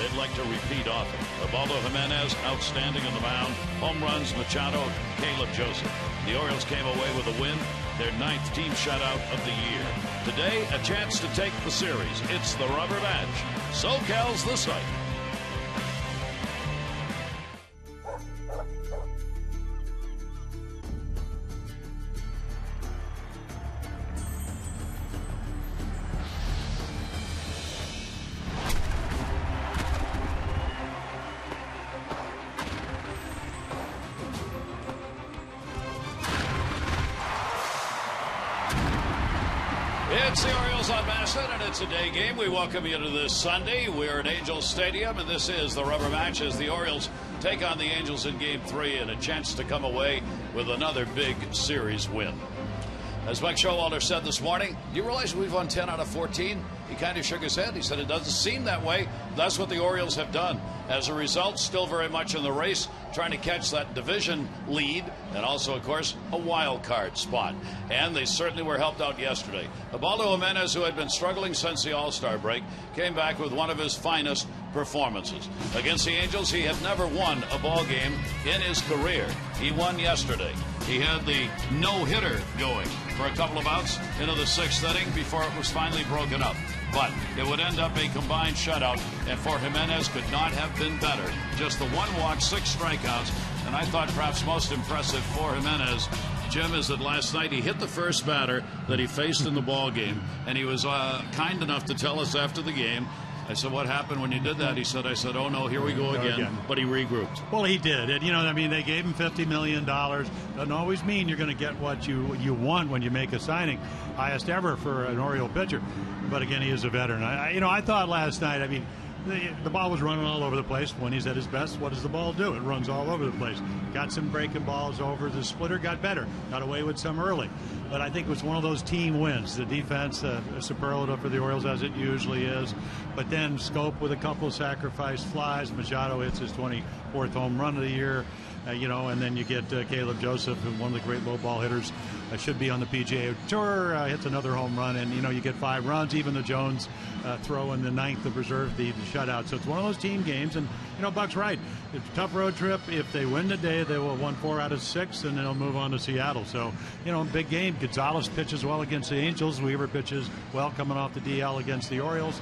they'd like to repeat often. Ubaldo Jimenez, outstanding on the mound. Home runs, Machado, Caleb Joseph. The Orioles came away with a win, their 9th team shutout of the year. Today, a chance to take the series. It's the rubber match. SoCal's the site. It's the Orioles on Bassett, and it's a day game. We welcome you to this Sunday. We're at Angels Stadium, and this is the rubber match as the Orioles take on the Angels in Game 3 and a chance to come away with another big series win. As Mike Showalter said this morning, do you realize we've won 10 out of 14? He kind of shook his head. He said it doesn't seem that way. That's what the Orioles have done. As a result, still very much in the race, trying to catch that division lead and also, of course, a wild card spot. And they certainly were helped out yesterday. Ubaldo Jimenez, who had been struggling since the All-Star break, came back with one of his finest performances. Against the Angels, he had never won a ball game in his career. He won yesterday. He had the no-hitter going for a couple of outs into the 6th inning before it was finally broken up. But it would end up a combined shutout, and for Jimenez could not have been better. Just the 1 walk, 6 strikeouts, and I thought perhaps most impressive for Jimenez, Jim, is that last night he hit the first batter that he faced in the ball game, and he was kind enough to tell us after the game. I said, what happened when you did that? He said, oh, no, here we go again. But he regrouped. Well, he did. And, they gave him $50 million. Doesn't always mean you're going to get what you want when you make a signing. Highest ever for an Oriole pitcher. But, again, he is a veteran. I thought last night, the ball was running all over the place. When he's at his best, what does the ball do? It runs all over the place. Got some breaking balls over. The splitter got better. Got away with some early. But I think it was one of those team wins. The defense, a superlative for the Orioles, as it usually is. But then Scope with a couple of sacrifice flies. Machado hits his 24th home run of the year. And then you get Caleb Joseph, who one of the great low ball hitters, should be on the PGA Tour, hits another home run, and you get 5 runs. Even the Jones throw in the 9th to preserve the shutout. So it's one of those team games, and Buck's right. It's a tough road trip. If they win today, they will have won 4 out of 6, and they'll move on to Seattle. So big game. Gonzalez pitches well against the Angels. Weaver pitches well coming off the DL against the Orioles.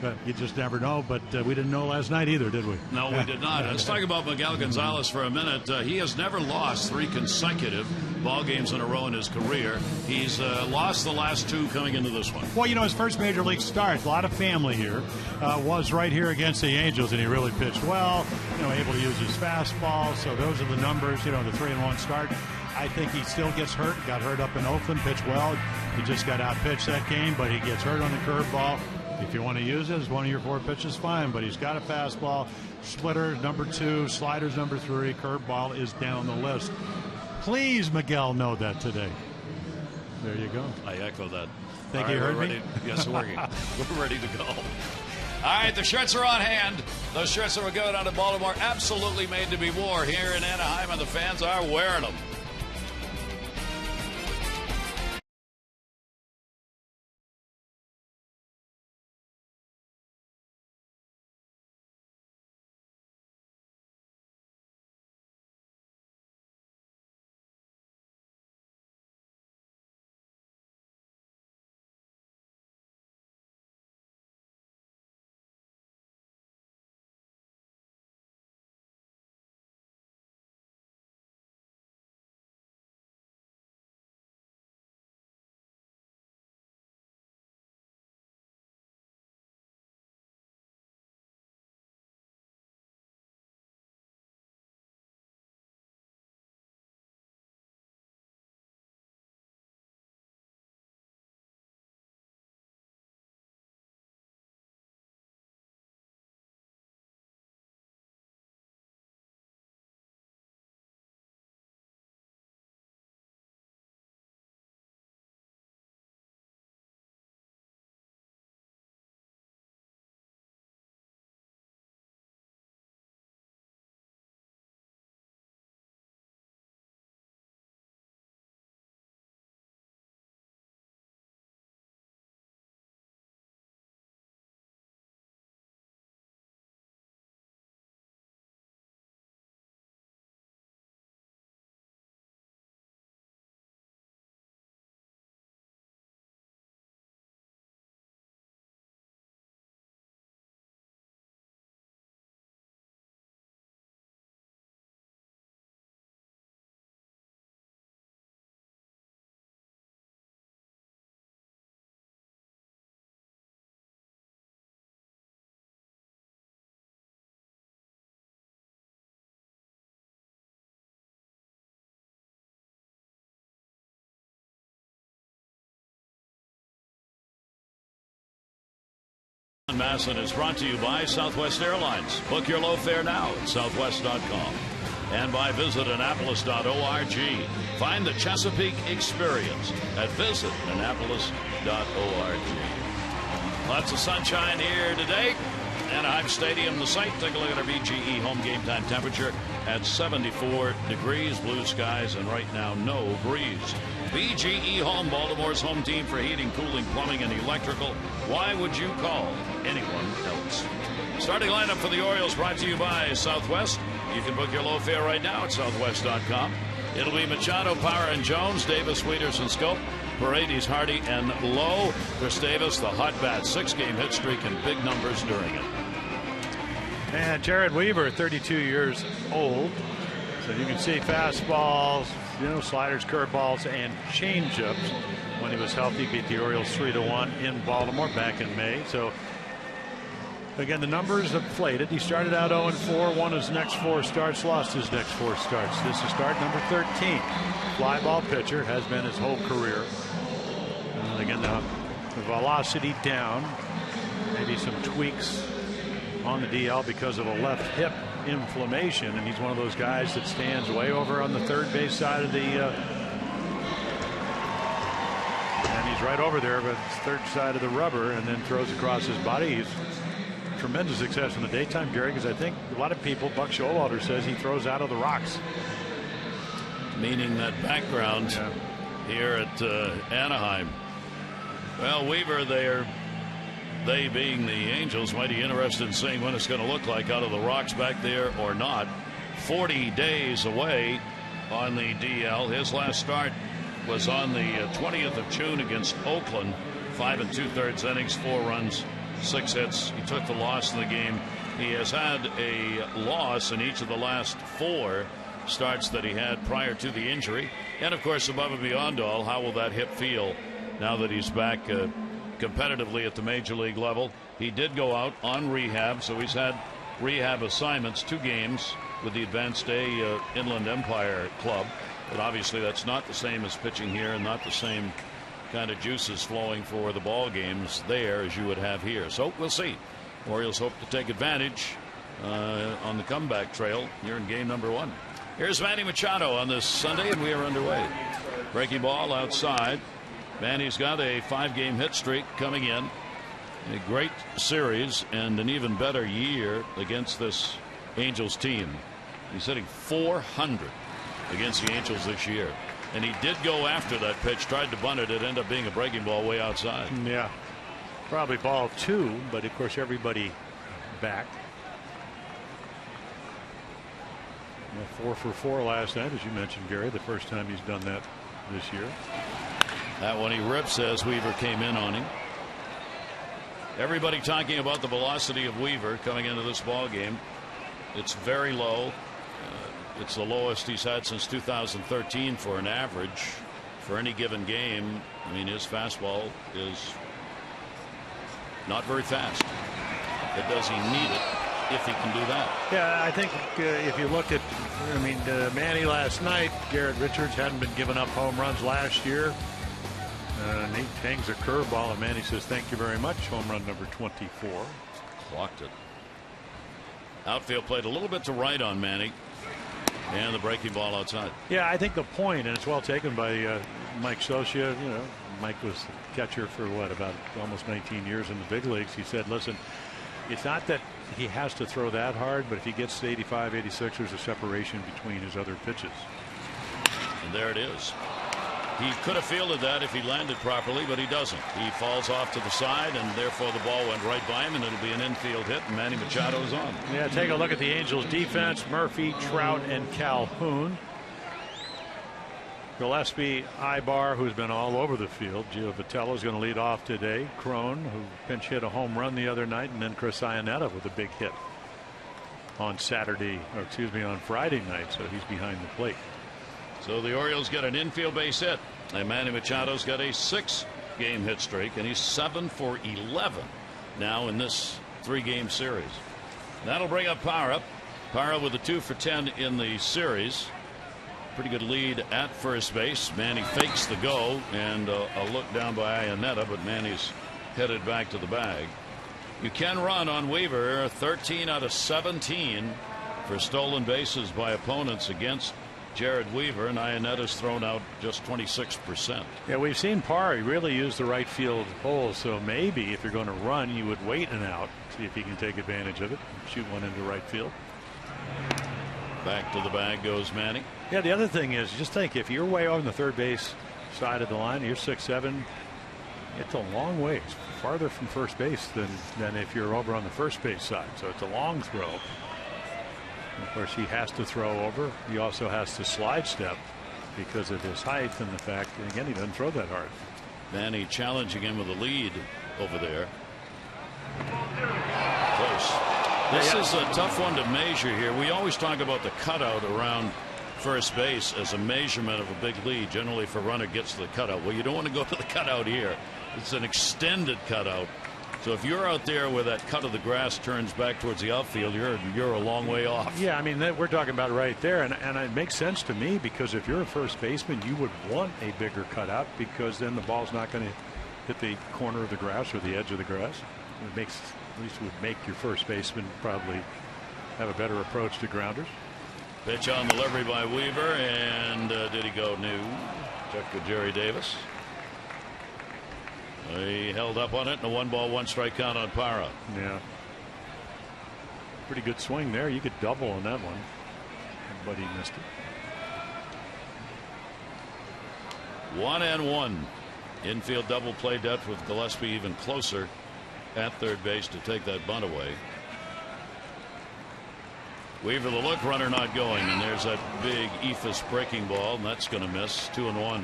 But you just never know, but we didn't know last night either, did we? No, we did not. Let's talk about Miguel Gonzalez for a minute. He has never lost 3 consecutive ball games in a row in his career. He's lost the last 2 coming into this one. Well, his first major league start, a lot of family here, was right here against the Angels, and he really pitched well, able to use his fastball. So those are the numbers, the 3-1 start. I think he still gets hurt. Got hurt up in Oakland, pitched well. He just got outpitched that game, but he gets hurt on the curveball. If you want to use it as one of your 4 pitches, fine. But he's got a fastball. Splitter, number 2. Sliders, number 3. Curveball is down the list. Please, Miguel, know that today. There you go. I echo that. Think you heard me? Yes, we're ready to go. All right, the shirts are on hand. Those shirts that were going out of Baltimore, absolutely made to be worn here in Anaheim, and the fans are wearing them. Masson is brought to you by Southwest Airlines. Book your low fare now at southwest.com. And by visitannapolis.org. Find the Chesapeake experience at visitannapolis.org. Lots of sunshine here today. Anaheim Stadium, the site. Take a look at our BGE home game time temperature at 74 degrees, blue skies, and right now no breeze. BGE Home, Baltimore's home team for heating, cooling, plumbing, and electrical. Why would you call anyone else? Starting lineup for the Orioles brought to you by Southwest. You can book your low fare right now at southwest.com. It'll be Machado, Power, and Jones, Davis, Wieters, and Scope. Paredes, Hardy, and Lowe. Chris Davis, the hot bat, 6-game hit streak and big numbers during it. And Jared Weaver, 32 years old. So you can see fastballs, sliders, curveballs, and changeups. When he was healthy, beat the Orioles 3-1 in Baltimore back in May. So again, the numbers have inflated. He started out 0-4, won his next 4 starts, lost his next 4 starts. This is start number 13. Fly ball pitcher, has been his whole career. And again, the velocity down. Maybe some tweaks on the DL because of a left hip inflammation, and he's one of those guys that stands way over on the third base side of the and he's right over there, but third side of the rubber, and then throws across his body. He's tremendous success in the daytime, Gary, because I think a lot of people, Buck Showalter says he throws out of the rocks. Meaning that background here at Anaheim. Well, Weaver, they being the Angels, might be interested in seeing what it's going to look like out of the rocks back there or not. 40 days away on the DL. His last start was on the 20th of June against Oakland. 5 2/3 innings, 4 runs, 6 hits. He took the loss in the game. He has had a loss in each of the last 4 starts that he had prior to the injury. And of course, above and beyond all, how will that hip feel now that he's back competitively at the major league level? He did go out on rehab, so he's had rehab assignments, 2 games with the Advanced Day Inland Empire Club. But obviously that's not the same as pitching here, and not the same kind of juices flowing for the ball games there as you would have here. So we'll see. Orioles hope to take advantage on the comeback trail here in game number 1. Here's Manny Machado on this Sunday, and we are underway. Breaking ball outside. Manny's got a 5-game hit streak coming in. A great series and an even better year against this Angels team. He's hitting .400 against the Angels this year. And he did go after that pitch, tried to bunt it. It ended up being a breaking ball way outside. Yeah. Probably ball 2, but of course everybody back. 4 for 4 last night, as you mentioned, Gary. The first time he's done that this year. That one he rips as Weaver came in on him. Everybody talking about the velocity of Weaver coming into this ball game. It's very low. It's the lowest he's had since 2013 for an average for any given game. I mean, his fastball is not very fast. But does he need it if he can do that? Yeah, I think if you look at, Manny last night, Garrett Richards hadn't been giving up home runs last year. And he hangs a curveball, and Manny says, "Thank you very much." Home run number 24. Clocked it. Outfield played a little bit to right on Manny. And the breaking ball outside. Yeah, I think the point, and it's well taken by Mike Socia. Mike was catcher for about almost 19 years in the big leagues. He said, listen, it's not that he has to throw that hard, but if he gets to 85, 86, there's a separation between his other pitches. And there it is. He could have fielded that if he landed properly, but he doesn't. He falls off to the side, and therefore the ball went right by him, and it'll be an infield hit, and Manny Machado is on. Yeah, take a look at the Angels defense. Murphy, Trout, and Calhoun. Gillespie, Ibar, who's been all over the field. Gio Vitello is going to lead off today. Crone, who pinch hit a home run the other night, and then Chris Iannetta with a big hit on Friday night, so he's behind the plate. So the Orioles get an infield base hit, and Manny Machado's got a 6-game hit streak, and he's 7 for 11 now in this 3-game series. That'll bring up Parra. Parra with a 2 for 10 in the series. Pretty good lead at first base. Manny fakes the go, and a look down by Iannetta, but Manny's headed back to the bag. You can run on Weaver. 13 out of 17 for stolen bases by opponents against Jared Weaver, and Ionetta's thrown out just 26%. Yeah, we've seen Parr really use the right field hole, so maybe if you're going to run, you would wait an out, see if he can take advantage of it, shoot one into right field. Back to the bag goes Manny. Yeah, the other thing is, just think, if you're way on the third base side of the line, you're 6'7", it's a long ways farther from first base than if you're over on the first base side, so it's a long throw. Of course, he has to throw over. He also has to slide step because of his height and the fact that, again, he doesn't throw that hard. Manny challenging him with a lead over there. Close. This is a tough one to measure here. We always talk about the cutout around first base as a measurement of a big lead. Generally, if a runner gets to the cutout, well, you don't want to go to the cutout here. It's an extended cutout. So if you're out there where that cut of the grass turns back towards the outfield, you're a long way off. Yeah, I mean, we're talking about right there, and it makes sense to me because if you're a first baseman, you would want a bigger cutout because then the ball's not going to hit the corner of the grass or the edge of the grass. It makes, at least would make your first baseman probably have a better approach to grounders. Pitch on delivery by Weaver, and did he go new? Check with Jerry Davis. He held up on it, and a 1-ball 1-strike count on Parra. Yeah. Pretty good swing there. You could double on that one, but he missed it. 1-1. Infield double play depth with Gillespie even closer at third base to take that bunt away. Weaver the look, runner not going, and there's that big eephus breaking ball, and that's going to miss. 2-1.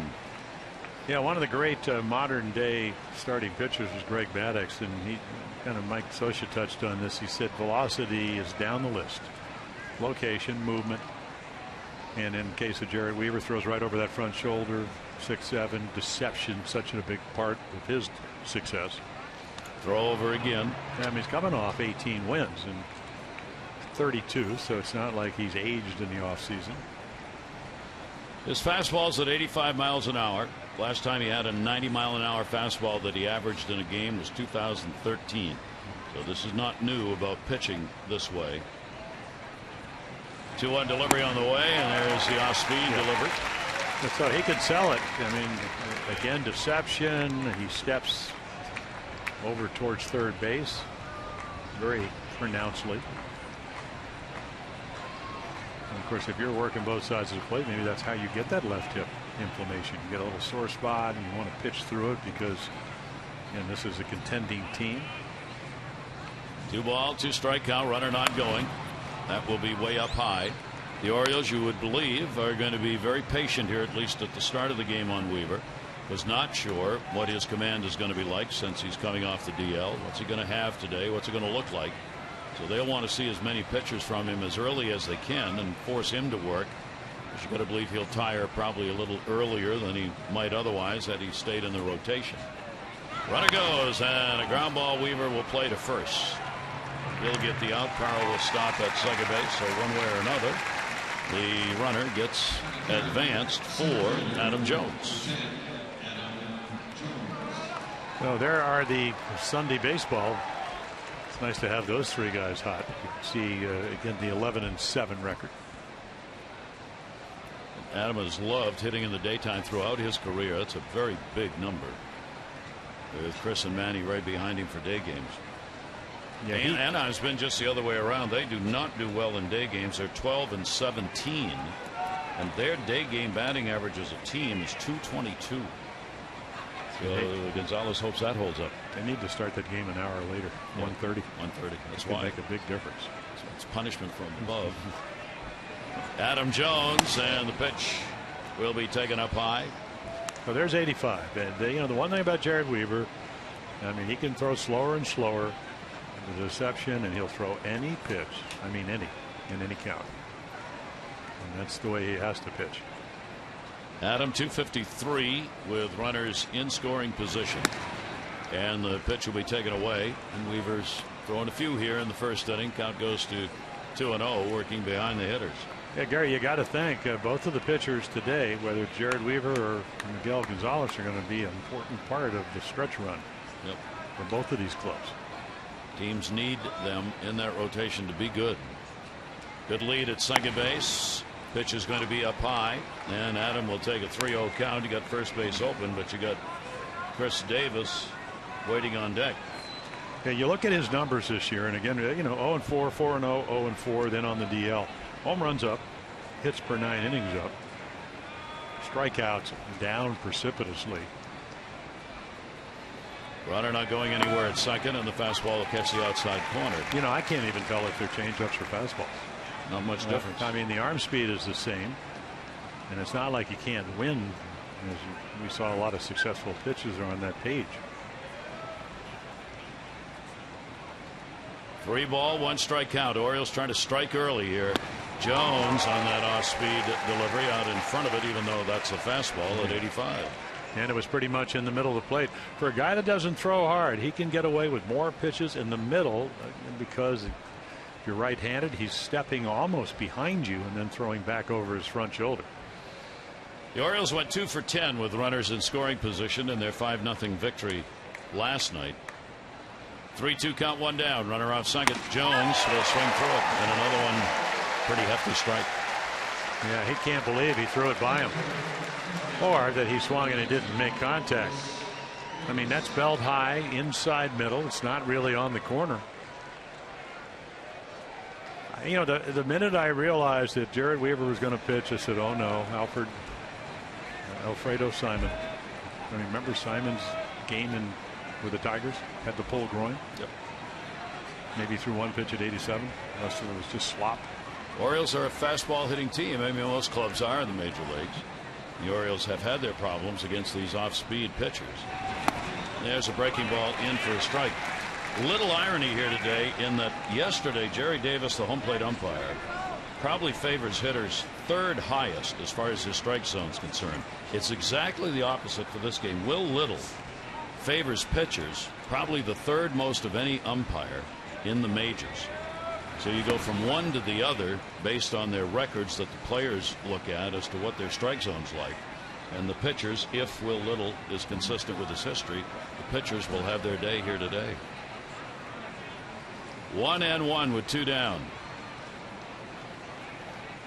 Yeah, one of the great modern day starting pitchers was Greg Maddux, and he kind of, Mike Scioscia touched on this. He said velocity is down the list, location, movement, and in case of Jared Weaver, throws right over that front shoulder. 6'7", deception, such a big part of his success. Throw over again. I mean, he's coming off 18 wins and 32, so it's not like he's aged in the offseason. His fastball's at 85 miles an hour. Last time he had a 90-mile-an-hour fastball that he averaged in a game was 2013. So this is not new about pitching this way. 2-1 delivery on the way, and there's the off-speed delivery. So he could sell it. I mean, again, deception. He steps over towards third base very pronouncedly. And of course, if you're working both sides of the plate, maybe that's how you get that left hip inflammation. You get a little sore spot and you want to pitch through it because, again, this is a contending team. 2-ball 2-strike count, runner not going. That will be way up high. The Orioles, you would believe, are going to be very patient here, at least at the start of the game on Weaver. Was not sure what his command is going to be like since he's coming off the DL. What's he going to have today? What's it going to look like? So they'll want to see as many pitches from him as early as they can and force him to work. But you got to believe he'll tire probably a little earlier than he might otherwise had he stayed in the rotation. Runner goes, and a ground ball. Weaver will play to first. He'll get the out. Carl will stop at second base. So one way or another, the runner gets advanced for Adam Jones. So there are the Sunday baseball. It's nice to have those three guys hot. You can see again the 11-7 record. Adam has loved hitting in the daytime throughout his career. That's a very big number, with Chris and Manny right behind him for day games. Yeah, Anaheim's been just the other way around. They do not do well in day games. They're 12-17, and their day game batting average as a team is .222. So Gonzalez hopes that holds up. They need to start that game an hour later. 1:30. 1:30. That's why. Make a big difference. So it's punishment from above. Adam Jones, and the pitch will be taken up high. So there's 85. And the one thing about Jared Weaver, I mean, he can throw slower and slower. The deception, and he'll throw any pitch. I mean, any in any count. And that's the way he has to pitch. Adam, 253 with runners in scoring position, and the pitch will be taken away. And Weaver's throwing a few here in the first inning. Count goes to 2-0, working behind the hitters. Yeah, Gary, you got to thank both of the pitchers today, whether Jared Weaver or Miguel Gonzalez, are going to be an important part of the stretch run. Yep. For both of these clubs. Teams need them in that rotation to be good. Good lead at second base. Pitch is going to be up high, and Adam will take a 3-0 count. You got first base open, but you got Chris Davis waiting on deck. Yeah, you look at his numbers this year, and again, 0-4, 4-0, 0-4, then on the DL. Home runs up, hits per 9 innings up, strikeouts down precipitously. Runner not going anywhere at second, and the fastball will catch the outside corner. I can't even tell if they're changeups or fastballs. Not much difference. I mean, the arm speed is the same, and it's not like you can't win. As we saw a lot of successful pitches are on that page. 3 ball, 1 strike count. Orioles trying to strike early here. Jones on that off-speed delivery out in front of it, even though that's a fastball at 85. And it was pretty much in the middle of the plate. For a guy that doesn't throw hard, he can get away with more pitches in the middle because if you're right-handed, he's stepping almost behind you and then throwing back over his front shoulder. The Orioles went 2 for 10 with runners in scoring position in their 5-0 victory last night. 3-2 count, 1 down. Runner off second. Jones will swing through it, and another one pretty hefty strike. Yeah, he can't believe he threw it by him, or that he swung and it didn't make contact. I mean, that's belt high inside middle. It's not really on the corner. The minute I realized that Jared Weaver was going to pitch, I said, oh no, Alfredo Simon. I mean, remember Simon's game with the Tigers? Had the pulled groin. Yep. Maybe threw 1 pitch at 87. The rest of it was just slop. Orioles are a fastball hitting team. I mean, most clubs are in the major leagues. The Orioles have had their problems against these off-speed pitchers. There's a breaking ball in for a strike. Little irony here today in that yesterday Jerry Davis, the home plate umpire, probably favors hitters 3rd highest as far as his strike zone is concerned. It's exactly the opposite for this game. Will Little favors pitchers probably the 3rd most of any umpire in the majors. So you go from one to the other based on their records that the players look at as to what their strike zone's like. And the pitchers, if Will Little is consistent with his history, the pitchers will have their day here today. 1-1 with 2 down.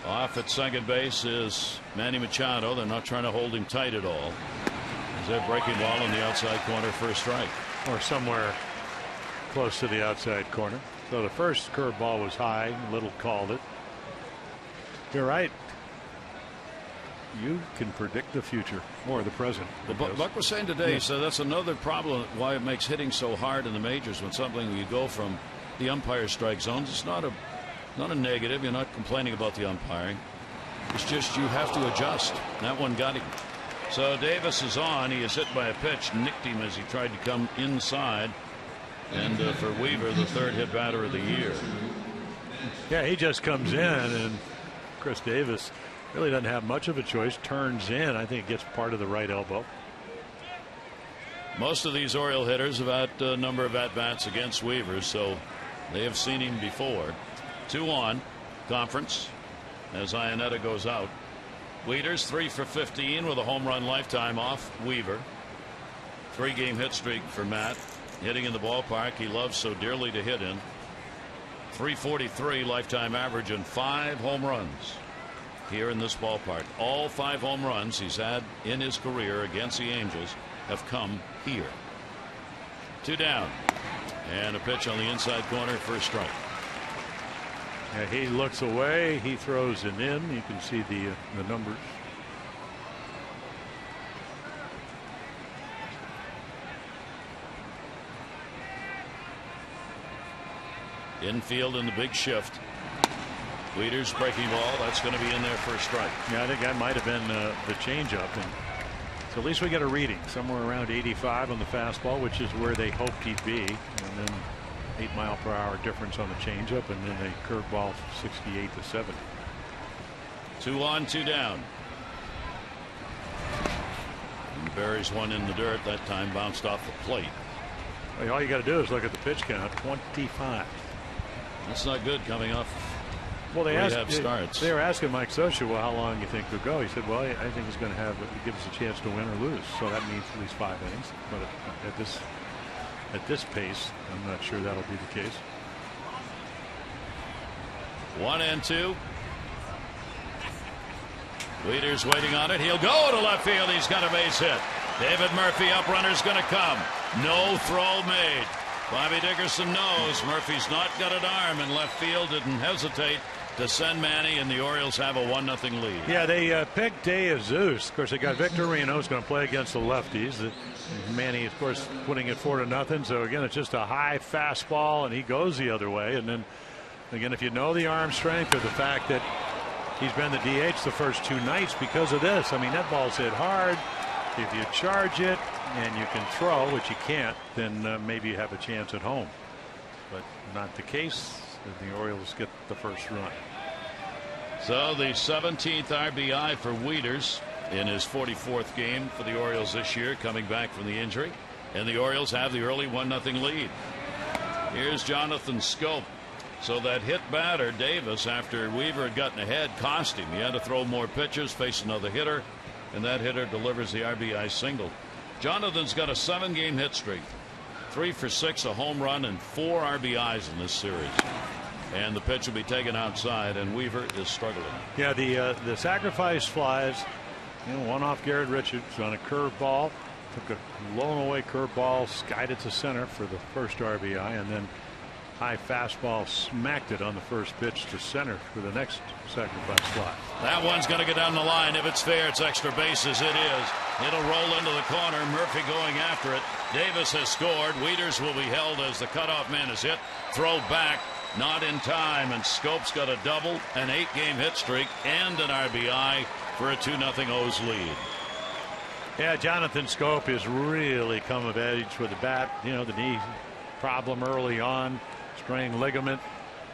Off at second base is Manny Machado. They're not trying to hold him tight at all. Is that breaking ball in the outside corner for a strike? Or somewhere close to the outside corner. So the first curveball was high. Little called it. You're right. You can predict the future or the present. Well, Buck was saying today, so that's another problem why it makes hitting so hard in the majors when something you go from the umpire strike zones. It's not a negative. You're not complaining about the umpiring. It's just you have to adjust. That one got him. So Davis is on. He is hit by a pitch, nicked him as he tried to come inside. And for Weaver, the 3rd hit batter of the year. Yeah, he just comes in, and Chris Davis really doesn't have much of a choice. Turns in. I think it gets part of the right elbow. Most of these Oriole hitters have had a number of at-bats against Weaver, so they have seen him before. 2 on conference as Iannetta goes out. Wieters 3 for 15 with a home run lifetime off Weaver. 3-game hit streak for Matt. Hitting in the ballpark he loves so dearly to hit in. 343 lifetime average and 5 home runs here in this ballpark. All 5 home runs he's had in his career against the Angels have come here. 2 down. And a pitch on the inside corner for a strike. Yeah, he looks away. He throws it in. You can see the numbers. Infield in the big shift. Wieters breaking ball. That's going to be in there for a strike. Yeah, I think that might have been the changeup. And so at least we get a reading somewhere around 85 on the fastball, which is where they hoped he'd be. And then 8-mile-per-hour difference on the changeup, and then a curveball 68 to 70. 2 on, 2 down. And buries one in the dirt. That time bounced off the plate. Well, all you got to do is look at the pitch count. 25. That's not good coming off. Well, they were asking Mike Scioscia, well, how long you think he'll go? He said, well, I think he's going to give us a chance to win or lose. So that means at least 5 innings. But at this at this pace, I'm not sure that'll be the case. 1-2. Wieters waiting on it. He'll go to left field. He's got a base hit. David Murphy up. Runner's going to come. No throw made. Bobby Dickerson knows Murphy's not got an arm in left field. Didn't hesitate to send Manny, and the Orioles have a 1-0 lead. Yeah, they picked De Jesus. Of course, they got Victor Reno, who's going to play against the lefties. Manny, of course, putting it 4-0. So again, it's just a high fastball, and he goes the other way. And then again, if you know the arm strength or the fact that he's been the DH the first 2 nights because of this, I mean, that ball's hit hard. If you charge it and you can throw, which you can't, then maybe you have a chance at home. But not the case. The Orioles get the first run. So the 17th RBI for Wieters in his 44th game for the Orioles this year, coming back from the injury. And the Orioles have the early 1-0 lead. Here's Jonathan Scope. So that hit batter, Davis, after Weaver had gotten ahead, cost him. He had to throw more pitches, face another hitter, and that hitter delivers the RBI single. Jonathan's got a 7-game hit streak. 3 for 6, a home run, and 4 RBIs in this series. And the pitch will be taken outside, and Weaver is struggling. Yeah, the sacrifice flies. One off Garrett Richards on a curveball. Took a blown away curveball, skied it to center for the first RBI, and then high fastball smacked it on the first pitch to center for the next sacrifice fly. That one's going to go down the line. If it's fair, it's extra bases. It is. It'll roll into the corner. Murphy going after it. Davis has scored. Wieters will be held as the cutoff man is hit. Throw back. Not in time. And Scope's got a double, an 8-game hit streak, and an RBI for a 2-0 O's lead. Yeah, Jonathan Scope has really come of age with the bat. The knee problem early on. Strained ligament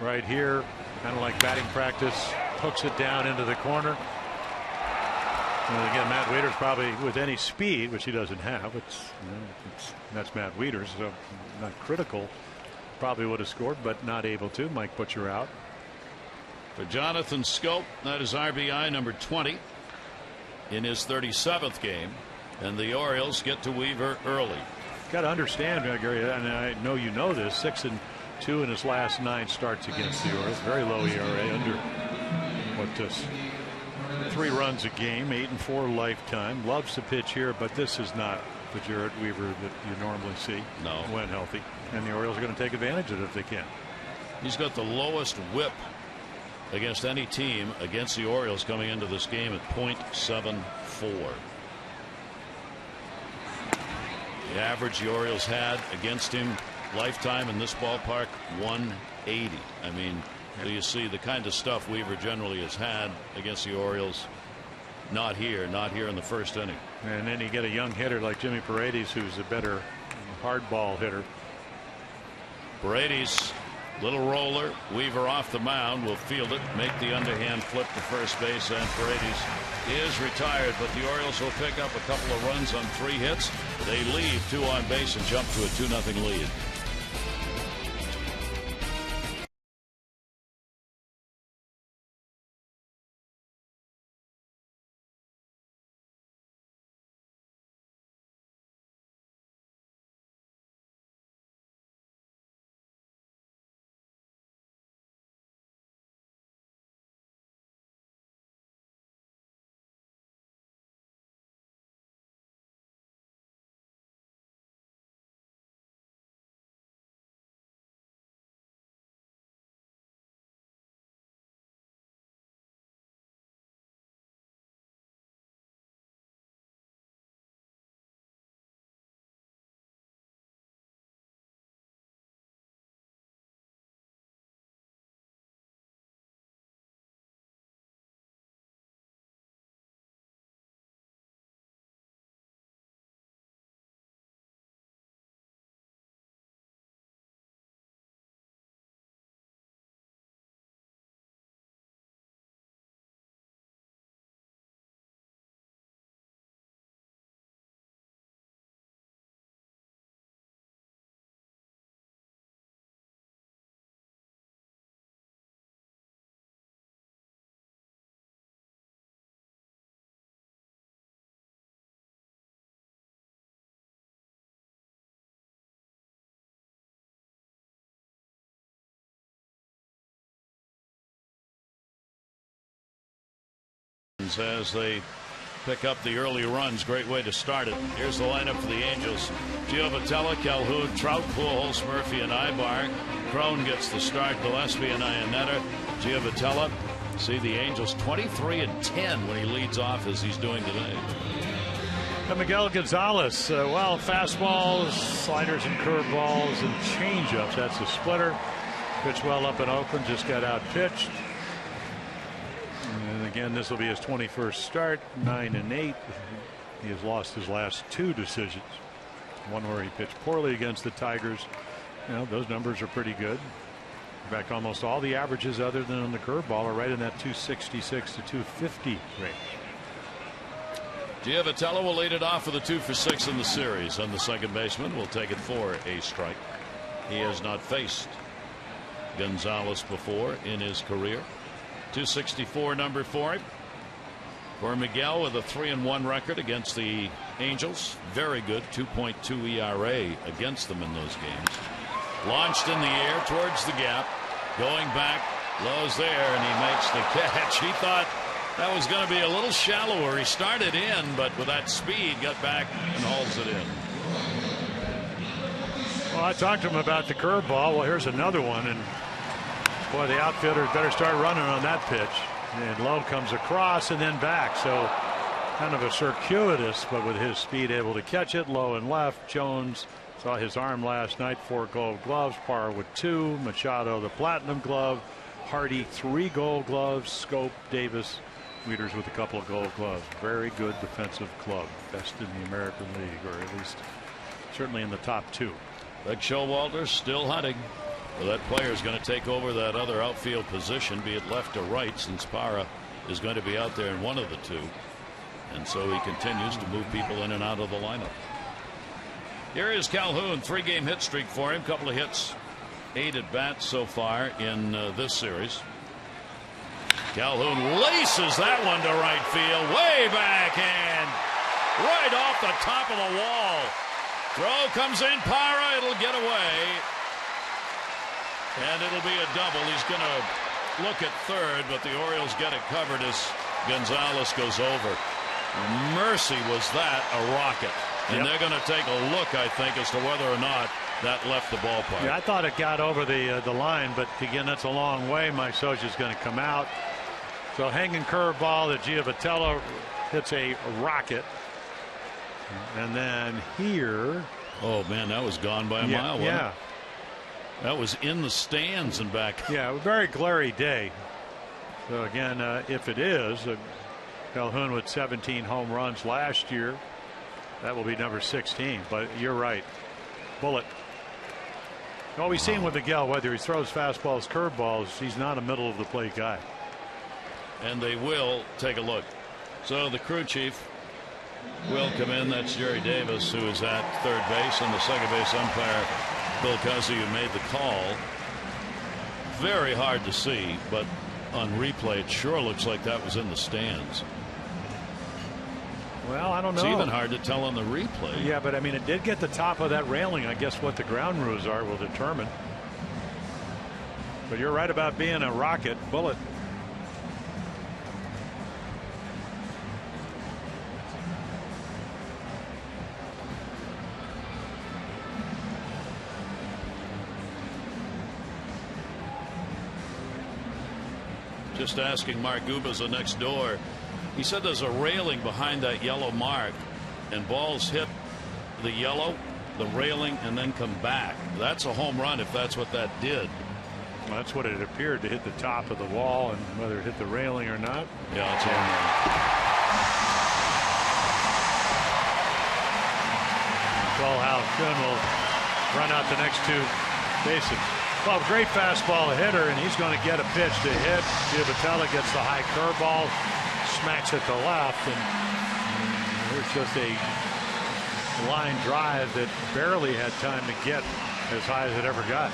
right here, kind of like batting practice. Hooks it down into the corner. And again, Matt Wieters probably with any speed, which he doesn't have. That's Matt Wieters, so not critical. Probably would have scored, but not able to. Mike Butcher out. For Jonathan Scope, that is RBI number 20 in his 37th game, and the Orioles get to Weaver early. Got to understand, Gary, and I know you know this. 6-2 in his last 9 starts against the Orioles. Very low ERA, under 3 runs a game, 8-4 lifetime. Loves to pitch here, but this is not the Jarrett Weaver that you normally see. No. When healthy, and the Orioles are going to take advantage of it if they can. He's got the lowest whip against any team against the Orioles coming into this game at .74. The average the Orioles had against him lifetime in this ballpark, 180. I mean, so you see the kind of stuff Weaver generally has had against the Orioles. Not here in the first inning. And then you get a young hitter like Jimmy Paredes, who's a better hard ball hitter. Paredes, little roller. Weaver off the mound will field it, make the underhand flip to first base, and Paredes is retired. But the Orioles will pick up a couple of runs on 3 hits. They leave 2 on base and jump to a 2-0 lead. Marlins as they pick up the early runs. Great way to start it. Here's the lineup for the Angels. Giovatello, Calhoun, Trout, Pujols, Murphy, and Ibar. Crone gets the start. Gillespie and Iannetta. Giovatello. See the Angels 23-10 when he leads off as he's doing today. And Miguel Gonzalez, well, fastballs, sliders, and curveballs, and changeups. That's a splitter. Pitched well up in Oakland. Just got out pitched. And again, this will be his 21st start. 9-8. He has lost his last 2 decisions. One where he pitched poorly against the Tigers. You know, those numbers are pretty good. In fact, almost all the averages other than on the curveball are right in that 266 to 250 range. Giovatello will lead it off with a 2 for 6 in the series. And the second baseman will take it for a strike. He has not faced Gonzalez before in his career. 264 number for him. For Miguel with a 3-1 record against the Angels. Very good. 2.2 ERA against them in those games. Launched in the air towards the gap. Going back. Low's there and he makes the catch. He thought that was going to be a little shallower. He started in, but with that speed got back and hauls it in. Well, I talked to him about the curveball. Well, here's another one, and boy, the outfielders better start running on that pitch. And Lowe comes across and then back, so kind of a circuitous, but with his speed able to catch it. Low and left. Jones saw his arm last night. 4 gold gloves. Parr with 2. Machado the platinum glove. Hardy 3 gold gloves. Scope, Davis, Wieters with a couple of gold gloves. Very good defensive club. Best in the American League, or at least certainly in the top 2. Big Showalter still hunting. Well, that player is going to take over that other outfield position, be it left or right, since Parra is going to be out there in one of the 2. And so he continues to move people in and out of the lineup. Here is Calhoun. 3-game hit streak for him. Couple of hits, 8 at bats so far in this series. Calhoun laces that one to right field, way backhand, right off the top of the wall. Throw comes in. Parra. It'll get away. And it'll be a double. He's going to look at third, but the Orioles get it covered as Gonzalez goes over. Mercy, was that a rocket. And they're going to take a look, I think, as to whether or not that left the ballpark. Yeah, I thought it got over the line, but again, that's a long way. Mike Scioscia's going to come out. So hanging curveball that Giovatello hits a rocket. And then here. Oh, man, that was gone by a mile. Yeah. That was in the stands and back. Yeah, a very glary day. So again, if it is, Calhoun with 17 home runs last year, that will be number 16. But you're right. Bullet. All we've seen with Miguel, whether he throws fastballs, curveballs, he's not a middle of the plate guy. And they will take a look. So the crew chief will come in. That's Jerry Davis, who is at third base, and the second base umpire, Bill Cousy, who made the call. Very hard to see, but on replay it sure looks like that was in the stands. Well, I don't know. It's even hard to tell on the replay. Yeah, but I mean, it did get the top of that railing. I guess what the ground rules are will determine. But you're right about being a rocket. Bullet. Just asking Mark Gubas next door. He said there's a railing behind that yellow mark, and balls hit the yellow, the railing, and then come back. That's a home run if that's what that did. Well, that's what it appeared, to hit the top of the wall, and whether it hit the railing or not. Yeah, it's a home run. Well, Hal Kuhn will run out the next 2 bases. Well, great fastball hitter, and he's going to get a pitch to hit. Giovatello gets the high curveball, smacks it to left, and there's just a line drive that barely had time to get as high as it ever got.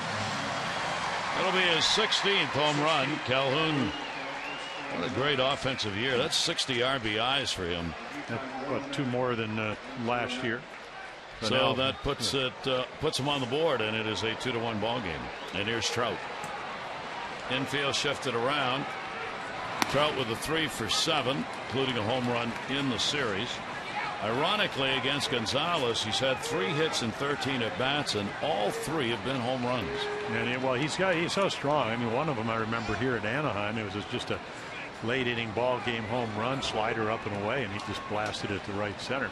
That'll be his 16th home run. Calhoun, what a great offensive year. That's 60 RBIs for him. What, 2 more than last year. So now, that puts him on the board, and it is a 2-1 ball game. And here's Trout. Infield shifted around. Trout with a 3 for 7, including a home run in the series. Ironically, against Gonzalez, he's had 3 hits and 13 at bats, and all 3 have been home runs. And well, he's so strong. I mean, one of them I remember here at Anaheim. It was just a late inning ball game home run, slider up and away, and he just blasted it to right center.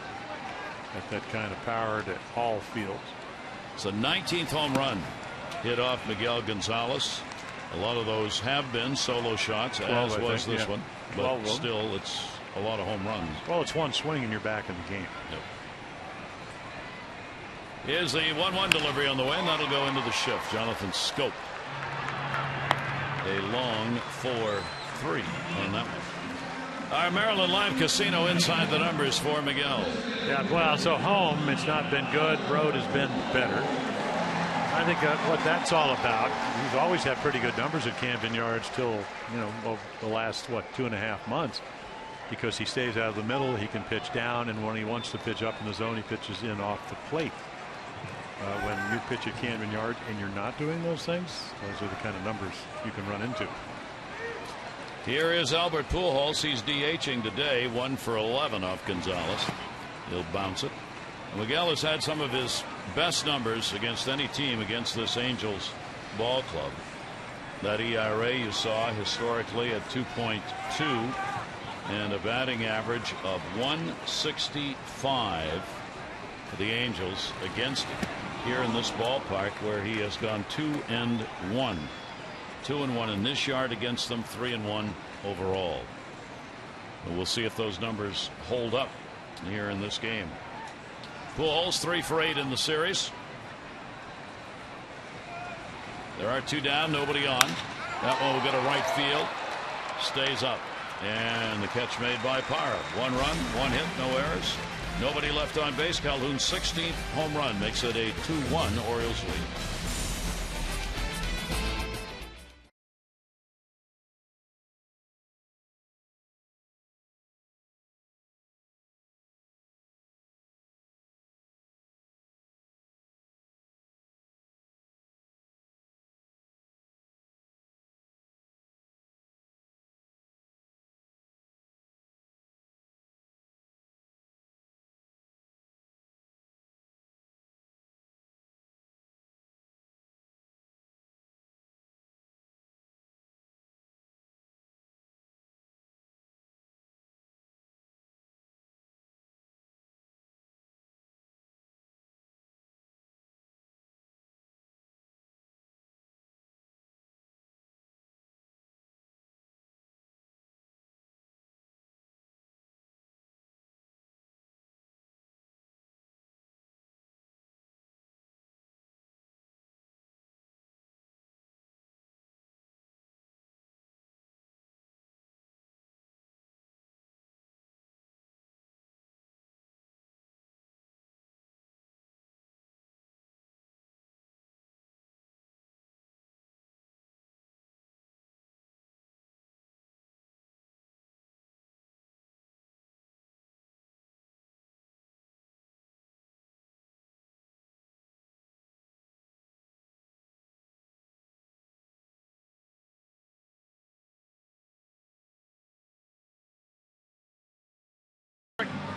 At that kind of power at all fields. It's a 19th home run hit off Miguel Gonzalez. A lot of those have been solo shots, as was this one. But still, it's a lot of home runs. Well, it's one swing and you're back in the game. Yep. Here's the 1-1 delivery on the way, and that'll go into the shift. Jonathan Scope. A long 4-3 on that one. Our Maryland Live Casino inside the numbers for Miguel. Yeah, well, so home, it's not been good. Road has been better. I think what that's all about. He's always had pretty good numbers at Camden Yards till, over the last, 2.5 months. Because he stays out of the middle, he can pitch down, and when he wants to pitch up in the zone, he pitches in off the plate. When you pitch at Camden Yards and you're not doing those things, those are the kind of numbers you can run into. Here is Albert Pujols. He's DHing today, 1 for 11 off Gonzalez. He'll bounce it. Miguel has had some of his best numbers against any team against this Angels ball club. That ERA you saw historically at 2.2 and a batting average of 165 for the Angels against here in this ballpark, where he has gone 2-1. 2-1 in this yard against them, 3-1 overall. And we'll see if those numbers hold up here in this game. Pujols 3 for 8 in the series. There are 2 down, nobody on. That one will go to right field. Stays up. And the catch made by Parra. 1 run, 1 hit, no errors. Nobody left on base. Calhoun's 16th home run makes it a 2-1 Orioles lead.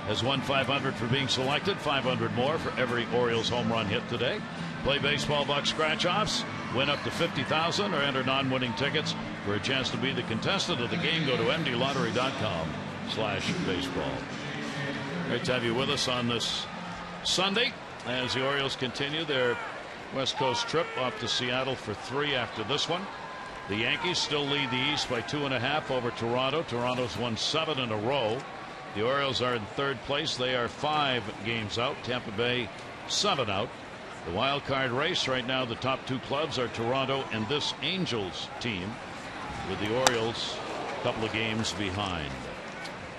Has won 500 for being selected, 500 more for every Orioles home run hit today. Play baseball bucks scratch-offs, win up to $50,000, or enter non-winning tickets for a chance to be the contestant of the game. Go to mdlottery.com/baseball. Great to have you with us on this Sunday as the Orioles continue their West Coast trip off to Seattle for 3 after this one. The Yankees still lead the East by 2.5 over Toronto. Toronto's won 7 in a row. The Orioles are in 3rd place. They are 5 games out. Tampa Bay 7 out. The wild card race right now, the top 2 clubs are Toronto and this Angels team, with the Orioles a couple of games behind.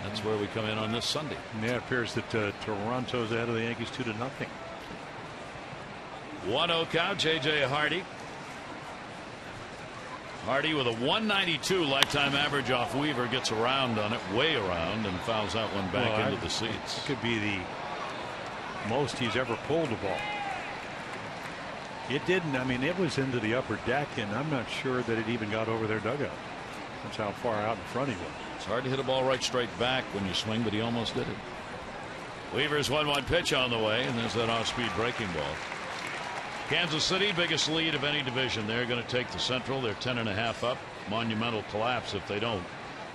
That's where we come in on this Sunday. Yeah, it appears that Toronto's ahead of the Yankees 2-0. 1-0 count. J.J. Hardy. Hardy with a 192 lifetime average off Weaver, gets around on it, way around, and fouls that one back into the seats. It could be the most he's ever pulled a ball. It didn't. I mean, it was into the upper deck, and I'm not sure that it even got over their dugout. That's how far out in front he was. It's hard to hit a ball right straight back when you swing, but he almost did it. Weaver's 1-1 pitch on the way, and there's that off-speed breaking ball. Kansas City, biggest lead of any division. They're going to take the Central. They're 10.5 up. Monumental collapse if they don't.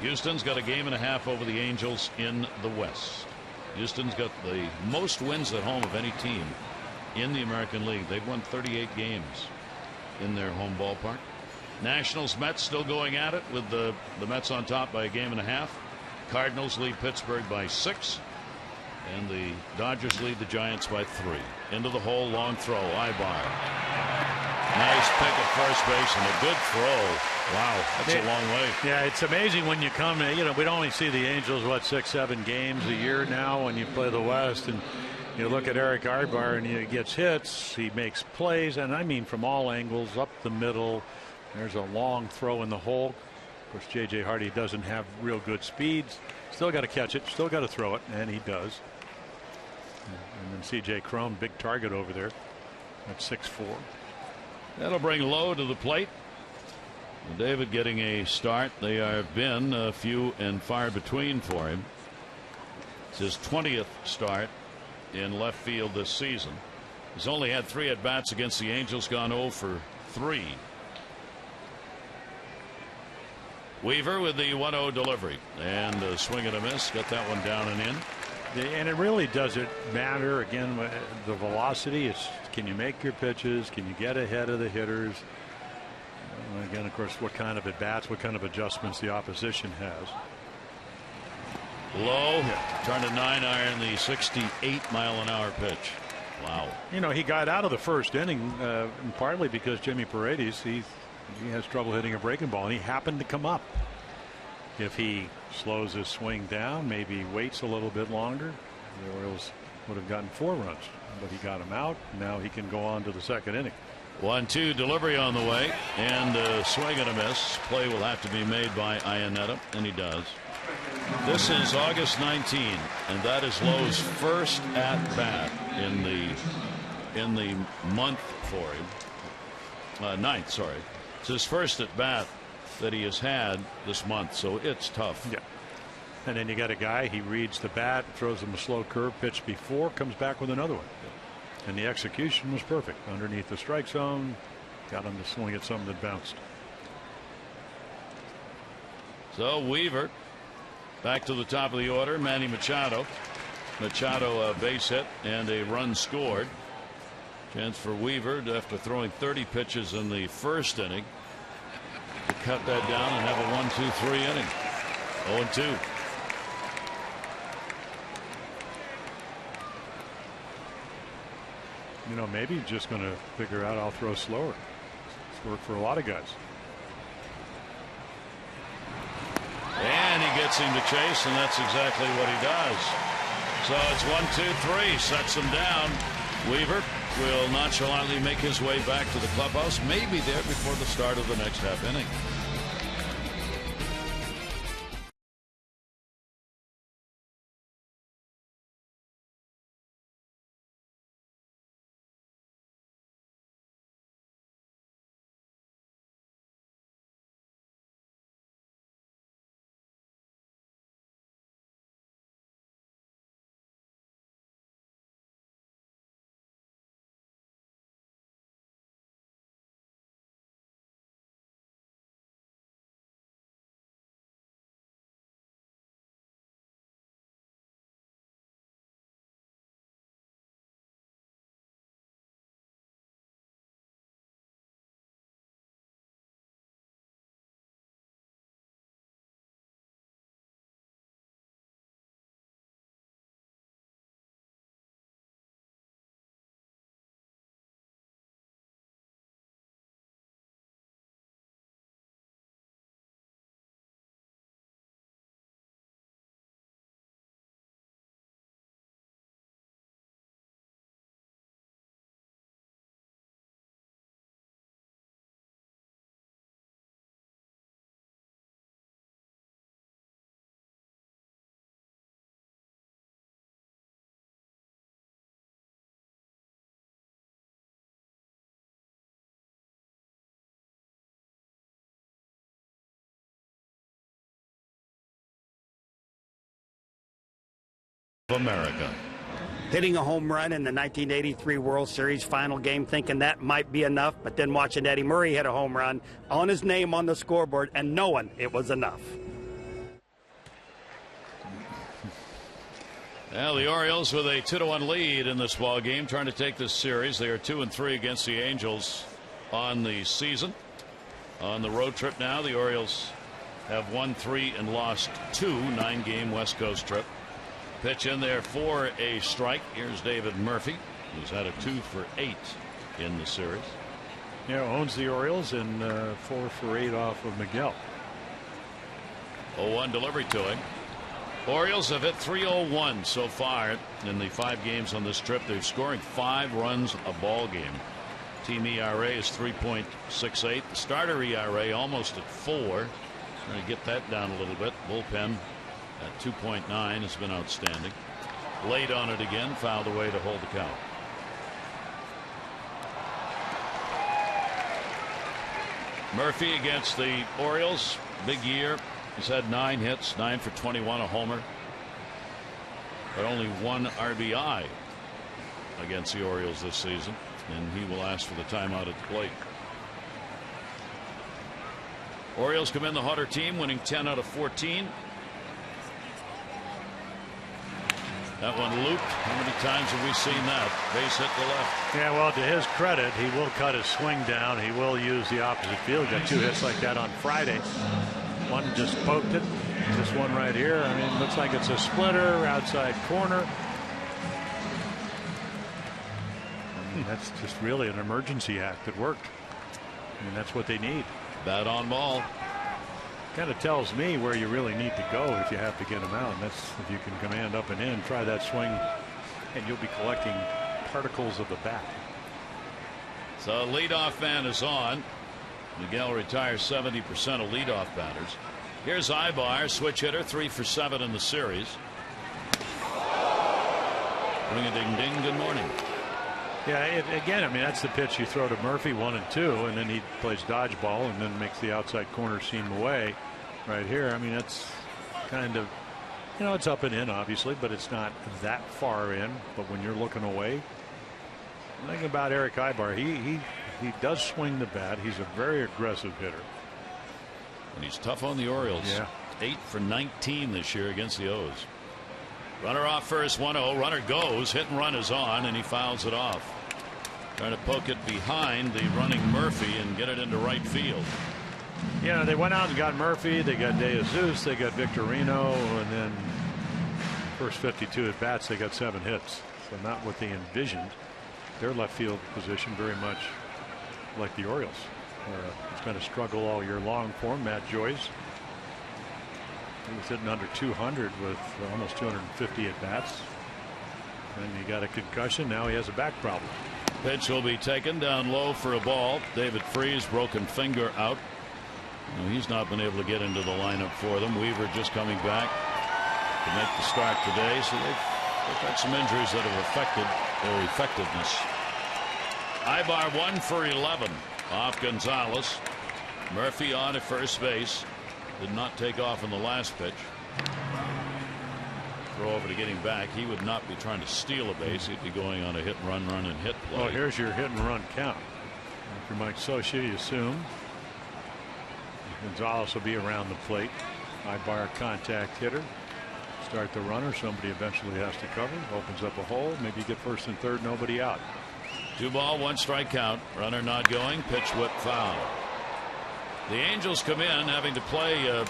Houston's got a game and a half over the Angels in the West. Houston's got the most wins at home of any team in the American League. They've won 38 games in their home ballpark. Nationals, Mets still going at it with the Mets on top by a game and a half. Cardinals lead Pittsburgh by 6. And the Dodgers lead the Giants by 3. Into the hole, long throw, Ibar. Nice pick at first base and a good throw. Wow, that's a long way. Yeah, it's amazing when you come. We'd only see the Angels 6-7 games a year now when you play the West, and you look at Eric Ibar and he gets hits, he makes plays, and I mean from all angles, up the middle. There's a long throw in the hole. Of course, J.J. Hardy doesn't have real good speeds. Still got to catch it, still got to throw it, and he does. And then C.J. Cron, big target over there at 6'4". That'll bring Lowe to the plate. David getting a start. They have been few and far between for him. It's his 20th start in left field this season. He's only had 3 at bats against the Angels, gone 0 for 3. Weaver with the 1-0 delivery, and a swing and a miss. Got that one down and in. And it really doesn't matter, again, the velocity. It's, can you make your pitches? Can you get ahead of the hitters? Again, of course, what kind of at bats, what kind of adjustments the opposition has. Low, turned a 9-iron, the 68-mile-an-hour pitch. Wow. He got out of the first inning partly because Jimmy Paredes, he has trouble hitting a breaking ball, and he happened to come up. If he slows his swing down, maybe waits a little bit longer, the Orioles would have gotten 4 runs, but he got him out. Now he can go on to the second inning. 1-2 delivery on the way, and a swing and a miss. Play will have to be made by Iannetta, and he does. This is August 19, and that is Lowe's first at bat in the month for him. 9th, sorry. It's his first at bat that he has had this month, so it's tough. Yeah. And then you got a guy, he reads the bat, throws him a slow curve pitch before, comes back with another one. And the execution was perfect. Underneath the strike zone, got him to swing at something that bounced. So Weaver back to the top of the order. Manny Machado. Machado a base hit and a run scored. Chance for Weaver after throwing 30 pitches in the first inning to cut that down and have a 1-2-3 inning. 0-2. Maybe just going to figure out I'll throw slower. It's worked for a lot of guys. And he gets him to chase, and that's exactly what he does. So it's 1-2-3, sets him down. Weaver will nonchalantly make his way back to the clubhouse, maybe there before the start of the next half inning. America. Hitting a home run in the 1983 World Series final game, thinking that might be enough, but then watching Eddie Murray hit a home run on his name on the scoreboard and knowing it was enough. Well, the Orioles with a 2-1 lead in this ball game, trying to take this series. They are 2-3 against the Angels on the season. On the road trip now, the Orioles have won 3 and lost 2, 9-game West Coast trip. Pitch in there for a strike. Here's David Murphy, who's had a 2 for 8 in the series. Yeah, owns the Orioles and 4 for 8 off of Miguel. 0-1 delivery to him. Orioles have hit .301 so far in the 5 games on this trip. They're scoring 5 runs a ball game. Team ERA is 3.68. The starter ERA almost at 4. Trying to get that down a little bit. Bullpen at 2.9 has been outstanding. Late on it again, fouled away to hold the count. Murphy against the Orioles. Big year. He's had 9 hits, 9 for 21, a homer, but only 1 RBI against the Orioles this season, and he will ask for the timeout at the plate. Orioles come in the hotter team, winning 10 out of 14. That one looped. How many times have we seen that? Base hit to left. Yeah, well, to his credit, he will cut his swing down. He will use the opposite field. Got 2 hits like that on Friday. One just poked it. This one right here, I mean, looks like it's a splitter, outside corner. I mean, that's just really an emergency act that worked. I mean, that's what they need. Bat on ball. Kind of tells me where you really need to go if you have to get them out. And that's if you can command up and in, try that swing, and you'll be collecting particles of the bat. So leadoff man is on. Miguel retires 70% of leadoff batters. Here's Ibar, switch hitter, 3 for 7 in the series. Ring a ding ding. Good morning. Yeah, again, I mean, that's the pitch you throw to Murphy, 1 and 2, and then he plays dodgeball and then makes the outside corner seam away. Right here, I mean, that's kind of, you know, it's up and in obviously, but it's not that far in. But when you're looking away, thinking about Eric Ibar, he does swing the bat. He's a very aggressive hitter. And he's tough on the Orioles. Yeah. 8 for 19 this year against the O's. Runner off first, 1-0. Runner goes. Hit and run is on, and he fouls it off. Trying to poke it behind the running Murphy and get it into right field. Yeah, they went out and got Murphy. They got De Jesus. They got Victorino. And then first 52 at bats, they got 7 hits. So not what they envisioned. Their left field position very much like the Orioles. It's been a struggle all year long for him. Matt Joyce. He was hitting under 200 with almost 250 at bats. And he got a concussion. Now he has a back problem. Pitch will be taken down low for a ball. David Freese, broken finger out. He's not been able to get into the lineup for them. Weaver just coming back to make the start today. So they've got some injuries that have affected their effectiveness. Ibar 1 for 11 off Gonzalez. Murphy on at first base. Did not take off in the last pitch. Throw over to getting back. He would not be trying to steal a base. He'd be going on a hit and run, run and hit play. Oh, here's your hit and run count. After Mike Socia, you assume Gonzalez will be around the plate. Ibar contact hitter. Start the runner. Somebody eventually has to cover. Opens up a hole. Maybe you get first and third. Nobody out. 2 ball, 1 strike count. Runner not going. Pitch whip foul. The Angels come in having to play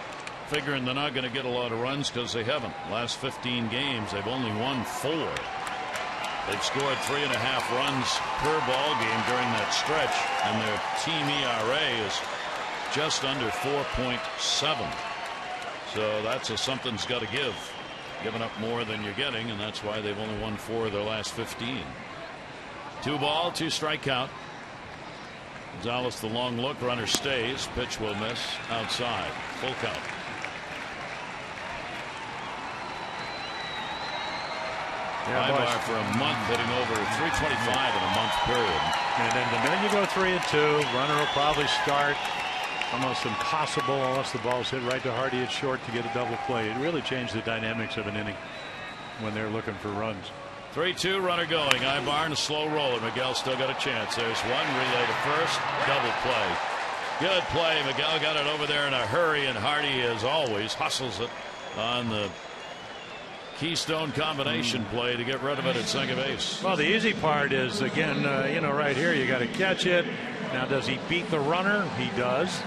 figuring they're not going to get a lot of runs because they haven't. Last 15 games they've only won 4. They've scored 3.5 runs per ball game during that stretch, and their team ERA is just under 4.7. So that's something's got to give. Giving up more than you're getting, and that's why they've only won 4 of their last 15. 2 ball, 2 strike count. Gonzalez the long look. Runner stays. Pitch will miss outside. Full count. Ibar for a month hitting over 325 in a month period. And then the minute you go 3 and 2, runner will probably start. Almost impossible unless the ball's hit right to Hardy at short to get a double play. It really changed the dynamics of an inning. when they're looking for runs. 3-2 runner going. Ibarn, a slow roller. Miguel still got a chance. There's one. Relay to first. Double play. Good play. Miguel got it over there in a hurry, and Hardy, as always, hustles it on the keystone combination play to get rid of it at second base. Well, the easy part is, again, right here, you got to catch it. Now, does he beat the runner? He does.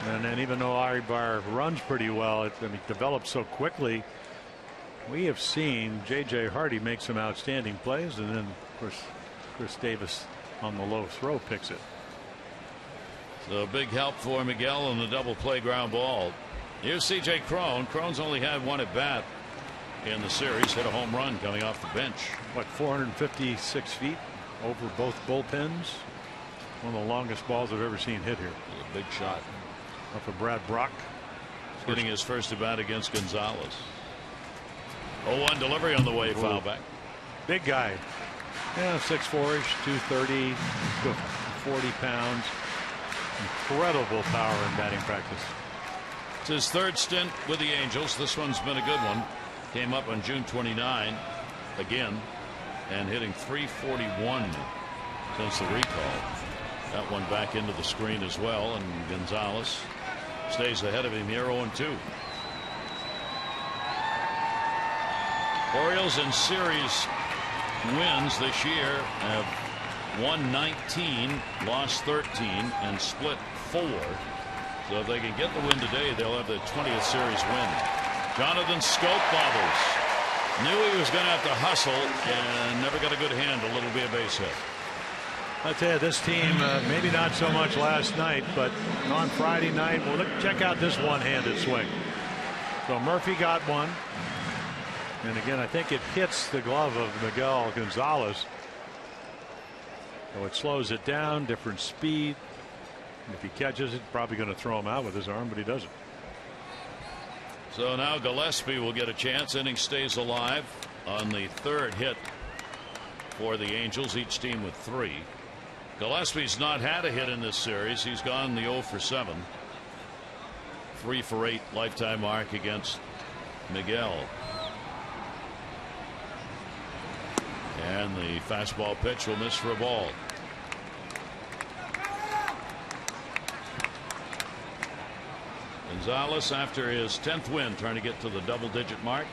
And then even though Ibar runs pretty well, it develops so quickly. We have seen J.J. Hardy make some outstanding plays, and then, of course, Chris Davis on the low throw picks it. So big help for Miguel on the double play ground ball. Here's C.J. Cron. Cron's only had one at bat in the series. Hit a home run coming off the bench. 456 feet over both bullpens. One of the longest balls I've ever seen hit here. A big shot. Off of Brad Brock. Getting his first at bat against Gonzalez. 0-1 delivery on the way, foul back. Big guy. Yeah, 6'4-ish, 230, 40 pounds. Incredible power in batting practice. It's his third stint with the Angels. This one's been a good one. Came up on June 29 again and hitting .341 since the recall. That one back into the screen as well, and Gonzalez stays ahead of him here, 0-2. Orioles in series wins this year have won 19, lost 13, and split 4. So if they can get the win today, they'll have the 20th series win. Jonathan Scope bobbles. Knew he was going to have to hustle and never got a good handle. It'll be a base hit. I tell you, this team, maybe not so much last night, but on Friday night, well, check out this one-handed swing. So Murphy got one. And again, I think it hits the glove of Miguel Gonzalez. So it slows it down, different speed. If he catches it, probably going to throw him out with his arm, but he doesn't. So now Gillespie will get a chance. Inning stays alive on the third hit for the Angels, each team with 3. Gillespie's not had a hit in this series. He's gone the 0 for 7. 3 for 8 lifetime mark against Miguel. And the fastball pitch will miss for a ball. Gonzalez, after his 10th win, trying to get to the double-digit mark.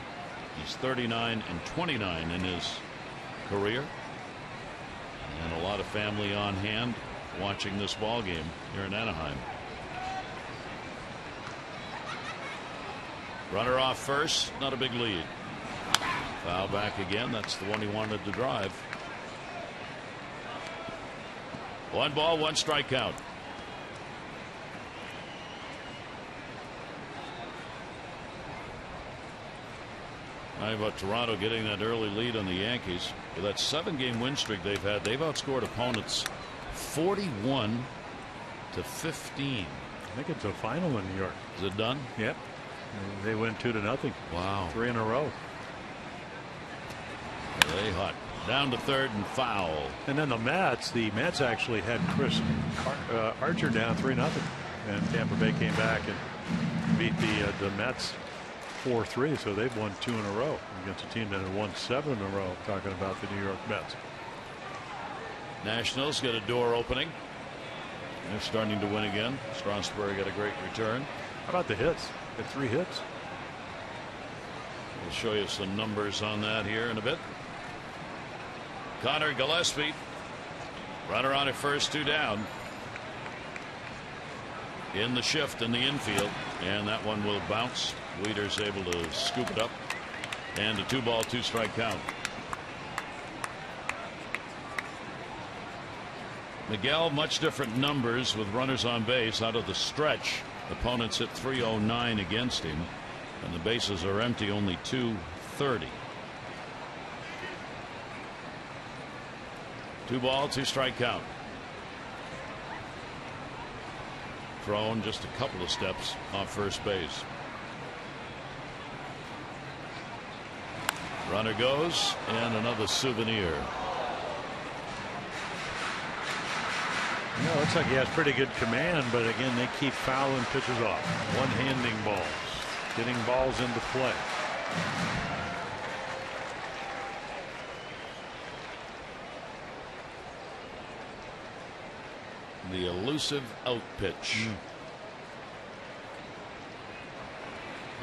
He's 39-29 in his career. And a lot of family on hand watching this ball game here in Anaheim. Runner off first, not a big lead. Foul back again. That's the one he wanted to drive. 1 ball, 1 strikeout. How about Toronto getting that early lead on the Yankees? With that 7-game win streak they've had, they've outscored opponents 41-15. I think it's a final in New York. Is it done? Yep. They win 2-0. Wow. 3 in a row. They hot. Down to third and foul. And then the Mets actually had Chris Archer down 3-0. And Tampa Bay came back and beat the Mets 4-3. So they've won 2 in a row against a team that had won 7 in a row. Talking about the New York Mets. Nationals get a door opening. They're starting to win again. Strasburg got a great return. How about the hits? Got 3 hits. We'll show you some numbers on that here in a bit. Connor Gillespie, runner on at first, 2 down. In the shift in the infield, and that one will bounce. Wieder's able to scoop it up, and a 2-ball, 2-strike count. Miguel, much different numbers with runners on base. Out of the stretch, opponents hit .309 against him, and the bases are empty, only .230. 2-ball, 2-strike count. Thrown just a couple of steps off first base. Runner goes, and another souvenir. Yeah, looks like he has pretty good command, but again, they keep fouling pitches off. One-handing balls, getting balls into play. The elusive out pitch.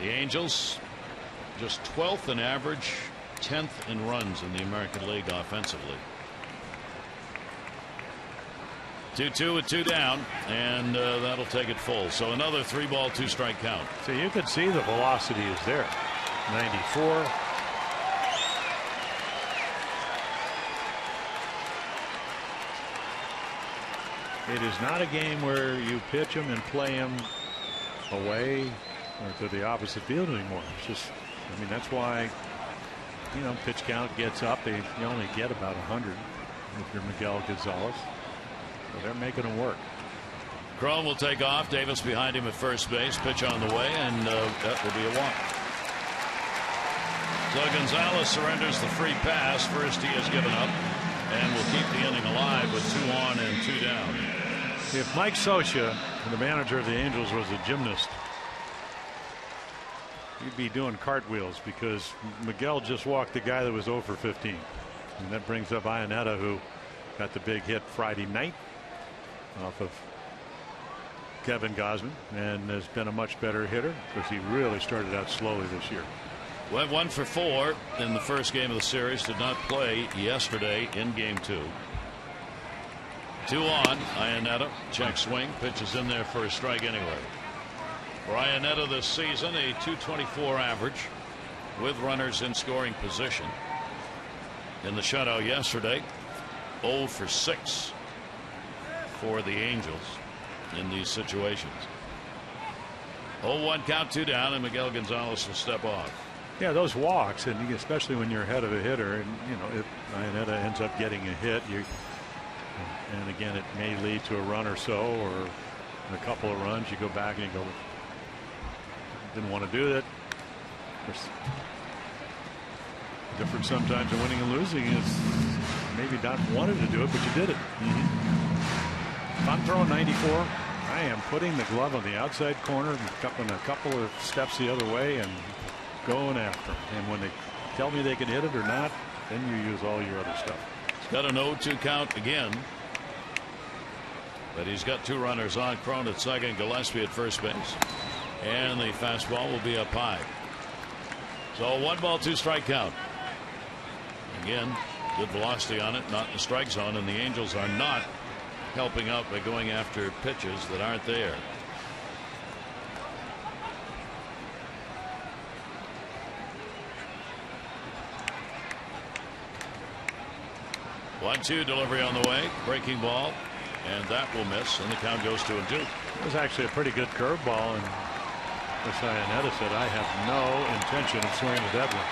The Angels just 12th in average, 10th in runs in the American League offensively. 2-2 with 2 down, and that'll take it full. So another 3-ball, 2-strike count. So you could see the velocity is there. 94. It is not a game where you pitch them and play them away or to the opposite field anymore. It's just, I mean, that's why, you know, pitch count gets up. You only get about 100 if you're Miguel Gonzalez. So they're making them work. Cron will take off. Davis behind him at first base. Pitch on the way, and that will be a walk. So Gonzalez surrenders the free pass. First he has given up, and will keep the inning alive with 2 on and 2 down. If Mike Scioscia, the manager of the Angels, was a gymnast, he'd be doing cartwheels, because Miguel just walked the guy that was 0 for 15. And that brings up Iannetta, who got the big hit Friday night off of Kevin Gausman, and has been a much better hitter because he really started out slowly this year. Went 1 for 4 in the first game of the series. Did not play yesterday in game 2. 2 on. Iannetta, check swing, pitches in there for a strike anyway. For Iannetta this season, a .224 average with runners in scoring position. In the shutout yesterday, 0 for 6 for the Angels in these situations. 0-1 count, 2 down, and Miguel Gonzalez will step off. Yeah, those walks, and especially when you're ahead of a hitter, and you know, if Iannetta ends up getting a hit, and again, it may lead to a run or so, or a couple of runs. You go back and you go, didn't want to do that. There's the difference sometimes in winning and losing is maybe not wanted to do it, but you did it. If I'm throwing 94, I am putting the glove on the outside corner and a couple of steps the other way and going after them. And when they tell me they can hit it or not, then you use all your other stuff. He's got an 0-2 count again, but he's got 2 runners on. Cron at second, Gillespie at first base, and the fastball will be up high. So 1-ball, 2-strike count. Again, good velocity on it, not in the strike zone, and the Angels are not helping out by going after pitches that aren't there. One-two delivery on the way, breaking ball, and that will miss, and the count goes 2-2. It was actually a pretty good curveball, and Iannetta said, I have no intention of swinging a dead one.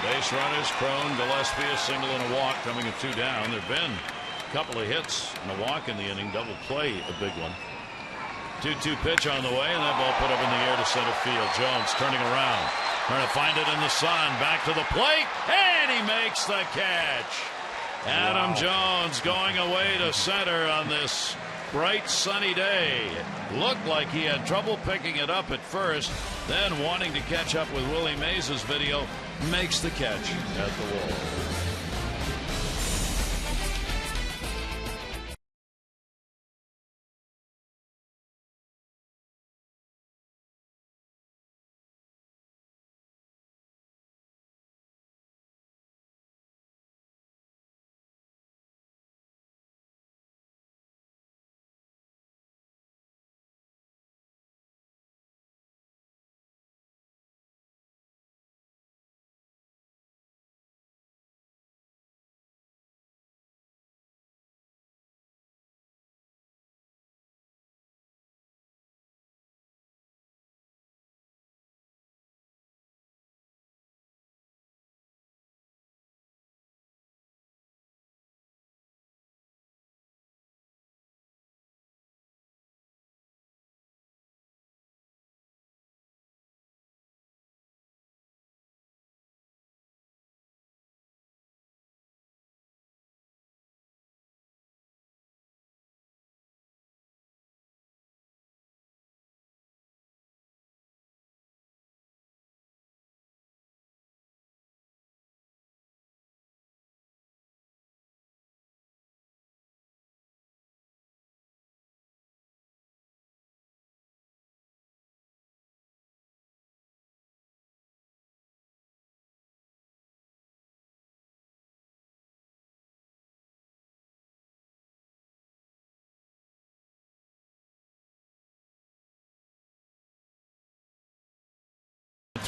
Base runners, Cron, Gillespie, a single and a walk, coming at 2 down. There have been a couple of hits and a walk in the inning, double play, a big one. 2-2 pitch on the way, and that ball put up in the air to center field. Jones turning around, trying to find it in the sun, back to the plate, and he makes the catch. Adam Jones going away to center on this bright sunny day. Looked like he had trouble picking it up at first, then wanting to catch up with Willie Mays' video, makes the catch at the wall.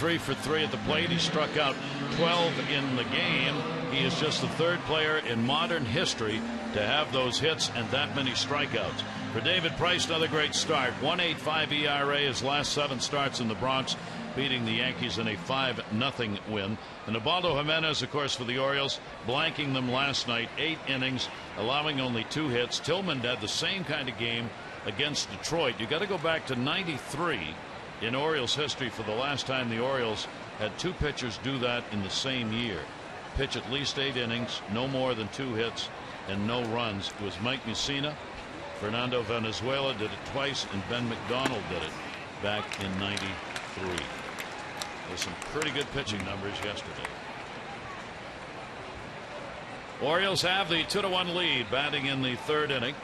3 for 3 at the plate. He struck out 12 in the game. He is just the third player in modern history to have those hits and that many strikeouts. For David Price, another great start. 1.85 ERA his last 7 starts in the Bronx, beating the Yankees in a 5-0 win. And Ubaldo Jimenez, of course, for the Orioles, blanking them last night. 8 innings, allowing only 2 hits. Tillman had the same kind of game against Detroit. You got to go back to '93 in Orioles history for the last time the Orioles had 2 pitchers do that in the same year. Pitch at least 8 innings, no more than 2 hits, and no runs. It was Mike Mussina. Fernando Valenzuela did it twice, and Ben McDonald did it back in '93. There's some pretty good pitching numbers yesterday. Orioles have the 2-1 lead, batting in the 3rd inning.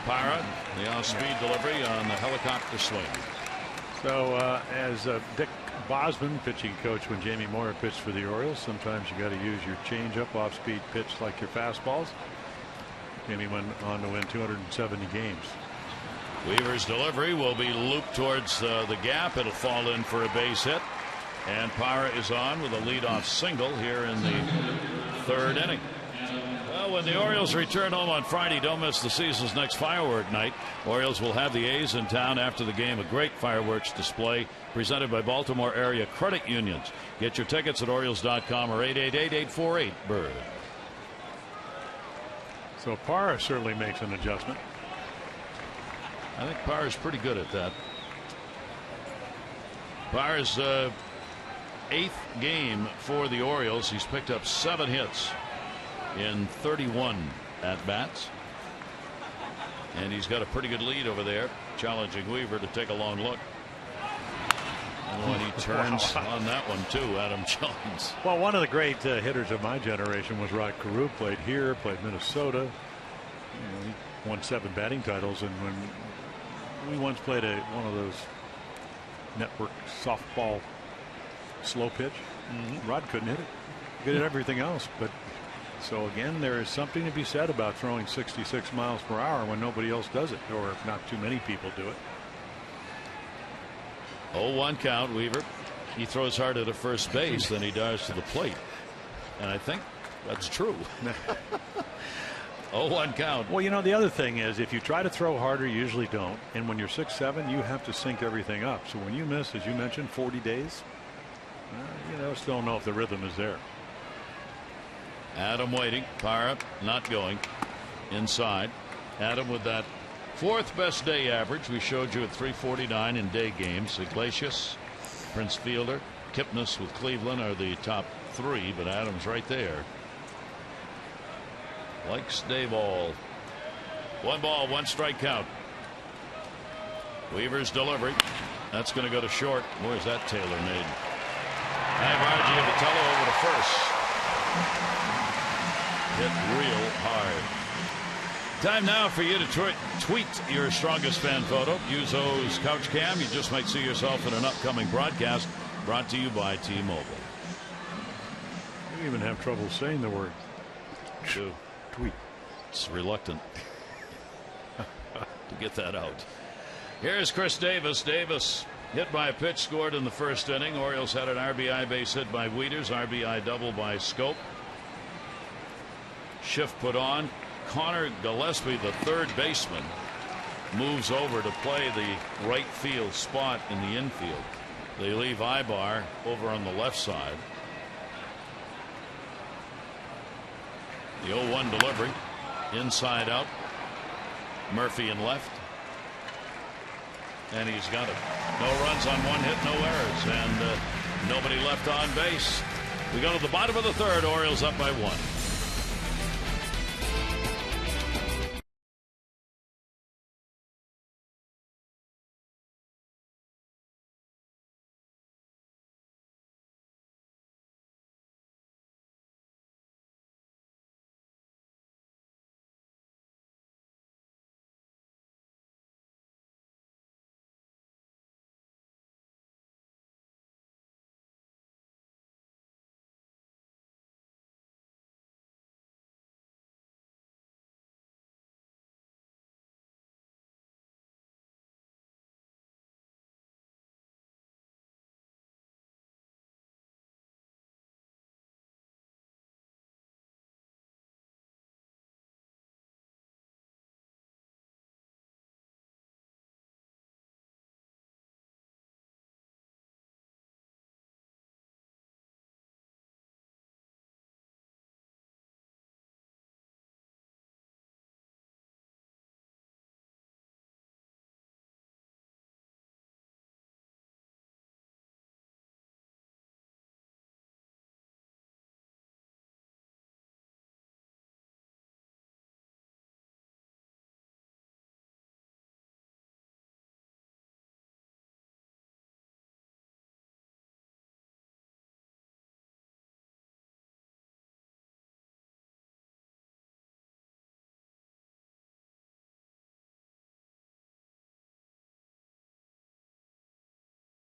Parra, the off-speed delivery on the helicopter swing. So as Dick Bosman, pitching coach when Jamie Moyer pitched for the Orioles, sometimes you got to use your changeup, off-speed pitch like your fastballs. Jamie went on to win 270 games. Weaver's delivery will be looped towards the gap. It'll fall in for a base hit. And Parra is on with a leadoff single here in the 3rd inning. Well, when the Orioles return home on Friday, don't miss the season's next firework night. Orioles will have the A's in town after the game. A great fireworks display presented by Baltimore area credit unions. Get your tickets at Orioles.com or 888-848-BIRD. So Parra certainly makes an adjustment. I think Parra's pretty good at that. Parra's 8th game for the Orioles. He's picked up 7 hits in 31 at-bats. And he's got a pretty good lead over there, challenging Weaver to take a long look. And when he turns on that one too, Adam Jones. Well, one of the great hitters of my generation was Rod Carew. Played here, played Minnesota. He won 7 batting titles, and when we once played one of those network softball slow pitch, Rod couldn't hit it. He could hit everything else, but so again, there is something to be said about throwing 66 miles per hour when nobody else does it, or not too many people do it. 0-1 count. Weaver, he throws harder to first base than he does to the plate, and I think that's true. 0-1 count. Well, you know, the other thing is, if you try to throw harder, you usually don't, and when you're 6'7", you have to sync everything up. So when you miss, as you mentioned, 40 days, still don't know if the rhythm is there. Adam waiting. Parra not going. Inside. Adam with that 4th best day average. We showed you at 349 in day games. Iglesias, Prince Fielder, Kipnis with Cleveland are the top 3, but Adam's right there. Likes Dayball. 1 ball, 1 strike count. Weaver's delivery. That's going to go to short. Where's that Taylor made? Ivargi Vitello over to first. Hit real hard. Time now for you to tweet your strongest fan photo. Use O's Couch Cam. You just might see yourself in an upcoming broadcast brought to you by T-Mobile. You even have trouble saying the word. Tweet. It's reluctant to get that out. Here's Chris Davis. Davis hit by a pitch, scored in the 1st inning. Orioles had an RBI base hit by Wieters, RBI double by Scope. Shift put on. Connor Gillespie, the 3rd baseman, moves over to play the right field spot in the infield. They leave Ibar over on the left side. The 0-1 delivery. Inside out. Murphy in left. And he's got it. No runs on 1 hit, no errors, and nobody left on base. We go to the bottom of the 3rd. Orioles up by 1.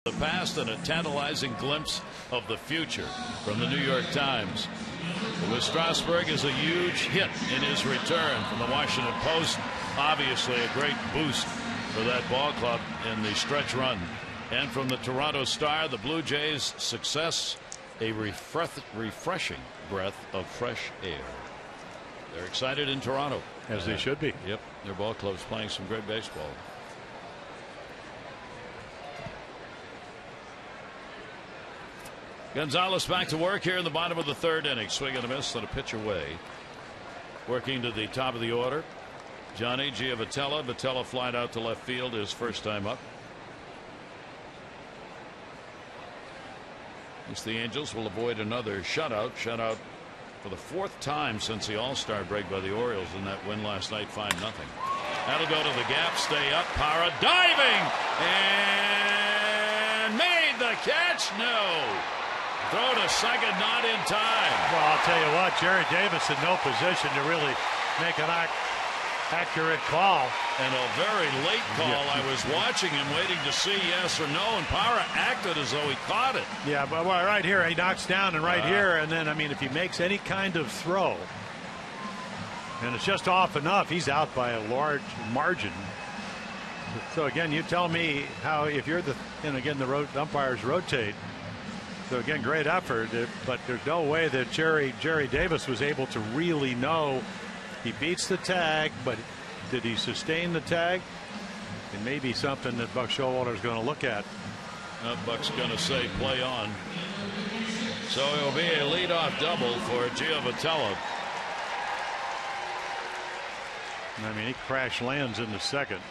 The past and a tantalizing glimpse of the future from the New York Times. With Strasburg is a huge hit in his return from the Washington Post. Obviously a great boost for that ball club in the stretch run. And from the Toronto Star, the Blue Jays' success, a refreshing breath of fresh air. They're excited in Toronto. As they should be. Yep, their ball club's playing some great baseball. Gonzalez back to work here in the bottom of the third inning. Swing and a miss and a pitch away. Working to the top of the order, Johnny Giavotella. Votella flied out to left field his first time up. The Angels will avoid another shutout. Shutout for the fourth time since the All-Star break by the Orioles in that win last night, 5-0. That'll go to the gap, stay up. Parra diving and made the catch. No. Throw to second, not in time. Well, I'll tell you what, Jerry Davis in no position to really make an accurate call. And a very late call. Yeah. I was watching him, waiting to see yes or no, and Parra acted as though he caught it. Yeah, but right here, he knocks down, and right here, and then, I mean, if he makes any kind of throw, and it's just off enough, he's out by a large margin. So, again, you tell me how, if you're the, and again, the umpires rotate. So, again, great effort, but there's no way that Jerry Davis was able to really know. He beats the tag, but did he sustain the tag? It may be something that Buck Showalter is going to look at. Buck's going to say play on. So it will be a leadoff double for Giavotella. I mean, he crash lands in the second,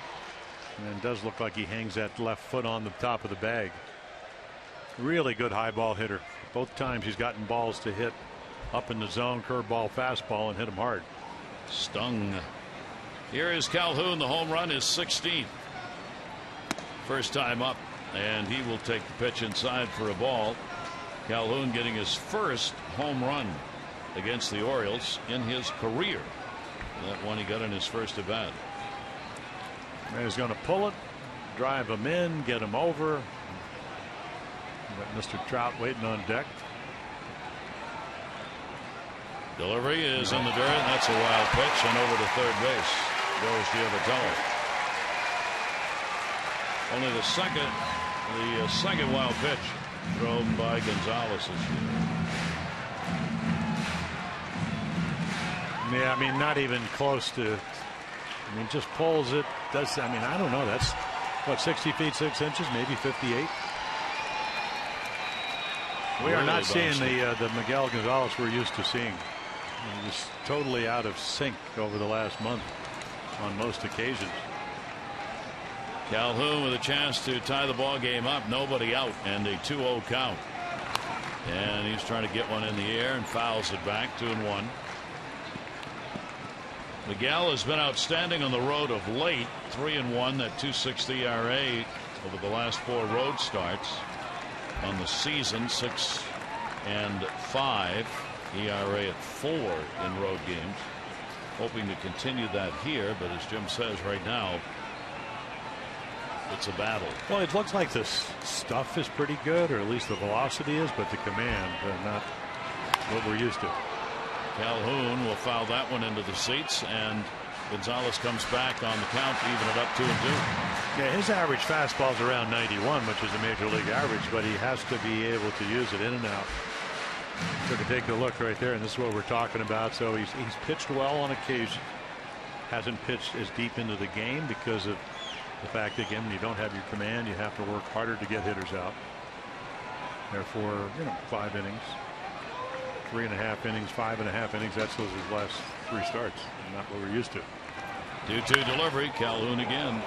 and it does look like he hangs that left foot on the top of the bag. Really good high ball hitter. Both times he's gotten balls to hit up in the zone, curveball, fastball, and hit him hard. Stung. Here is Calhoun. The home run is 16th. First time up, and he will take the pitch inside for a ball. Calhoun getting his first home run against the Orioles in his career. That one he got in his first at bat. He's going to pull it, drive him in, get him over. Got Mr. Trout waiting on deck. Delivery is in the dirt. That's a wild pitch, and over to third base goes Giavotella. Only the second wild pitch thrown by Gonzalez this year. Yeah, I mean, not even close to. I mean, just pulls it. Does, I mean, I don't know. That's what, 60 feet 6 inches, maybe 58. We are not seeing the Miguel Gonzalez we're used to seeing. Just totally out of sync over the last month on most occasions. Calhoun with a chance to tie the ball game up. Nobody out, and a 2-0 count. And he's trying to get one in the air and fouls it back. 2-1. Miguel has been outstanding on the road of late. 3-1. That 2.60 ERA over the last 4 road starts on the season. 6-5 ERA at 4 in road games. Hoping to continue that here, but as Jim says right now, it's a battle. Well, it looks like the stuff is pretty good, or at least the velocity is, but the command not what we're used to. Calhoun will foul that one into the seats, and Gonzalez comes back on the count to even it up 2-2. Yeah, his average fastball is around 91, which is a major league average, but he has to be able to use it in and out. So to take a look right there, and this is what we're talking about. So he's pitched well on occasion. Hasn't pitched as deep into the game because of the fact that, again, when you don't have your command, you have to work harder to get hitters out. Therefore, 5 innings, 3.5 innings, 5.5 innings. That's those his last 3 starts. Not what we're used to. 2-2 delivery. Calhoun again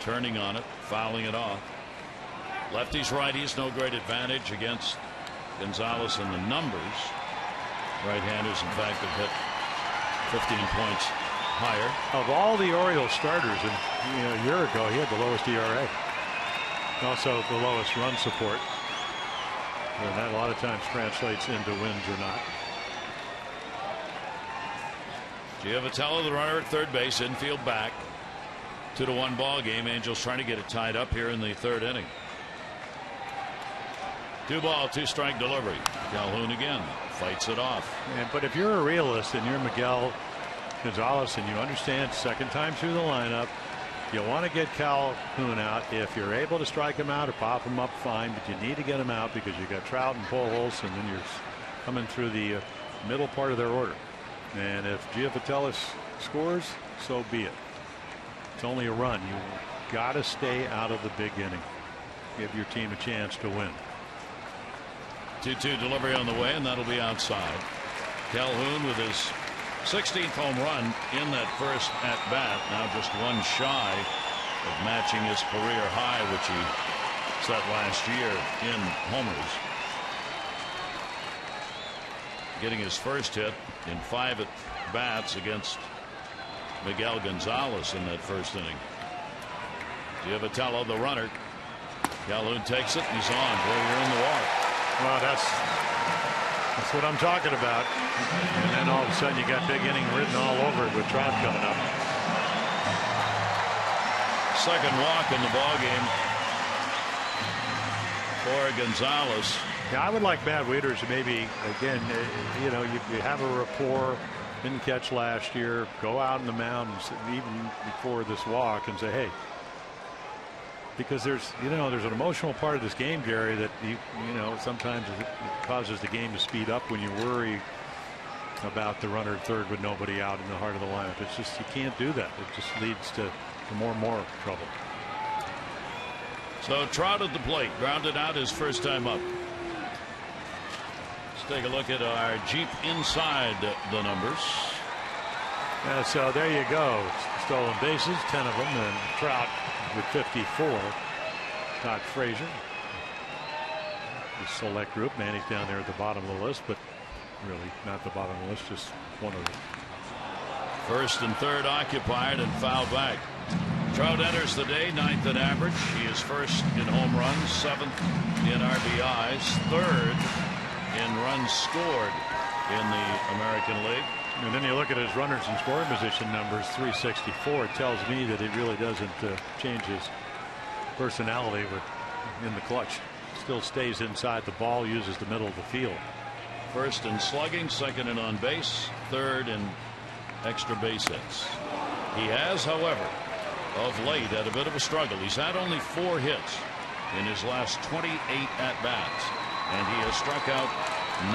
turning on it, fouling it off. Lefties, righties, no great advantage against Gonzalez in the numbers. Right-handers, in fact, have hit 15 points higher. Of all the Orioles starters, and a year ago he had the lowest ERA, also the lowest run support, and that a lot of times translates into wins or not. Giavotella, the runner at third base, infield back. 2-1 ball game. Angels trying to get it tied up here in the third inning. 2-ball, 2-strike delivery. Calhoun again fights it off. But if you're a realist and you're Miguel Gonzalez and you understand second time through the lineup, you want to get Calhoun out. If you're able to strike him out or pop him up, fine, but you need to get him out because you got Trout and Pujols, and then you're coming through the middle part of their order. And if Gianvitellis scores, so be it. It's only a run. You got to stay out of the big inning. Give your team a chance to win. 2-2 delivery on the way, and that'll be outside. Calhoun with his 16th home run in that first at bat. Now just one shy of matching his career high, which he set last year in homers. Getting his first hit in 5 at bats against Miguel Gonzalez in that first inning. Gianvitello, the runner. Calhoun takes it, and he's on. Boy, you're in the walk. Well, that's what I'm talking about. And then all of a sudden you got big inning written all over it with Trout coming up. Second walk in the ballgame for Gonzalez. Yeah, I would like Matt Wieters to maybe, again, you know, you have a rapport, didn't catch last year, go out in the mountains even before this walk and say, hey, because there's an emotional part of this game, Gary, that you know sometimes it causes the game to speed up when you worry about the runner at third with nobody out in the heart of the lineup. It's just, you can't do that. It just leads to more and more trouble. So Trout at the plate, grounded out his first time up. Let's take a look at our Jeep inside the numbers. Yeah, so there you go. Stolen bases, 10 of them, and Trout with 54. Todd Frazier, the select group. Manny's down there at the bottom of the list, but really not the bottom of the list, just one of them. First and third occupied and fouled back. Trout enters the day 9th in average. He is first in home runs, 7th in RBIs, 3rd in runs scored in the American League. And then you look at his runners in scoring position numbers, 364. It tells me that it really doesn't change his personality in the clutch. Still stays inside the ball, uses the middle of the field. First in slugging, 2nd in on base, 3rd in extra base hits. He has, however, of late had a bit of a struggle. He's had only 4 hits in his last 28 at-bats, and he has struck out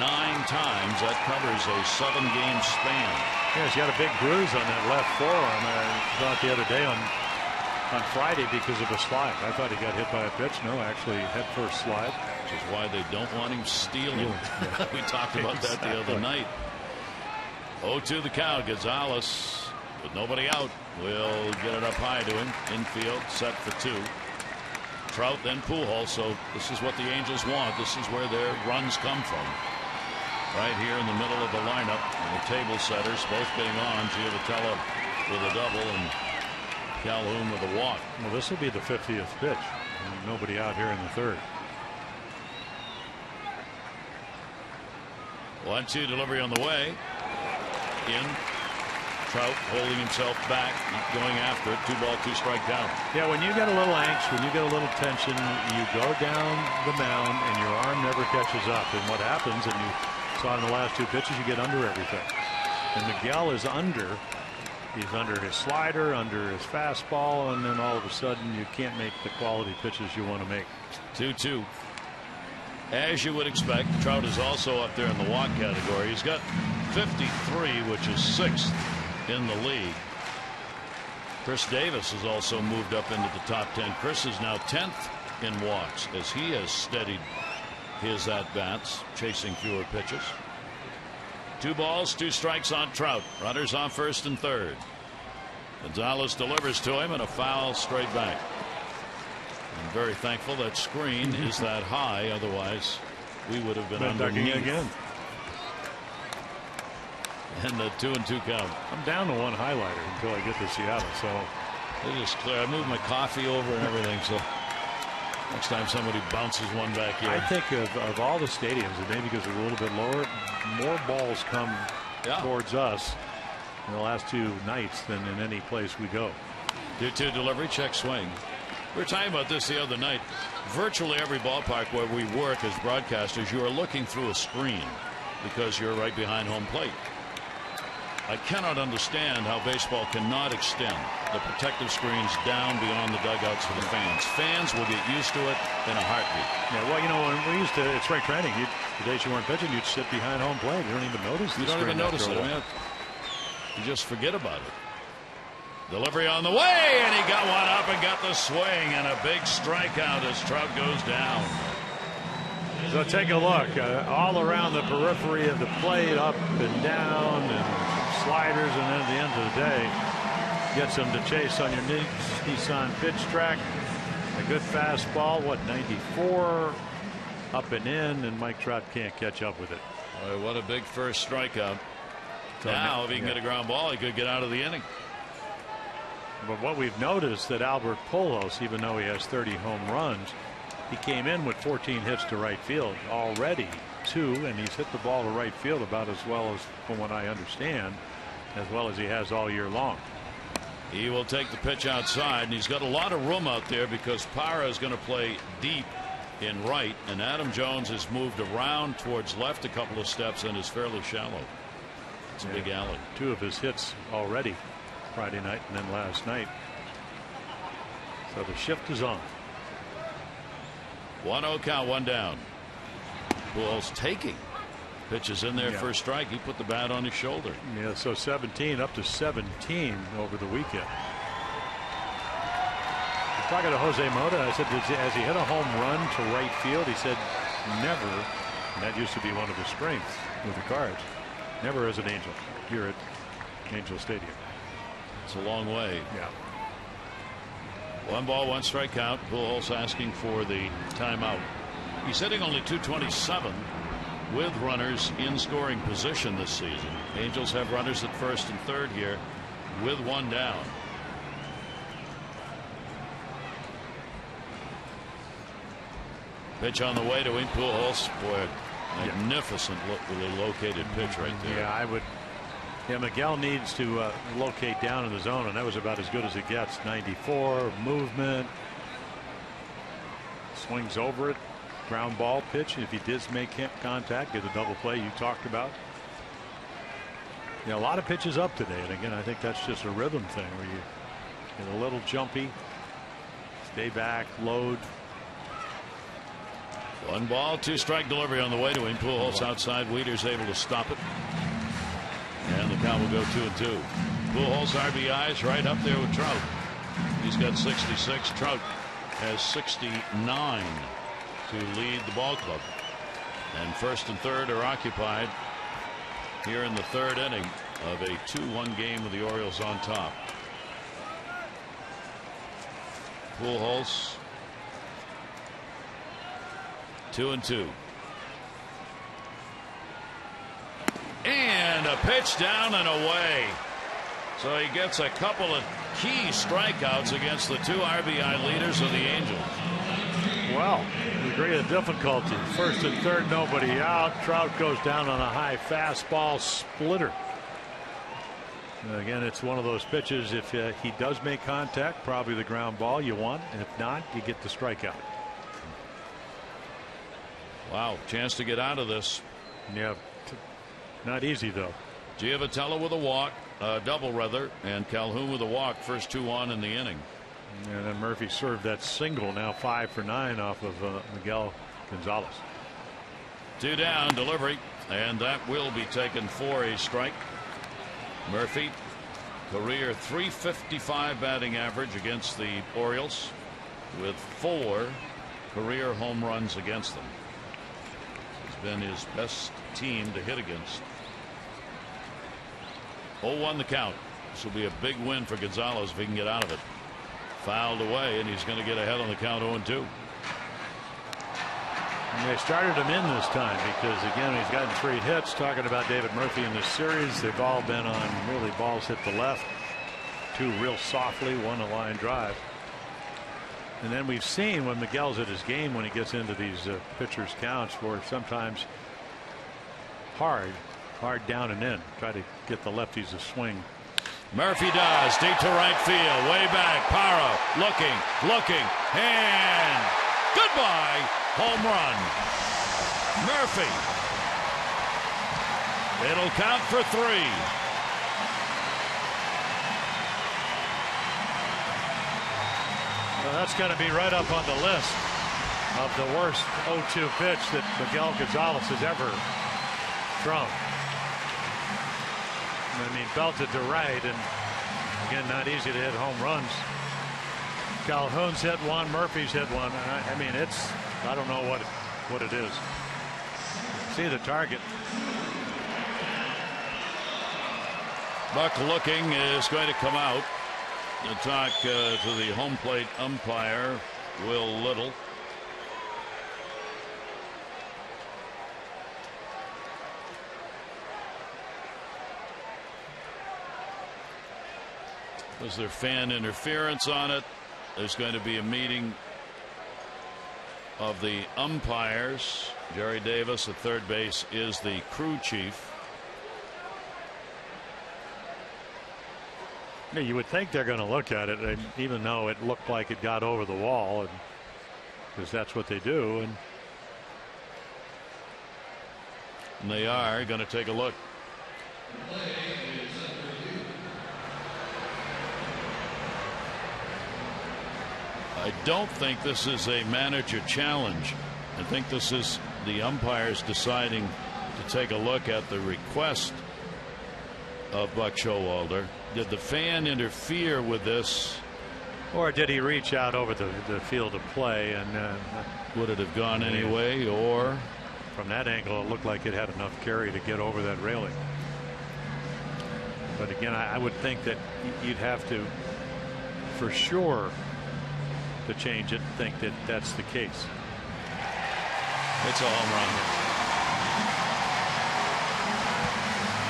9 times. That covers a 7-game span. Yeah, he's got a big bruise on that left forearm. I thought the other day on Friday because of a slide. I thought he got hit by a pitch. No, actually head first slide. Which is why they don't want him stealing. Yeah. We talked about that the other night. 0-2 the count. Gonzalez with nobody out will get it up high to him. Infield set for 2. Trout, then Pujols. So this is what the Angels want. This is where their runs come from. Right here in the middle of the lineup. And the table setters both getting on. Gianvitello with a double and Calhoun with a walk. Well, this will be the 50th pitch. Nobody out here in the 3rd. 1-2 delivery on the way. In. Trout holding himself back, not going after it. 2-ball, 2-strike count. Yeah, when you get a little angst, when you get a little tension, you go down the mound and your arm never catches up. And what happens, and you saw in the last 2 pitches, you get under everything. And Miguel is under. He's under his slider, under his fastball, and then all of a sudden you can't make the quality pitches you want to make. 2-2. As you would expect, Trout is also up there in the walk category. He's got 53, which is 6th in the league. Chris Davis has also moved up into the top 10. Chris is now 10th in walks as he has steadied his at-bats, chasing fewer pitches. 2 balls, 2 strikes on Trout. Runners on first and third. Gonzalez delivers to him and a foul straight back. I'm very thankful that screen is that high. Otherwise, we would have been underneath. Again. And the 2-2 count. I'm down to 1 highlighter until I get to Seattle. So it is clear. I moved my coffee over and everything. So next time somebody bounces one back here. I think of all the stadiums, and maybe because we're a little bit lower, more balls come towards us in the last 2 nights than in any place we go. 2-2 delivery, check swing. We were talking about this the other night. Virtually every ballpark where we work as broadcasters, you are looking through a screen because you're right behind home plate. I cannot understand how baseball cannot extend the protective screens down beyond the dugouts for the fans. Fans will get used to it in a heartbeat. Yeah, well, you know, when we used to, it's spring training. The days you weren't pitching, you'd sit behind home plate. You don't even notice. You don't even notice it. You just forget about it. Delivery on the way, and he got one up and got the swing, and a big strikeout as Trout goes down. So take a look all around the periphery of the plate, up and down, and sliders, and then at the end of the day, gets them to chase on your Nissan pitch track. A good fastball, what, 94, up and in, and Mike Trout can't catch up with it. Boy, what a big first strikeout. So now, if he can get a ground ball, he could get out of the inning. But what we've noticed that Albert Pujols, even though he has 30 home runs, he came in with 14 hits to right field already, 2, and he's hit the ball to right field about as well as, from what I understand, as well as he has all year long. He will take the pitch outside, and he's got a lot of room out there because Parra is going to play deep in right, and Adam Jones has moved around towards left a couple of steps and is fairly shallow. It's a big alley. 2 of his hits already Friday night and then last night. So the shift is on. 1-0 count, 1 down. Pujols taking. Pitch is in there for a strike. He put the bat on his shoulder. Yeah, so 17 up to 17 over the weekend. Talking to Jose Mota, I said, has he hit a home run to right field? He said, never. And that used to be one of his strengths with the Cards. Never as an Angel here at Angel Stadium. It's a long way. Yeah. 1 ball, 1 strike count. Pujols asking for the timeout. He's hitting only .227 with runners in scoring position this season. Angels have runners at first and third here with 1 down. Pitch on the way to him. Pujols, boy, magnificently located pitch right there. Yeah, I would. Yeah, Miguel needs to locate down in the zone, and that was about as good as it gets. 94 movement, swings over it, ground ball pitch. If he does make contact, get a double play you talked about. Yeah, a lot of pitches up today, and again, I think that's just a rhythm thing where you get a little jumpy, stay back, load. 1 ball, 2 strike delivery on the way to him. Pujols outside. Wieters able to stop it. And the count will go 2-2. Pujols RBIs right up there with Trout. He's got 66. Trout has 69 to lead the ball club. And first and third are occupied here in the 3rd inning of a 2-1 game with the Orioles on top. Pujols 2-2. And a pitch down and away. So he gets a couple of key strikeouts against the 2 RBI leaders of the Angels. Well, degree of difficulty. First and third, nobody out. Trout goes down on a high fastball splitter. And again, it's one of those pitches. If he does make contact, probably the ground ball you want. And if not, you get the strikeout. Wow, chance to get out of this. Yeah. Not easy, though. Giavotella with a walk, double rather, and Calhoun with a walk. First 2 on in the inning. And then Murphy served that single, now 5 for 9 off of Miguel Gonzalez. 2 down, delivery, and that will be taken for a strike. Murphy, career .355 batting average against the Orioles, with 4 career home runs against them. It's been his best team to hit against. 0-1 the count. This will be a big win for Gonzalez if he can get out of it. Fouled away, and he's going to get ahead on the count 0-2. And they started him in this time because, again, he's gotten 3 hits. Talking about David Murphy in this series, they've all been on really balls hit the left. 2 real softly, 1 a line drive. And then we've seen when Miguel's at his game, when he gets into these pitchers' counts, where sometimes hard down and in, try to get the lefties to swing Murphy does. Deep to right field. Way back. Parra looking. And goodbye. Home run. Murphy. It'll count for 3. Well, that's going to be right up on the list of the worst 0-2 pitch that Miguel Gonzalez has ever thrown. I mean, belted to right, and again, not easy to hit home runs. Calhoun's hit one, Murphy's hit one. I mean, I don't know what it is. See the target. Buck looking is going to come out to talk to the home plate umpire, Will Little. Was there fan interference on it? There's going to be a meeting of the umpires. Jerry Davis at third base is the crew chief. Yeah, you would think they're going to look at it, even though it looked like it got over the wall, because that's what they do. And they are going to take a look. I don't think this is a manager challenge. I think this is the umpires deciding to take a look at the request of Buck Showalter. Did the fan interfere with this? Or did he reach out over the field of play and would it have gone anyway? Or from that angle it looked like it had enough carry to get over that railing. But again, I would think that you'd have to, for sure, to change it, think that that's the case. It's a home run.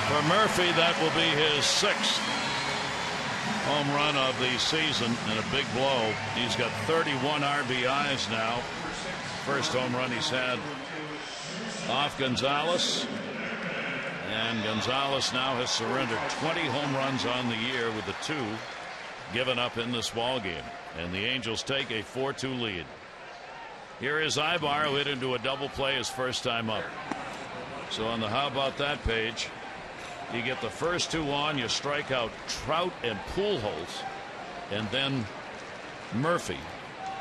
For Murphy, that will be his 6th home run of the season and a big blow. He's got 31 RBIs now. First home run he's had off Gonzalez. And Gonzalez now has surrendered 20 home runs on the year with the 2 given up in this ball game. And the Angels take a 4-2 lead. Here is Ibar, who hit into a double play his first time up. So on the how about that page, you get the first 2 on, you strike out Trout and Pujols, and then Murphy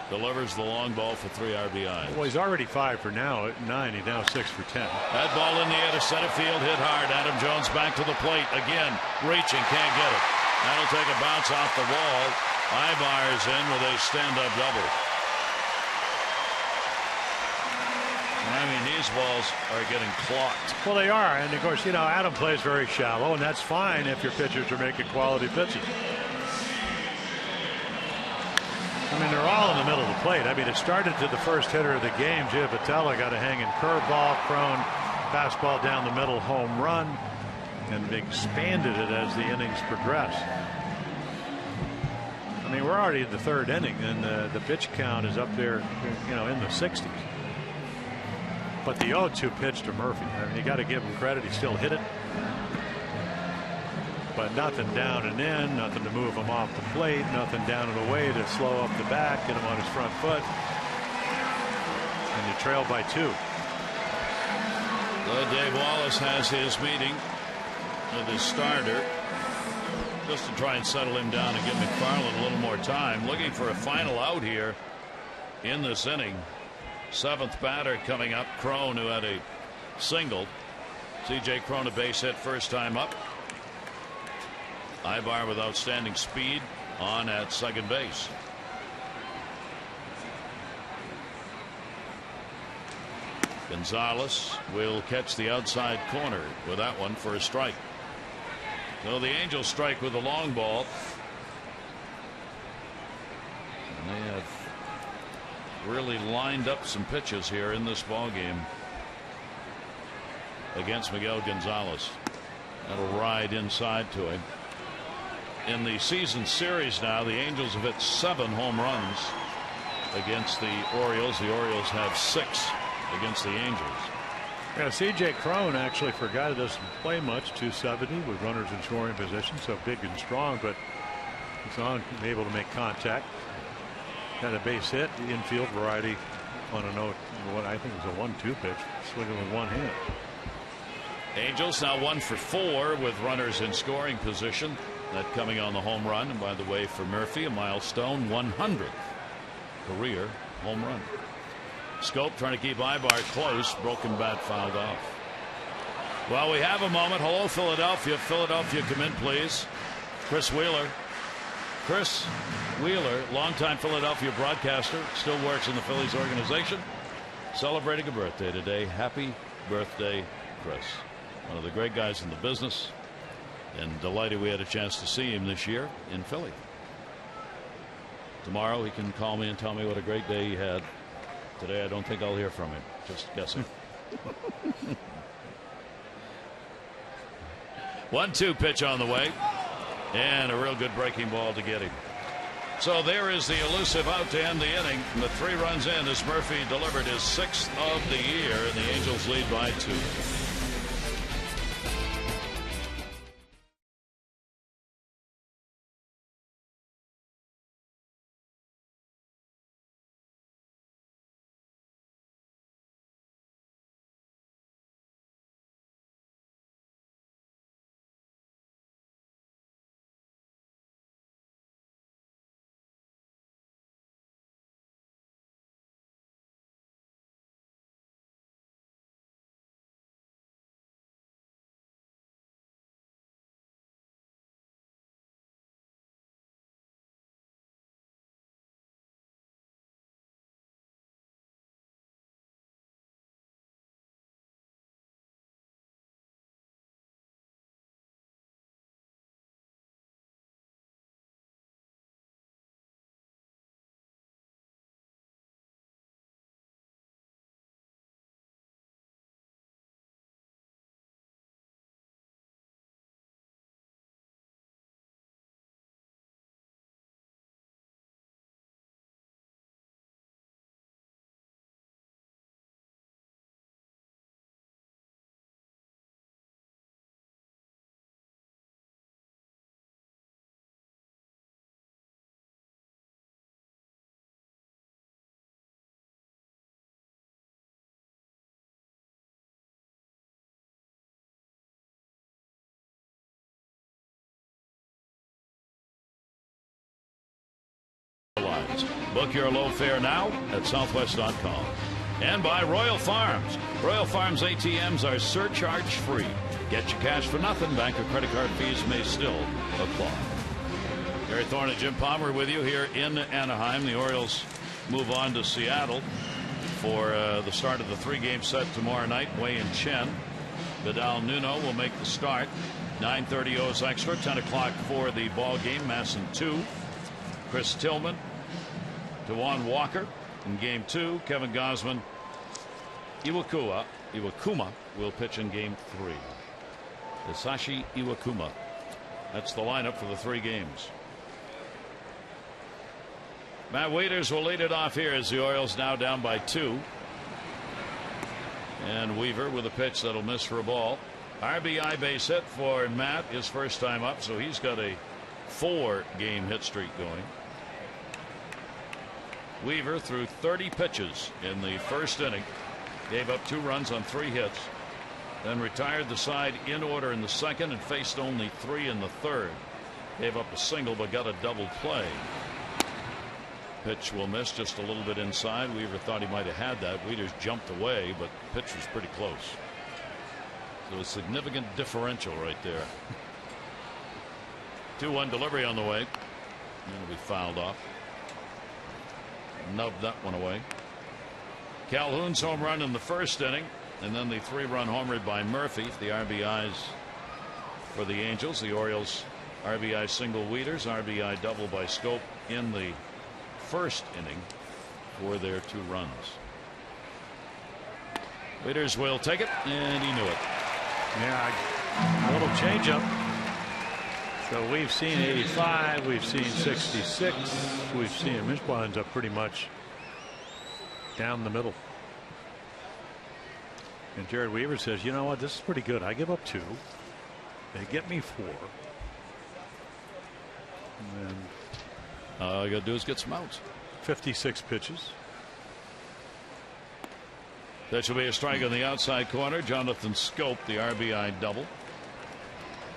delivers the long ball for 3 RBIs. Well, he's already 5 for now at 9. He's now 6 for 10. That ball in the air to center field, hit hard. Adam Jones back to the plate again, reaching, can't get it. That'll take a bounce off the wall. Ibar's in with a stand-up double. I mean, these balls are getting clocked. Well, they are, and of course, you know, Adam plays very shallow, and that's fine if your pitchers are making quality pitches. I mean, they're all in the middle of the plate. I mean, it started to the first hitter of the game. Gio Patella got a hanging curveball, Crone fastball down the middle, home run, and they expanded it as the innings progressed. I mean, we're already in the 3rd inning, and the pitch count is up there, you know, in the 60s. But the 0-2 pitch to Murphy, I mean, you got to give him credit. He still hit it, but nothing down and in, nothing to move him off the plate, nothing down and away to slow up the back, get him on his front foot, and you trail by 2. Dave Wallace has his meeting with his starter, just to try and settle him down and give McFarland a little more time, looking for a final out here in this inning. 7th batter coming up, Crone, who had a single. C.J. Crone, a base hit first time up. Ibar with outstanding speed on at second base. Gonzalez will catch the outside corner with that one for a strike. So the Angels strike with a long ball. And they have really lined up some pitches here in this ball game against Miguel Gonzalez. That'll ride inside to him. In the season series now, the Angels have hit 7 home runs against the Orioles. The Orioles have 6 against the Angels. Yeah, C.J. Cron actually forgot it doesn't play much. 270 with runners in scoring position, so big and strong, but he's able to make contact. Had a base hit, the infield variety on a note. What I think was a 1-2 pitch, swinging with one hand. Angels now 1 for 4 with runners in scoring position. That coming on the home run, and by the way, for Murphy, a milestone 100th career home run. Scope trying to keep Ibar close. Broken bat fouled off. Well, we have a moment. Hello, Philadelphia. Philadelphia, come in, please. Chris Wheeler. Chris Wheeler, longtime Philadelphia broadcaster, still works in the Phillies organization, celebrating a birthday today. Happy birthday, Chris. One of the great guys in the business, and delighted we had a chance to see him this year in Philly. Tomorrow he can call me and tell me what a great day he had. Today I don't think I'll hear from him. Just guessing. 1-2 pitch on the way, and a real good breaking ball to get him. So there is the elusive out to end the inning. And the 3 runs in as Murphy delivered his 6th of the year, and the Angels lead by 2. Book your low fare now at southwest.com. And by Royal Farms. Royal Farms ATMs are surcharge free. Get your cash for nothing. Bank or credit card fees may still apply. Gary Thorne and Jim Palmer with you here in Anaheim. The Orioles move on to Seattle for the start of the 3-game set tomorrow night. Wei and Chen. Vidal Nuno will make the start. 9:30 O's extra. 10 o'clock for the ball game. Masson 2. Chris Tillman. Dewan Walker in game 2. Kevin Gausman. Iwakuma will pitch in game 3. Hisashi Iwakuma. That's the lineup for the 3 games. Matt Waiters will lead it off here as the Orioles now down by 2. And Weaver with a pitch that'll miss for a ball. RBI base hit for Matt, his first time up, so he's got a 4-game hit streak going. Weaver threw 30 pitches in the first inning, gave up 2 runs on 3 hits, then retired the side in order in the second and faced only 3 in the third. Gave up a single but got a double play. Pitch will miss just a little bit inside. Weaver thought he might have had that. Weeders jumped away, but the pitch was pretty close. So a significant differential right there. 2-1 delivery on the way. It'll be fouled off. Nubbed that one away. Calhoun's home run in the first inning, and then the 3-run homer by Murphy. The RBIs for the Angels. The Orioles RBI single Weeders, RBI double by Scope in the first inning for their 2 runs. Weeders will take it, and he knew it. Yeah, a little changeup. So we've seen 85, we've seen 66, we've seen him. His winds up pretty much down the middle. And Jared Weaver says, you know what, this is pretty good. I give up 2. They get me 4. And then all you got to do is get some outs. 56 pitches. That should be a strike on the outside corner. Jonathan Scope, the RBI double.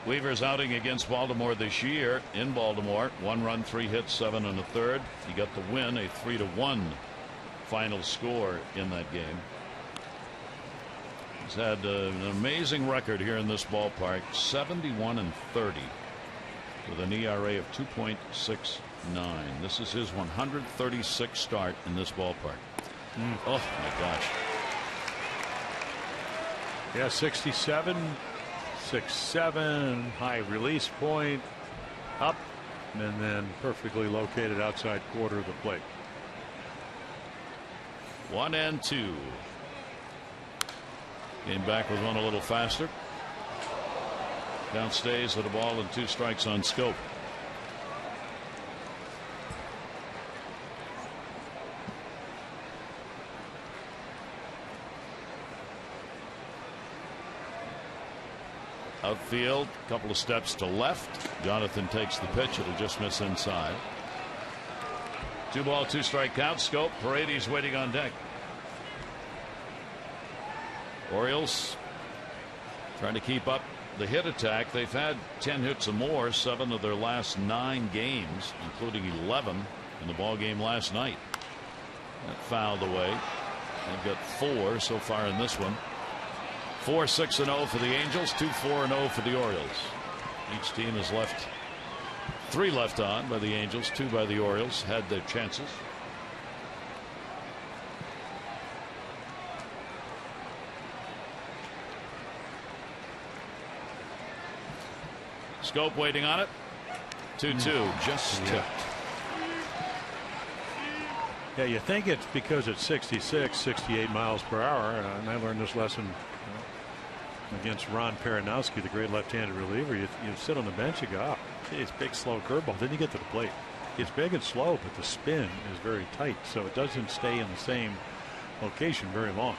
Weaver's outing against Baltimore this year in Baltimore. 1 run, 3 hits, 7 1/3. He got the win, a 3-1 final score in that game. He's had an amazing record here in this ballpark, 71-30, with an ERA of 2.69. This is his 136th start in this ballpark. Oh my gosh. Yeah, 67, 6'7", high release point, up, and then perfectly located outside quarter of the plate. 1-2. Came back with one a little faster. Count stays at a ball and 2 strikes on Scope. Outfield, a couple of steps to left. Jonathan takes the pitch. It'll just miss inside. 2 ball, 2 strike count. Scope. Paredes waiting on deck. Orioles trying to keep up the hit attack. They've had 10 hits or more 7 of their last 9 games, including 11 in the ball game last night. That fouled away. They've got 4 so far in this one. 4-6-0 for the Angels, 2-4-0 for the Orioles. Each team has left 3 left on by the Angels, 2 by the Orioles. Had their chances. Scope waiting on it. 2-2, just tipped. Yeah, you think it's because it's 66, 68 miles per hour. And I learned this lesson against Ron Peronowski, the great left-handed reliever. You sit on the bench, you go, oh, it's big, slow curveball. Then you get to the plate. It's big and slow, but the spin is very tight, so it doesn't stay in the same location very long.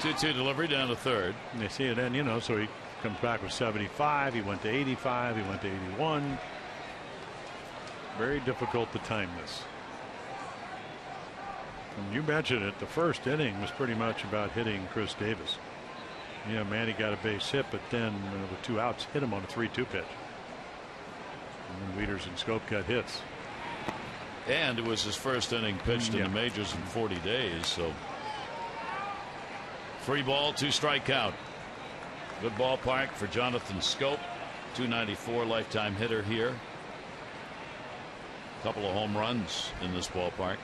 2-2 delivery down to third. And they see it then, you know, so he comes back with 75. He went to 85. He went to 81. Very difficult to time this. And you mentioned it, the first inning was pretty much about hitting Chris Davis. Yeah, Manny got a base hit, but then with 2 outs, hit him on a 3-2 pitch. And then Wieters and Scope got hits. And it was his first inning pitched in the majors in 40 days. So 3 ball, 2 strike count. Good ballpark for Jonathan Scope. 294 lifetime hitter here. Couple of home runs in this ballpark.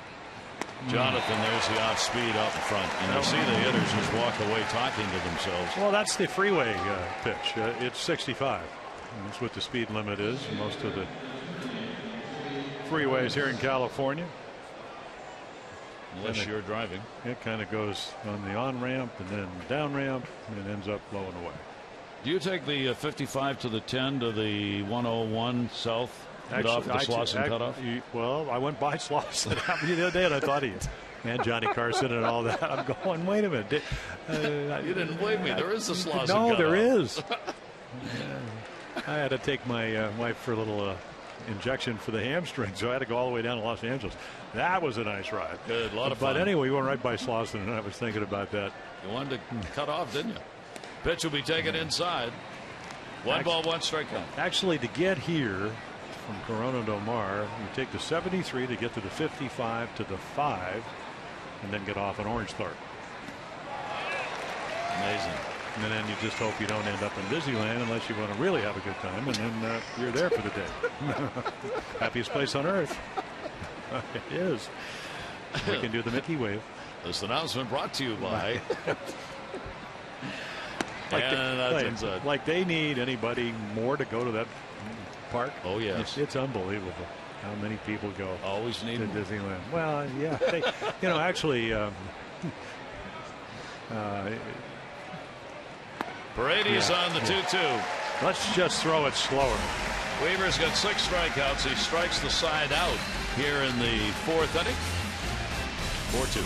Jonathan, there's the off speed out in front, and you see the hitters just walk away talking to themselves. Well, that's the freeway pitch. It's 65. And that's what the speed limit is. Most of the freeways here in California. Unless you're driving. It kind of goes on the on ramp and then down ramp and ends up low and away. Do you take the 55 to the 10 to the 101 south? Off the Slauson cutoff? Well, I went by Slauson the other day and I thought of you. And Johnny Carson and all that. I'm going, wait a minute. You didn't believe me. There is a Slauson No, cutoff. there is. I had to take my wife for a little injection for the hamstring, so I had to go all the way down to Los Angeles. That was a nice ride. Good, a lot of fun. But anyway, we went right by Slauson, and I was thinking about that. You wanted to cut off, didn't you? Pitch will be taken inside. 1 ball, 1 strikeout. Actually, to get here from Corona Del Mar, you take the 73 to get to the 55 to the 5, and then get off an Orange Thorpe. Amazing. And then you just hope you don't end up in Disneyland unless you want to really have a good time, and then you're there for the day. Happiest place on earth. It is. We can do the Mickey wave. This announcement brought to you by. Like they need anybody more to go to that park. Oh yes, it's unbelievable how many people go. Always need to more. Disneyland. Well, yeah, they, actually. Paredes on the 2-2. Let's just throw it slower. Weaver's got 6 strikeouts. He strikes the side out here in the 4th inning. 4-2.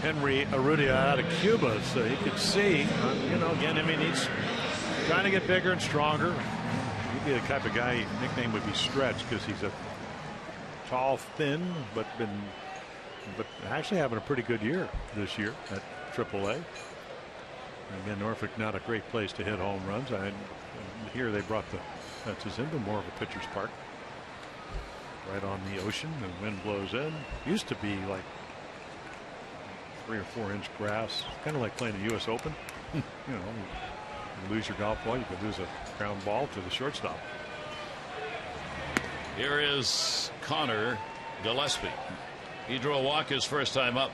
Henry Urrutia out of Cuba, so he could see. Again, I mean, he's trying to get bigger and stronger. He'd be the type of guy, nickname would be Stretch, because he's a tall, thin, but actually having a pretty good year this year at AAA. Again, Norfolk not a great place to hit home runs. Here they brought the fences into more of a pitcher's park, right on the ocean, and wind blows in. Used to be like 3 or 4 inch grass, kind of like playing the U.S. Open. You lose your golf ball, you could lose a ground ball to the shortstop. Here is Connor Gillespie. He drew a walk his first time up.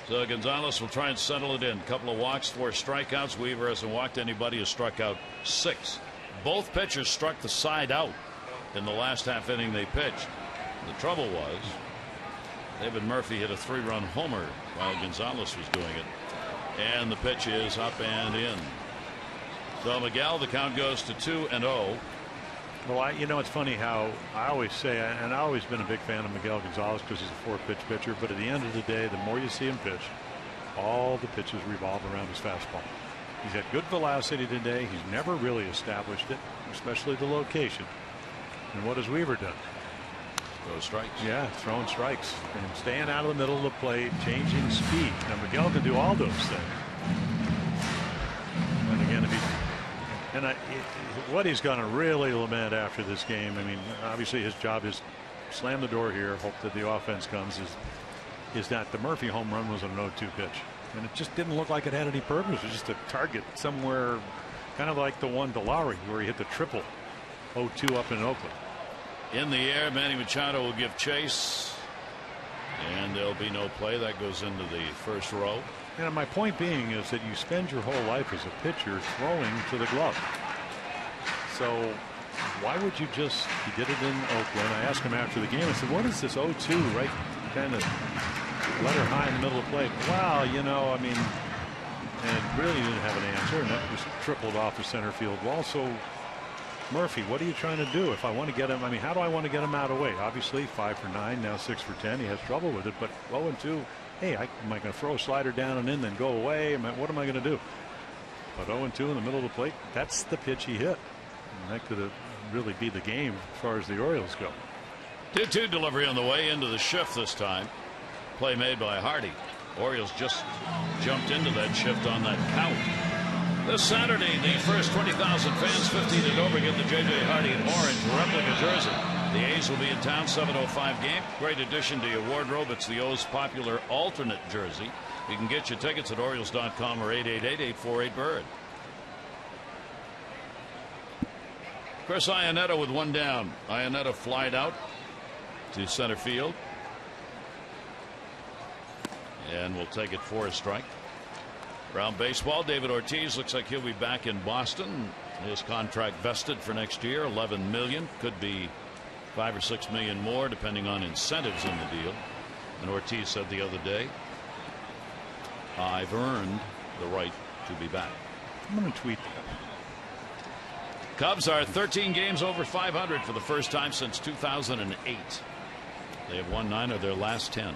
So Gonzalez will try and settle it in. A couple of walks, 4 strikeouts. Weaver hasn't walked anybody, has struck out 6. Both pitchers struck the side out in the last half inning they pitched. The trouble was David Murphy hit a 3-run homer while Gonzalez was doing it. And the pitch is up and in. So Miguel, the count goes to 2-0. Well, it's funny how I always say, and I've always been a big fan of Miguel Gonzalez because he's a 4-pitch pitcher, but at the end of the day, the more you see him pitch, all the pitches revolve around his fastball. He's had good velocity today. He's never really established it, especially the location. And what has Weaver done? Throw strikes. Yeah, throwing strikes and staying out of the middle of the plate, changing speed. Now Miguel can do all those things. And again, what he's going to really lament after this game, I mean, obviously his job is slam the door here, hope that the offense comes, is that the Murphy home run was an 0-2 pitch. And it just didn't look like it had any purpose. It was just a target somewhere, kind of like the one to Lowry where he hit the triple 0-2 up in Oakland. In the air, Manny Machado will give chase, and there'll be no play. That goes into the first row. And my point being is that you spend your whole life as a pitcher throwing to the glove. So why would you he did it in Oakland. I asked him after the game, I said, what is this 0-2 right kind of letter high in the middle of the plate? Well, I mean, and really didn't have an answer, and that was tripled off the center field wall. So Murphy, what are you trying to do? If I want to get him, I mean, how do I want to get him out of the way? Obviously 5 for 9, now 6 for 10. He has trouble with it, but 0-2. Hey, am I going to throw a slider down and in, then go away? What am I going to do? But 0-2 in the middle of the plate, that's the pitch he hit. And that could really be the game as far as the Orioles go. 2-2 delivery on the way into the shift this time. Play made by Hardy. Orioles just jumped into that shift on that count. This Saturday, the first 20,000 fans 15 and over get the J.J. Hardy orange replica jersey. The A's will be in town, 7:05 game. Great addition to your wardrobe. It's the O's popular alternate jersey. You can get your tickets at Orioles.com or 888-848-BIRD. Chris Iannetta with one down. Iannetta flied out to center field. And we'll take it for a strike. Around baseball, David Ortiz looks like he'll be back in Boston. His contract vested for next year, $11 million. Could be $5 or $6 million more, depending on incentives in the deal. And Ortiz said the other day, I've earned the right to be back. I'm going to tweet that. Cubs are 13 games over 500 for the first time since 2008. They have won 9 of their last 10.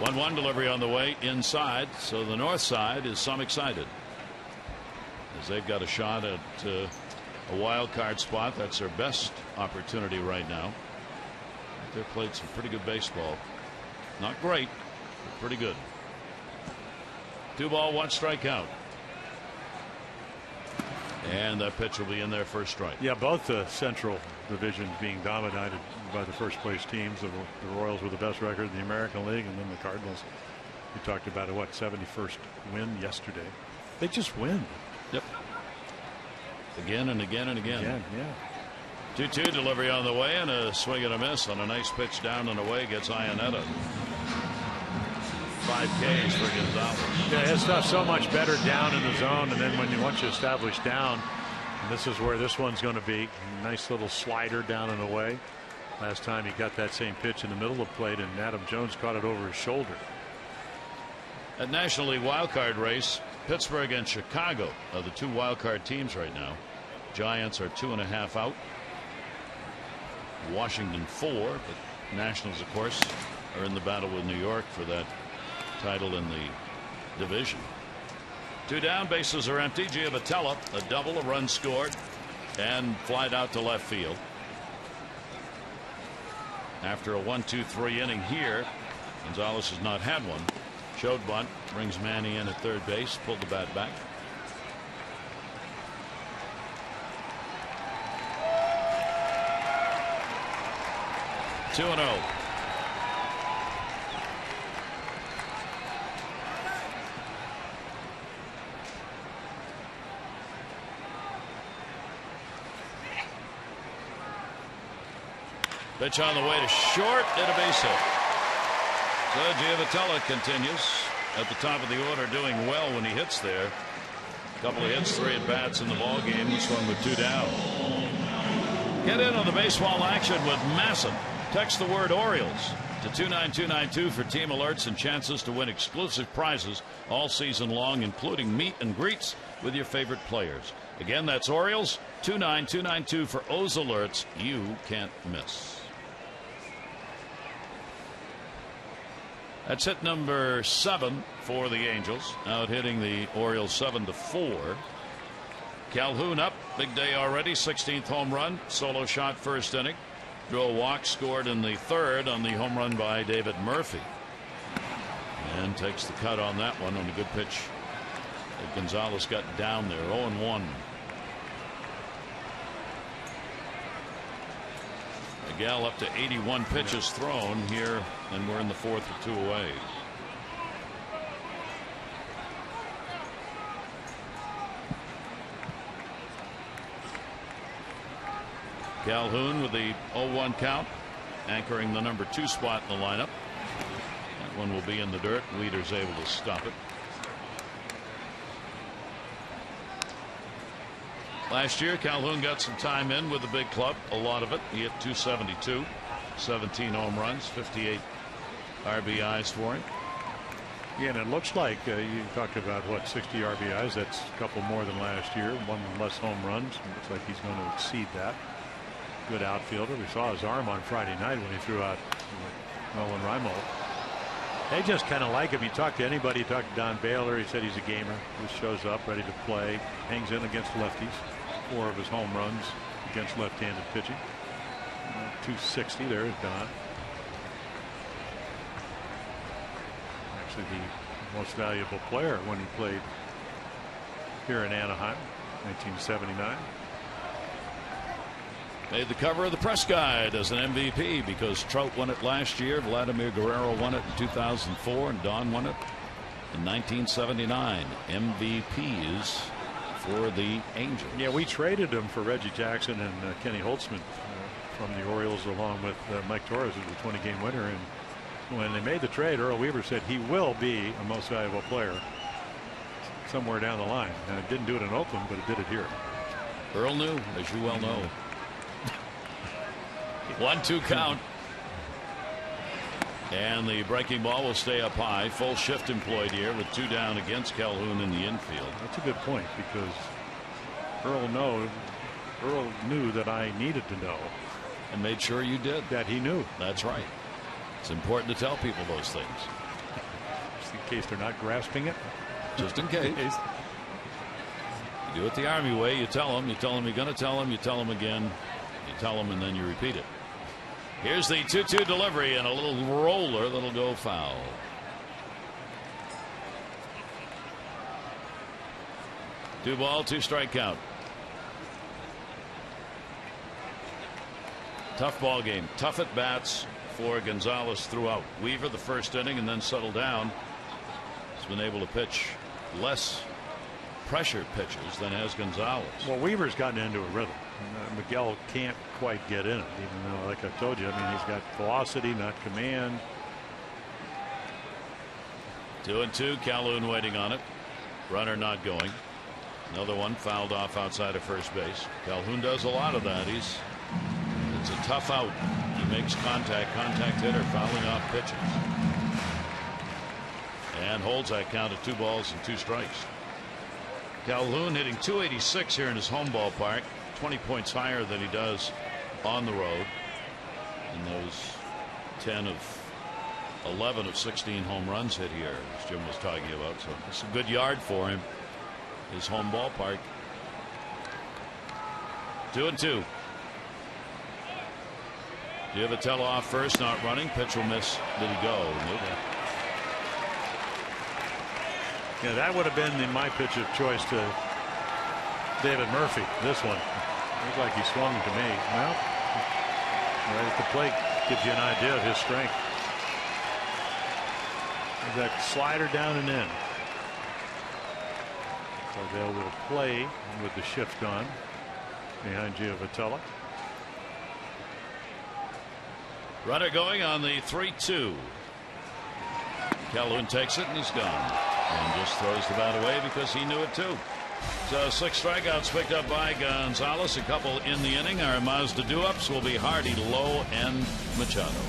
1-1 delivery on the way inside, so the north side is some excited as they've got a shot at a wild card spot. That's their best opportunity right now. They've played some pretty good baseball. Not great, but pretty good. 2 ball, 1 strikeout. And that pitch will be in there for a strike. Yeah, both the Central divisions being dominated by the first place teams. The Royals with the best record in the American League, and then the Cardinals. We talked about a 71st win yesterday. They just win. Yep. Again and again and again. Again, yeah. 2-2 delivery on the way, and a swing and a miss on a nice pitch down and away gets Iannetta. 5 Ks for Gonzalez. Yeah, his stuff's so much better down in the zone, and then once you establish down, and this is where this one's going to be. Nice little slider down and away. Last time he got that same pitch in the middle of the plate, and Adam Jones caught it over his shoulder. At National League wildcard race, Pittsburgh and Chicago are the 2 wildcard teams right now. Giants are 2.5 out. Washington 4, but Nationals, of course, are in the battle with New York for that title in the division. 2 down, bases are empty. Giavotella, a double, a run scored, and flied out to left field. After a 1-2-3 inning here, Gonzalez has not had one. Showed bunt, brings Manny in at third base, pulled the bat back. Two and 0. Pitch on the way to short and a base hit. So Giavotella continues at the top of the order, doing well when he hits there. A couple of hits, 3 at bats in the ball game. He swung with 2 down. Get in on the baseball action with Masson. Text the word Orioles to 29292 for team alerts and chances to win exclusive prizes all season long, including meet and greets with your favorite players. Again, that's Orioles 29292 for O's alerts you can't miss. That's hit number 7 for the Angels, out hitting the Orioles 7-4. Calhoun up, big day already, 16th home run, solo shot first inning. Drew a walk, scored in the 3rd on the home run by David Murphy. And takes the cut on that one on a good pitch that Gonzalez got down there. 0-1. Miguel up to 81 pitches thrown here, and we're in the 4th with 2 away. Calhoun with the 0-1 count, anchoring the number 2 spot in the lineup. That one will be in the dirt. Weeder's able to stop it. Last year, Calhoun got some time in with the big club, a lot of it. He hit .272, 17 home runs, 58 RBIs for him. Yeah, and it looks like you talked about, what, 60 RBIs. That's a couple more than last year, 1 less home runs. It looks like he's going to exceed that. Good outfielder. We saw his arm on Friday night when he threw out Nolan Rimo. They just kind of like him. You talk to anybody, you talk to Don Baylor, he said he's a gamer. Just shows up, ready to play, hangs in against lefties. 4 of his home runs against left-handed pitching. 260 there is Don. Actually the most valuable player when he played here in Anaheim, 1979. Made the cover of the press guide as an MVP because Trout won it last year, Vladimir Guerrero won it in 2004, and Don won it in 1979. MVPs for the Angels. Yeah, we traded him for Reggie Jackson and Kenny Holtzman from the Orioles, along with Mike Torres, who was a 20-game winner. And when they made the trade, Earl Weaver said he will be a most valuable player somewhere down the line. And it didn't do it in Oakland, but it did it here. Earl knew, as you well know. 1-2 count. And the breaking ball will stay up high. Full shift employed here with 2 down against Calhoun in the infield. That's a good point, because Earl knew that I needed to know. And made sure you did. That he knew. That's right. It's important to tell people those things. Just in case they're not grasping it. Just in case. You do it the Army way. You tell them. You tell them you're going to tell them. You tell them again. You tell them, and then you repeat it. Here's the 2-2 delivery and a little roller that'll go foul. Two ball, 2 strike count. Tough ball game. Tough at bats for Gonzalez throughout. Weaver the first inning and then settled down. He's been able to pitch less pressure pitches than has Gonzalez. Well, Weaver's gotten into a rhythm. Miguel can't quite get in it, even though, like I told you, I mean, he's got velocity, not command. 2-2. Calhoun waiting on it. Runner not going. Another one fouled off outside of first base. Calhoun does a lot of that. It's a tough out. He makes contact hitter, fouling off pitches, and holds that count at 2 balls and 2 strikes. Calhoun hitting .286 here in his home ballpark, 20 points higher than he does on the road in those 10 of 11 of 16 home runs hit here, as Jim was talking about. So it's a good yard for him. His home ballpark. 2-2. Vitello off first, not running. Pitch will miss. Did he go? Nope. Yeah, that would have been my pitch of choice to David Murphy. This one looked like he swung to me. Well, right at the plate gives you an idea of his strength. There's that slider down and in. Cardell will play with the shift on behind Vitello. Runner going on the 3-2. Calhoun takes it and he's gone. And just throws the bat away because he knew it too. So 6 strikeouts picked up by Gonzalez. A couple in the inning. Our Mazda do-ups will be Hardy, Lowe, and Machado.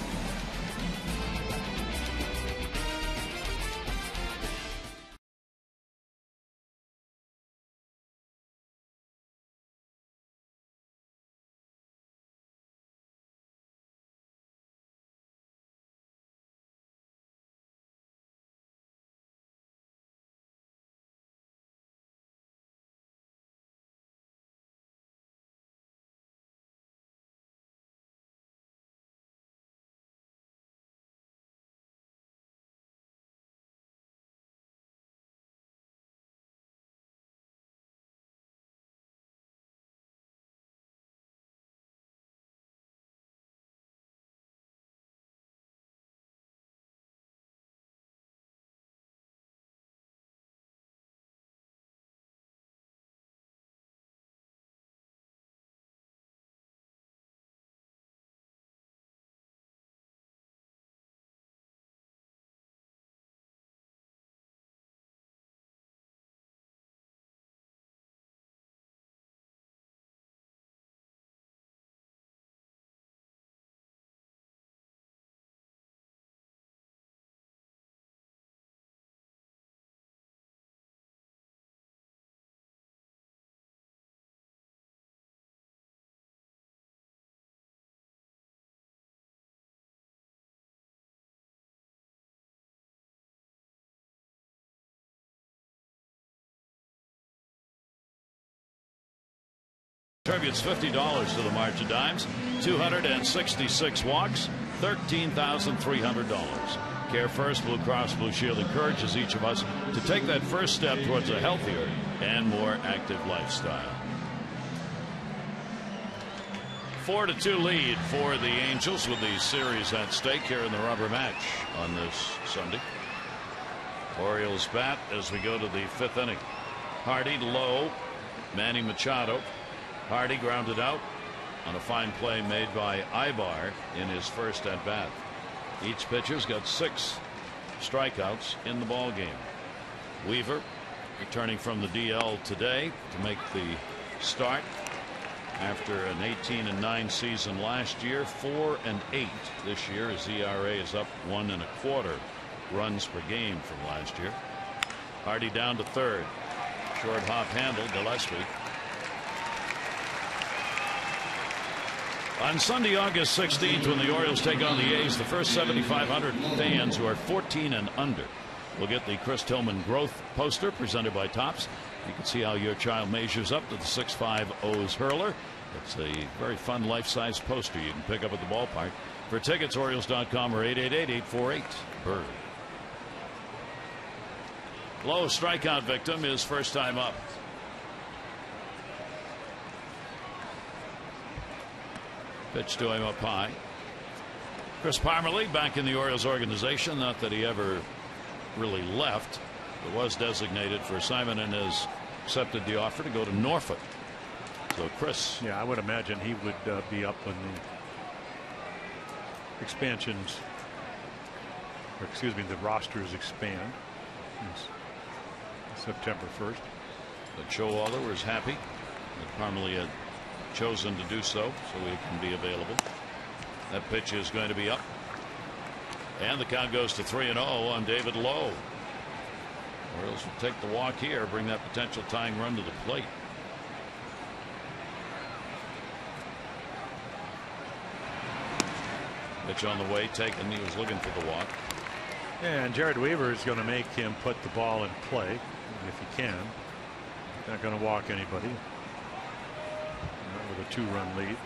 Contributes $50 to the March of Dimes. 266 walks, $13,300. Care First Blue Cross Blue Shield encourages each of us to take that first step towards a healthier and more active lifestyle. 4-2 lead for the Angels with the series at stake here in the rubber match on this Sunday. Orioles bat as we go to the 5th inning. Hardy, Lowe, Manny Machado. Hardy grounded out on a fine play made by Ibar in his first at bat. Each pitcher's got 6 strikeouts in the ball game. Weaver returning from the DL today to make the start after an 18-9 season last year. 4-8 this year. His ERA is up 1.25 runs per game from last year. Hardy down to third. Short hop handle. Gillespie. On Sunday, August 16th, when the Orioles take on the A's, the first 7,500 fans who are 14 and under will get the Chris Tillman Growth poster presented by Topps. You can see how your child measures up to the 6'5" O's hurler. It's a very fun life-size poster you can pick up at the ballpark. For tickets, Orioles.com or 888-848-BIRD. Low strikeout victim is first time up. Pitch to him up high. Chris Parmelee back in the Orioles organization. Not that he ever really left, but was designated for assignment and has accepted the offer to go to Norfolk. So Chris. Yeah, I would imagine he would be up when the expansions, or excuse me, the rosters expand. It's September 1st. But Showalter was happy that Parmelee had chosen to do so he can be available. That pitch is going to be up, and the count goes to 3-0 on David Lowe. Orioles will take the walk here, bring that potential tying run to the plate. Pitch on the way taken. He was looking for the walk. Yeah, and Jared Weaver is going to make him put the ball in play if he can. Not going to walk anybody. Not with a 2-run lead.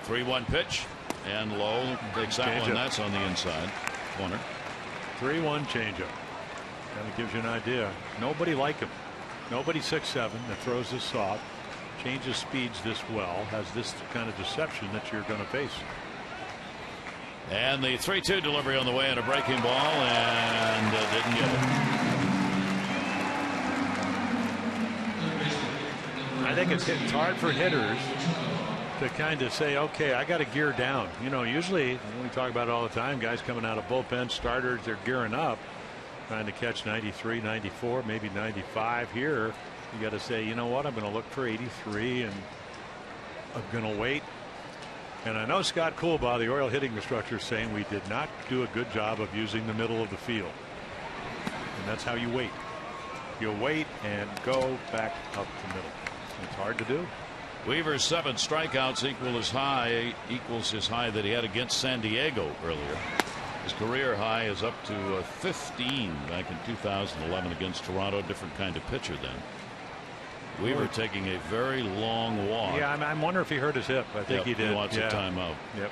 3-1 pitch and low. Takes that one. That's on the inside corner. 3-1 changeup. Kind of gives you an idea. Nobody like him. Nobody 6'7" that throws this soft, changes speeds this well, has this kind of deception that you're going to face. And the 3-2 delivery on the way and a breaking ball, and didn't get it. I think it's hard for hitters to kind of say, okay, I got to gear down. You know, usually we talk about it all the time, guys coming out of bullpen starters, they're gearing up, trying to catch 93, 94, maybe 95. Here you got to say, you know what, I'm going to look for 83 and I'm going to wait. And I know Scott Coolbaugh, the Oriole hitting instructor, is saying we did not do a good job of using the middle of the field. And that's how you wait. You wait and go back up the middle. It's hard to do. Weaver's 7 strikeouts equals his high that he had against San Diego earlier. His career high is up to 15 back in 2011 against Toronto. Different kind of pitcher then. Weaver taking a very long walk. Yeah, I'm wondering if he hurt his hip. I think he did. He wants a timeout. Yep.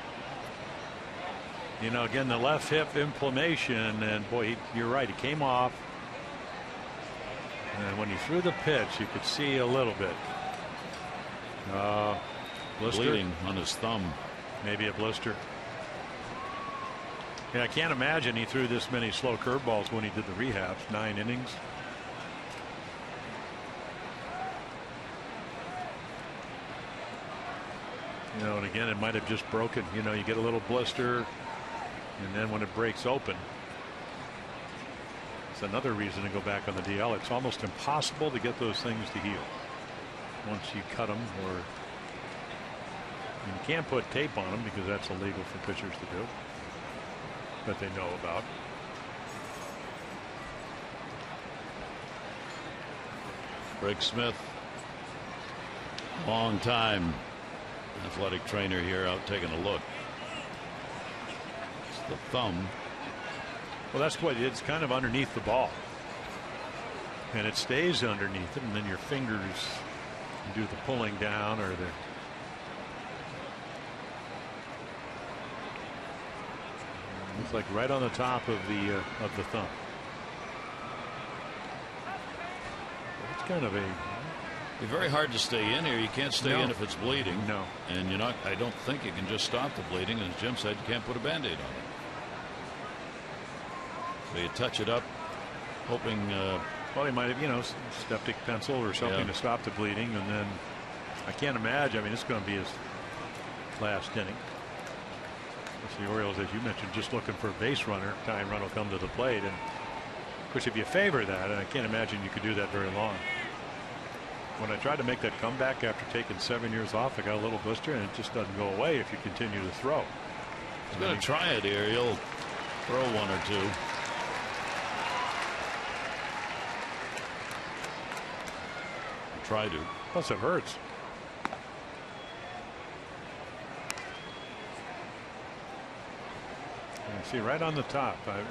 You know, again, the left hip inflammation, and boy, you're right. He came off, and when he threw the pitch, you could see a little bit. Blister. Bleeding on his thumb. Maybe a blister. Yeah, I can't imagine he threw this many slow curveballs when he did the rehabs. 9 innings. You know, and again, it might have just broken. You know, you get a little blister, and then when it breaks open, it's another reason to go back on the DL. It's almost impossible to get those things to heal once you cut them, or you can't put tape on them because that's illegal for pitchers to do, that they know about. Greg Smith, long time athletic trainer here, out taking a look. It's the thumb. Well, that's what it's kind of underneath the ball, and it stays underneath it, and then your fingers do the pulling down, or the it's like right on the top of the thumb. It's kind of It's very hard to stay in here. You can't stay in if it's bleeding. No. And you're not. I don't think you can just stop the bleeding. And as Jim said, you can't put a Band-Aid on it. So you touch it up, hoping. Well, he might have, you know, septic pencil or something to stop the bleeding, and then I can't imagine. I mean, it's going to be his last inning. It's the Orioles, as you mentioned, just looking for a base runner. Tying run will come to the plate, and of course, if you favor that, and I can't imagine you could do that very long. When I tried to make that comeback after taking 7 years off, I got a little blister, and it just doesn't go away if you continue to throw. He's going to try it here. He'll throw one or two. Try to. Plus, it hurts. You see right on the top. And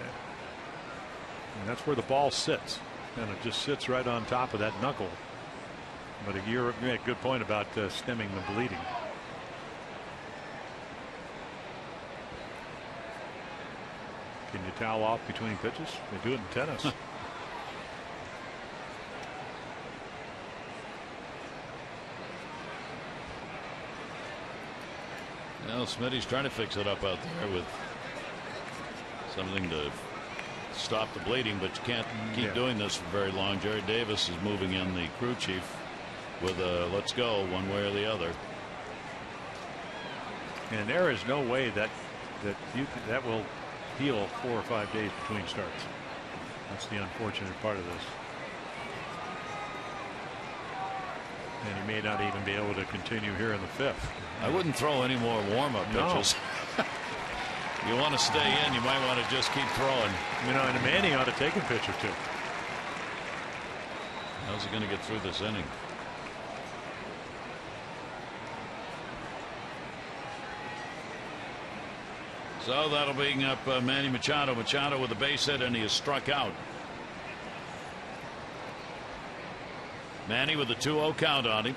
that's where the ball sits, and it just sits right on top of that knuckle. But you made a good point about stemming the bleeding. Can you towel off between pitches? They do it in tennis. Well, Smitty's trying to fix it up out there with something to stop the bleeding, but you can't keep doing this for very long. Jerry Davis is moving in, the crew chief, with a let's go one way or the other. And there is no way that will heal 4 or 5 days between starts. That's the unfortunate part of this. And he may not even be able to continue here in the 5th. I wouldn't throw any more warm-up pitches. You want to stay in, you might want to just keep throwing. You know, and Manny ought to take a pitch or two. How's he going to get through this inning? So that'll bring up Manny Machado. Machado with a base hit, and he is struck out. Manny with a 2-0 count on him.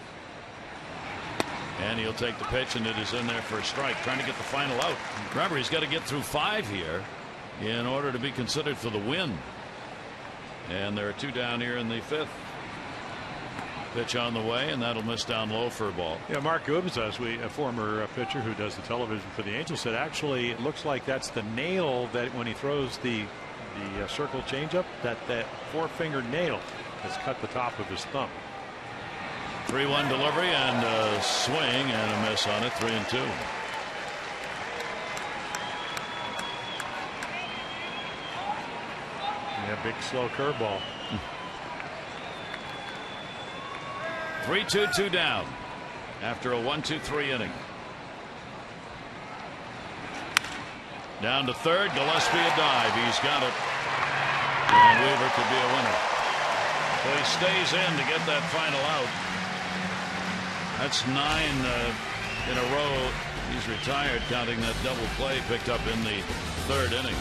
And he'll take the pitch, and it is in there for a strike, trying to get the final out. Remember, he's got to get through 5 here in order to be considered for the win. And there are 2 down here in the 5th. Pitch on the way, and that'll miss down low for a ball. Yeah, Mark Gubza, a former pitcher who does the television for the Angels, said actually it looks like that's the nail that when he throws the circle changeup, that 4-fingered nail has cut the top of his thumb. 3-1 delivery and a swing and a miss on it. 3-2. Yeah, big slow curveball. 3-2, 2 down after a 1-2-3 inning. Down to third. Gillespie a dive. He's got it. And Weaver could be a winner. So he stays in to get that final out. That's 9 in a row. He's retired, counting that double play picked up in the 3rd inning.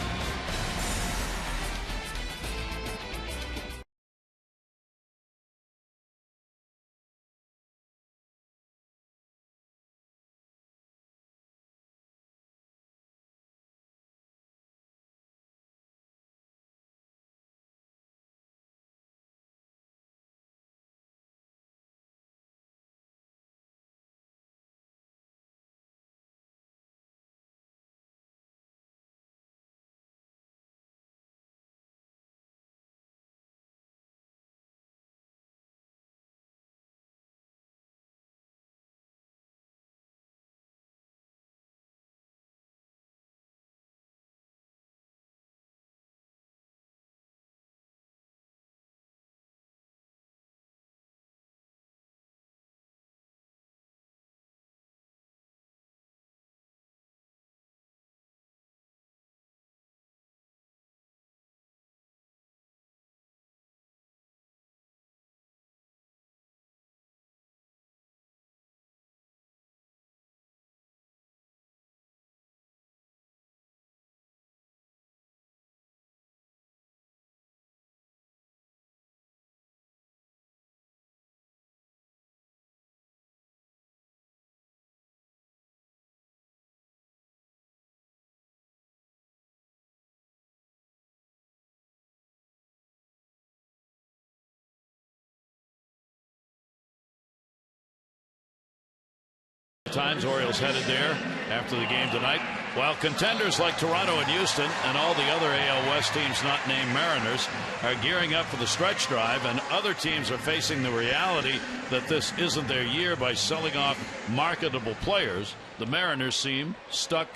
Times Orioles headed there after the game tonight, while contenders like Toronto and Houston and all the other AL West teams not named Mariners are gearing up for the stretch drive, and other teams are facing the reality that this isn't their year by selling off marketable players. The Mariners seem stuck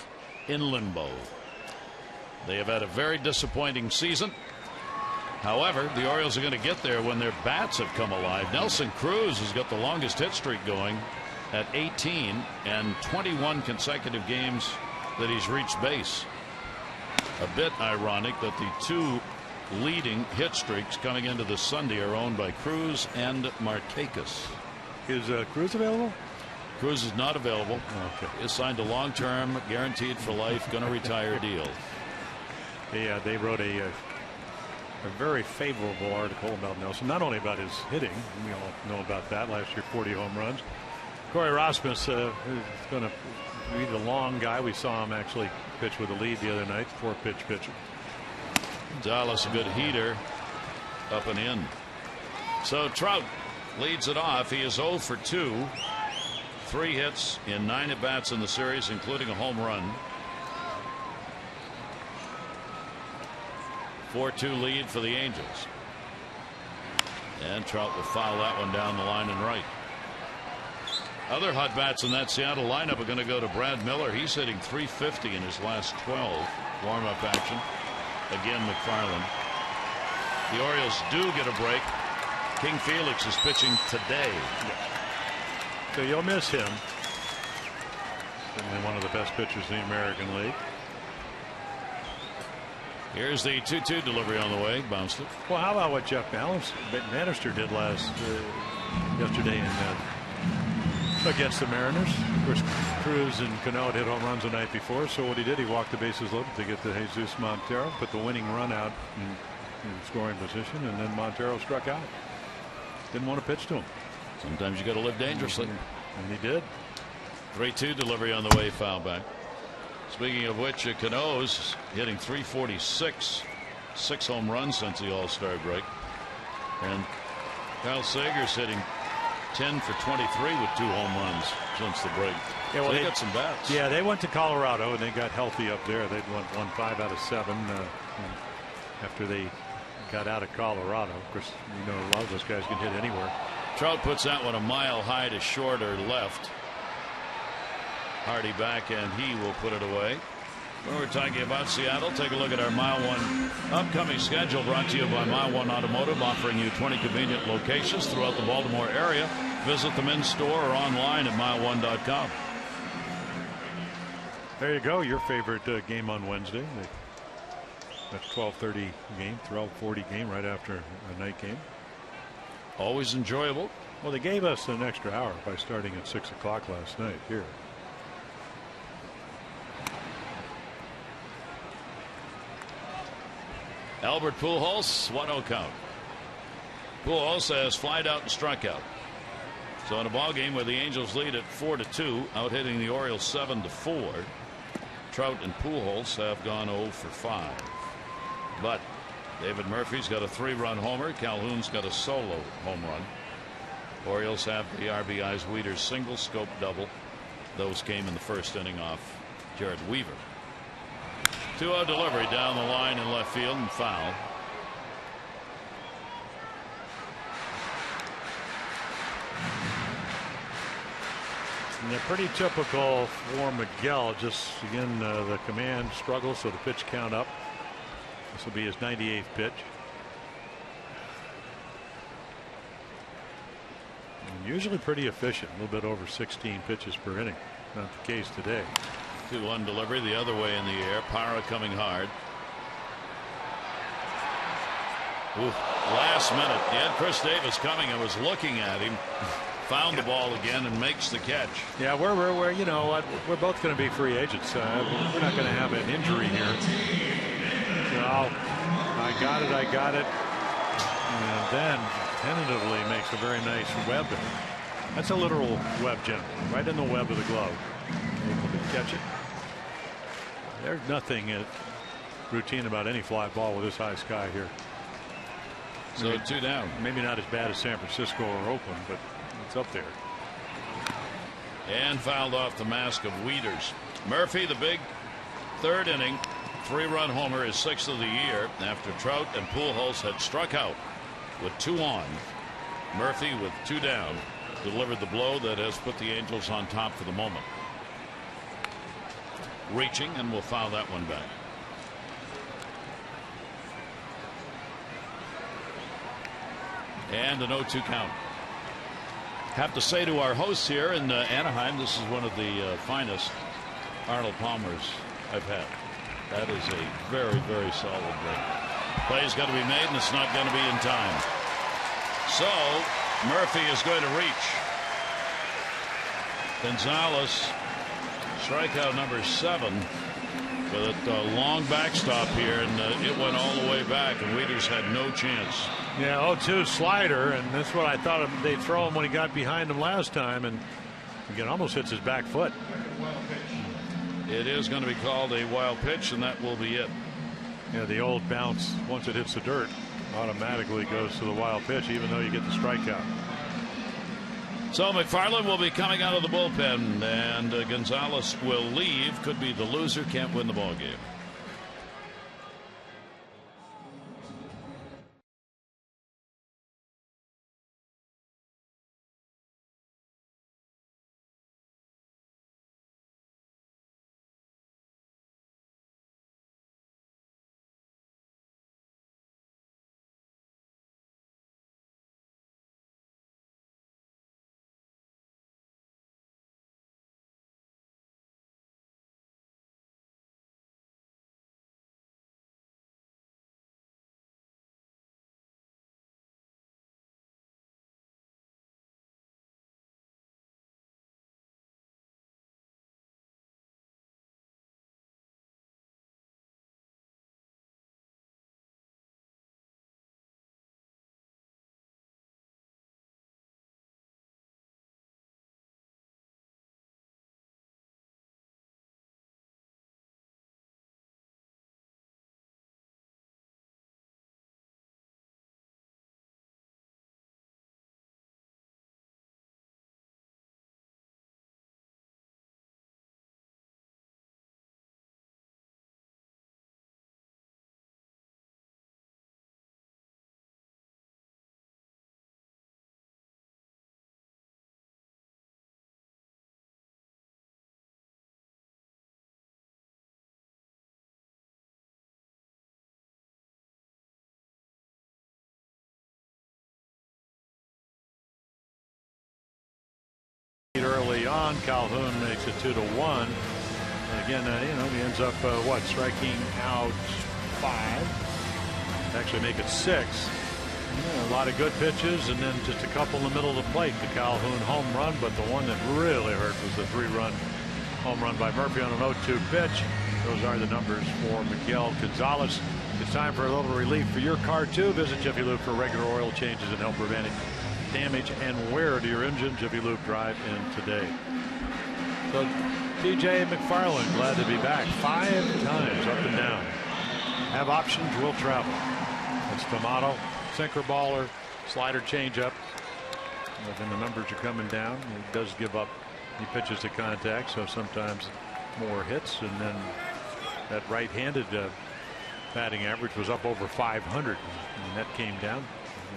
in limbo. They have had a very disappointing season. However, the Orioles are going to get there when their bats have come alive. Nelson Cruz has got the longest hit streak going at 18 and 21 consecutive games that he's reached base. A bit ironic that the 2 leading hit streaks coming into this Sunday are owned by Cruz and Markakis. Is Cruz available? Cruz is not available. Okay. He signed a long-term, guaranteed for life, going to retire deal. They wrote a very favorable article about Nelson, not only about his hitting, we all know about that, last year 40 home runs. Corey Rasmus is going to be the long guy. We saw him actually pitch with a lead the other night, 4-pitch pitcher. Dallas a good heater up and in. So Trout leads it off. He is 0 for 2. 3 hits in 9 at bats in the series, including a home run. 4-2 lead for the Angels. And Trout will foul that one down the line and right. Other hot bats in that Seattle lineup are going to go to Brad Miller. He's hitting .350 in his last 12 warm-up action. Again, McFarland. The Orioles do get a break. King Felix is pitching today. So you'll miss him. Certainly one of the best pitchers in the American League. Here's the 2-2 delivery on the way. Bounced it. Well, how about what Jeff Bannister did yesterday in against the Mariners. Of course, Cruz and Cano had hit home runs the night before, so what he did, he walked the bases loaded to get to Jesus Montero, put the winning run out in scoring position, and then Montero struck out. Didn't want to pitch to him. Sometimes you got to live dangerously. And he did. 3-2 delivery on the way, foul back. Speaking of which, Cano's hitting .346, 6 home runs since the All-Star break, and Kyle Seager's hitting 10 for 23 with 2 home runs since the break. Yeah, well, so they got some bats. Yeah, they went to Colorado and they got healthy up there. They'd won 5 out of 7 after they got out of Colorado. Of course, you know, a lot of those guys can hit anywhere. Trout puts that one a mile high to short or left. Hardy back, and he will put it away. When we're talking about Seattle, take a look at our Mile 1 upcoming schedule, brought to you by Mile 1 Automotive, offering you 20 convenient locations throughout the Baltimore area. Visit them in store or online at mile1.com. There you go, your favorite game on Wednesday. That 12:30 game, 12:40 game right after a night game. Always enjoyable. Well, they gave us an extra hour by starting at 6 o'clock last night here. Albert Pujols, 1-0 count. Pujols has flied out and struck out. So in a ball game where the Angels lead at 4-2, out hitting the Orioles 7-4, Trout and Pujols have gone 0 for 5. But David Murphy's got a 3-run homer. Calhoun's got a solo home run. Orioles have the RBIs. Wieters single, Scope double. Those came in the first inning off Jared Weaver. 2-0 delivery down the line in left field and foul. And they're pretty typical for Miguel. Just again, the command struggle, so the pitch count up. This will be his 98th pitch. And usually pretty efficient, a little bit over 16 pitches per inning. Not the case today. 2-1 delivery the other way in the air. Parra coming hard. Ooh, last minute. He had Chris Davis coming and was looking at him. Found the ball again and makes the catch. Yeah, we're you know what, we're both going to be free agents. We're not going to have an injury here. So I got it. And then tentatively makes a very nice web. That's a literal web gem, right in the web of the glove. Able to catch it. There's nothing routine about any fly ball with this high sky here. So 2 down. Maybe not as bad as San Francisco or Oakland, but it's up there. And fouled off the mask of Wieters. Murphy, the big 3rd inning 3-run homer, is 6th of the year after Trout and Pujols had struck out with 2 on. Murphy, with 2 down, delivered the blow that has put the Angels on top for the moment. Reaching, and we'll foul that one back. And an 0-2 count. Have to say to our hosts here in Anaheim, this is one of the finest Arnold Palmers I've had. That is a very, very solid break. Play's got to be made, and it's not going to be in time. So Murphy is going to reach. Gonzalez, strikeout number 7, with a long backstop here, and it went all the way back, and Wieters had no chance. Yeah, 0-2 slider, and that's what I thought they'd throw him when he got behind him last time, and again almost hits his back foot. It is going to be called a wild pitch, and that will be it. Yeah, the old bounce, once it hits the dirt, automatically goes to the wild pitch, even though you get the strikeout. So McFarland will be coming out of the bullpen, and Gonzalez will leave. Could be the loser, can't win the ball game. run. Calhoun makes it 2-1. Again, he ends up striking out 5. Actually, make it 6. A lot of good pitches, and then just a couple in the middle of the plate. The Calhoun home run, but the one that really hurt was the 3-run home run by Murphy on an 0-2 pitch. Those are the numbers for Miguel Gonzalez. It's time for a little relief for your car too. Visit Jiffy Lube for regular oil changes and help prevent damage and wear to your engine. Jiffy Lube, drive in today. So TJ McFarland, glad to be back 5 times up and down. Have options, will travel. It's Tomato, sinker baller, slider changeup. When the numbers are coming down, he does give up. He pitches to contact, so sometimes more hits, and then that right-handed batting average was up over 500, and that came down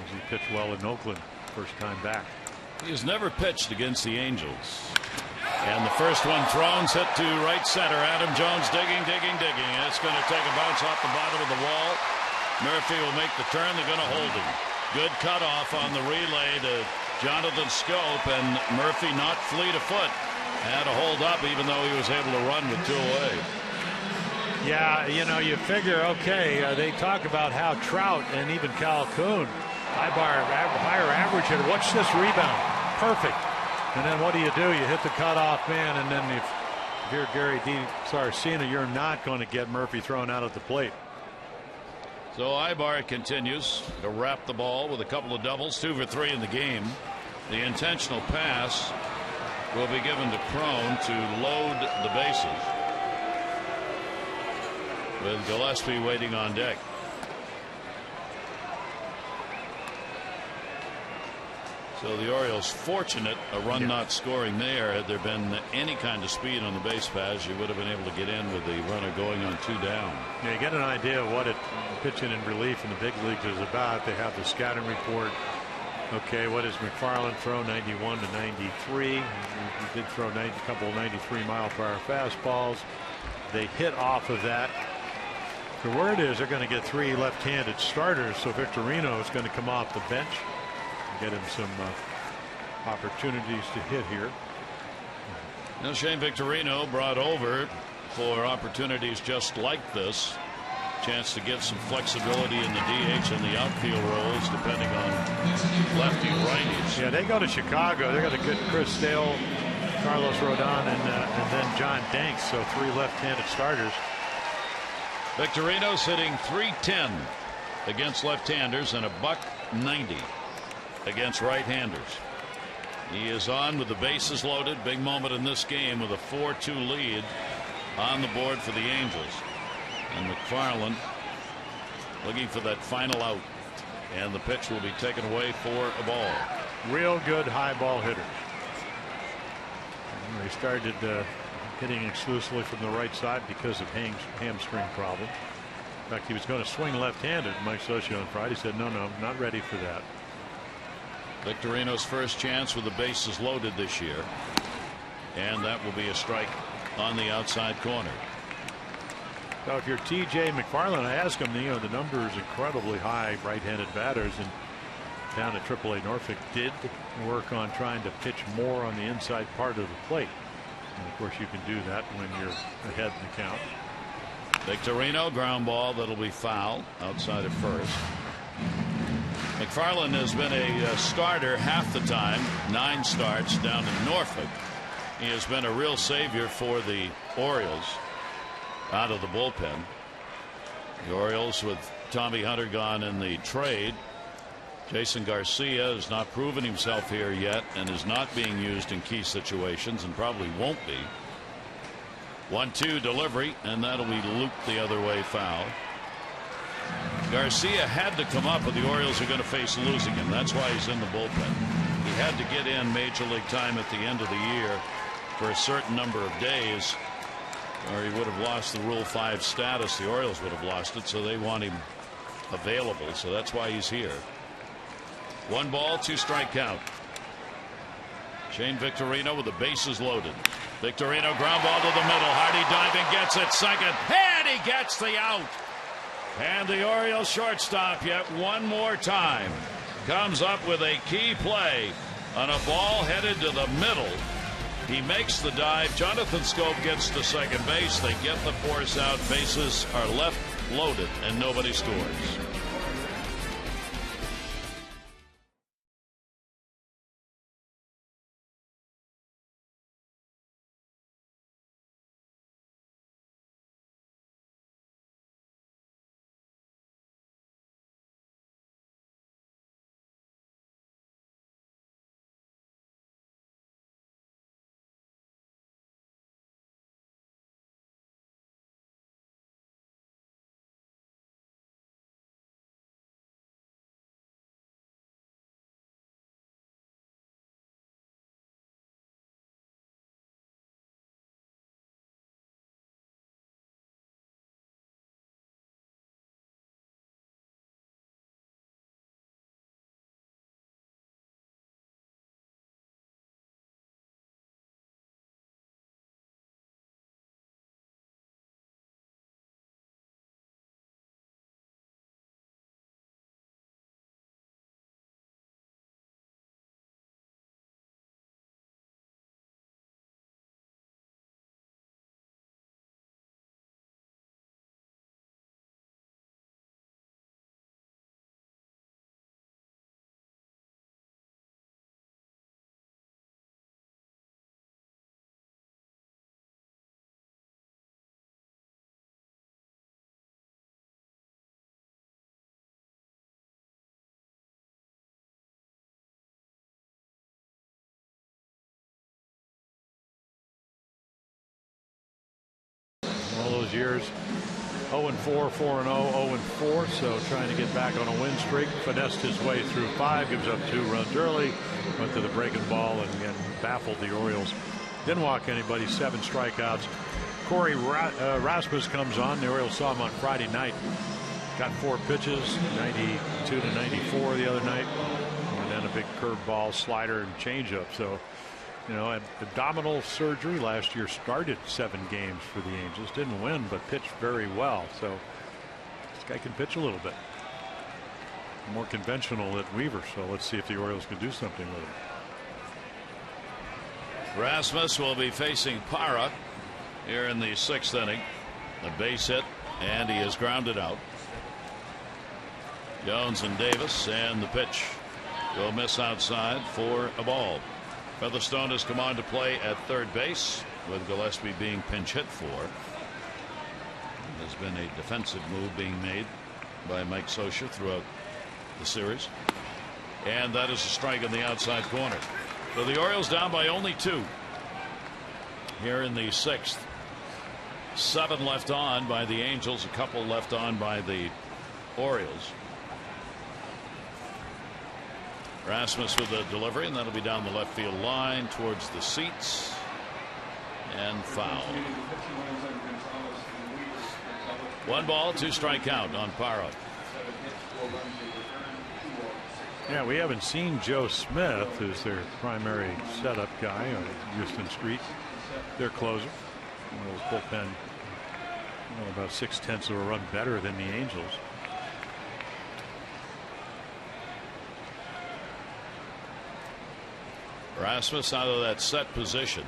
as he pitched well in Oakland first time back. He's never pitched against the Angels. And the first one thrown, hit to right center. Adam Jones digging. It's going to take a bounce off the bottom of the wall. Murphy will make the turn. They're going to hold him. Good cutoff on the relay to Jonathan Scope, and Murphy not fleet of foot. Had to hold up even though he was able to run with 2 away. Yeah, you figure, okay, they talk about how Trout and even Calhoun, higher average hitter. Watch this rebound. Perfect. And then what do? You hit the cutoff man, and then if you're Gary Saracena, you're not going to get Murphy thrown out at the plate. So Ibar continues to wrap the ball with a couple of doubles, 2 for 3 in the game. The intentional pass will be given to Crone to load the bases, with Gillespie waiting on deck. So the Orioles fortunate a run not scoring there. Had there been any kind of speed on the base paths, you would have been able to get in with the runner going on 2 down. Yeah, you get an idea of what pitching in relief in the big leagues is about. They have the scouting report. Okay, what does McFarland throw? 91 to 93. He did throw a couple of 93-mile-per-hour fastballs. They hit off of that. The word is they're going to get 3 left-handed starters, so Victorino is going to come off the bench. Get him some opportunities to hit here. Now Shane Victorino brought over for opportunities just like this. Chance to get some flexibility in the DH and the outfield roles depending on lefty righties. Yeah, they go to Chicago. They're going to get Chris Sale, Carlos Rodon, and then John Danks. So 3 left-handed starters. Victorino's hitting .310 against left-handers and a .190 against right-handers. He is on with the bases loaded. Big moment in this game with a 4-2 lead on the board for the Angels. And McFarland looking for that final out. And the pitch will be taken away for a ball. Real good high ball hitters. They started hitting exclusively from the right side because of hamstring problem. In fact, he was going to swing left-handed. Mike Socia on Friday said, no, not ready for that. Victorino's first chance with the bases loaded this year, and that will be a strike on the outside corner. So if you're TJ McFarland, I ask him, the number is incredibly high right-handed batters, and down at AAA Norfolk did work on trying to pitch more on the inside part of the plate. And of course you can do that when you're ahead in the count. Victorino, ground ball that'll be foul outside of first. McFarland has been a starter half the time, 9 starts down in Norfolk. He has been a real savior for the Orioles out of the bullpen. The Orioles, with Tommy Hunter gone in the trade, Jason Garcia has not proven himself here yet and is not being used in key situations and probably won't be. 1-2 delivery, and that'll be looped the other way, foul. Garcia had to come up, but the Orioles are going to face losing him. That's why he's in the bullpen. He had to get in major league time at the end of the year for a certain number of days, or he would have lost the Rule 5 status. The Orioles would have lost it, so they want him available. So that's why he's here. 1 ball, 2 strike count. Shane Victorino with the bases loaded. Victorino, ground ball to the middle. Hardy diving, gets it second, and he gets the out. And the Orioles shortstop yet one more time comes up with a key play on a ball headed to the middle. He makes the dive. Jonathan Scope gets to second base. They get the force out. Bases are left loaded, and nobody scores. All those years, 0-4, 4-0, 0-4, so trying to get back on a win streak. Finessed his way through 5, gives up 2 runs early, went to the breaking ball and again baffled the Orioles. Didn't walk anybody, 7 strikeouts. Corey Rasmus comes on. The Orioles saw him on Friday night. Got 4 pitches, 92 to 94 the other night, and then a big curveball, slider, and changeup. So, you know, abdominal surgery last year, started 7 games for the Angels. Didn't win, but pitched very well. So this guy can pitch a little bit more conventional than Weaver. So let's see if the Orioles can do something with him. Rasmus will be facing Parra here in the 6th inning. A base hit, and he is grounded out. Jones and Davis, and the pitch will miss outside for a ball. Featherstone has come on to play at third base, with Gillespie being pinch hit for. There's been a defensive move being made by Mike Scioscia throughout the series, and that is a strike in the outside corner. So the Orioles down by only 2 here in the 6th. 7 left on by the Angels, a couple left on by the Orioles. Rasmus with the delivery, and that'll be down the left field line towards the seats, and foul. 1 ball, 2 strike count on Parra. Yeah, we haven't seen Joe Smith, who's their primary setup guy on Houston Street, their closer. Orioles bullpen, about 6/10 of a run better than the Angels. Rasmus out of that set position.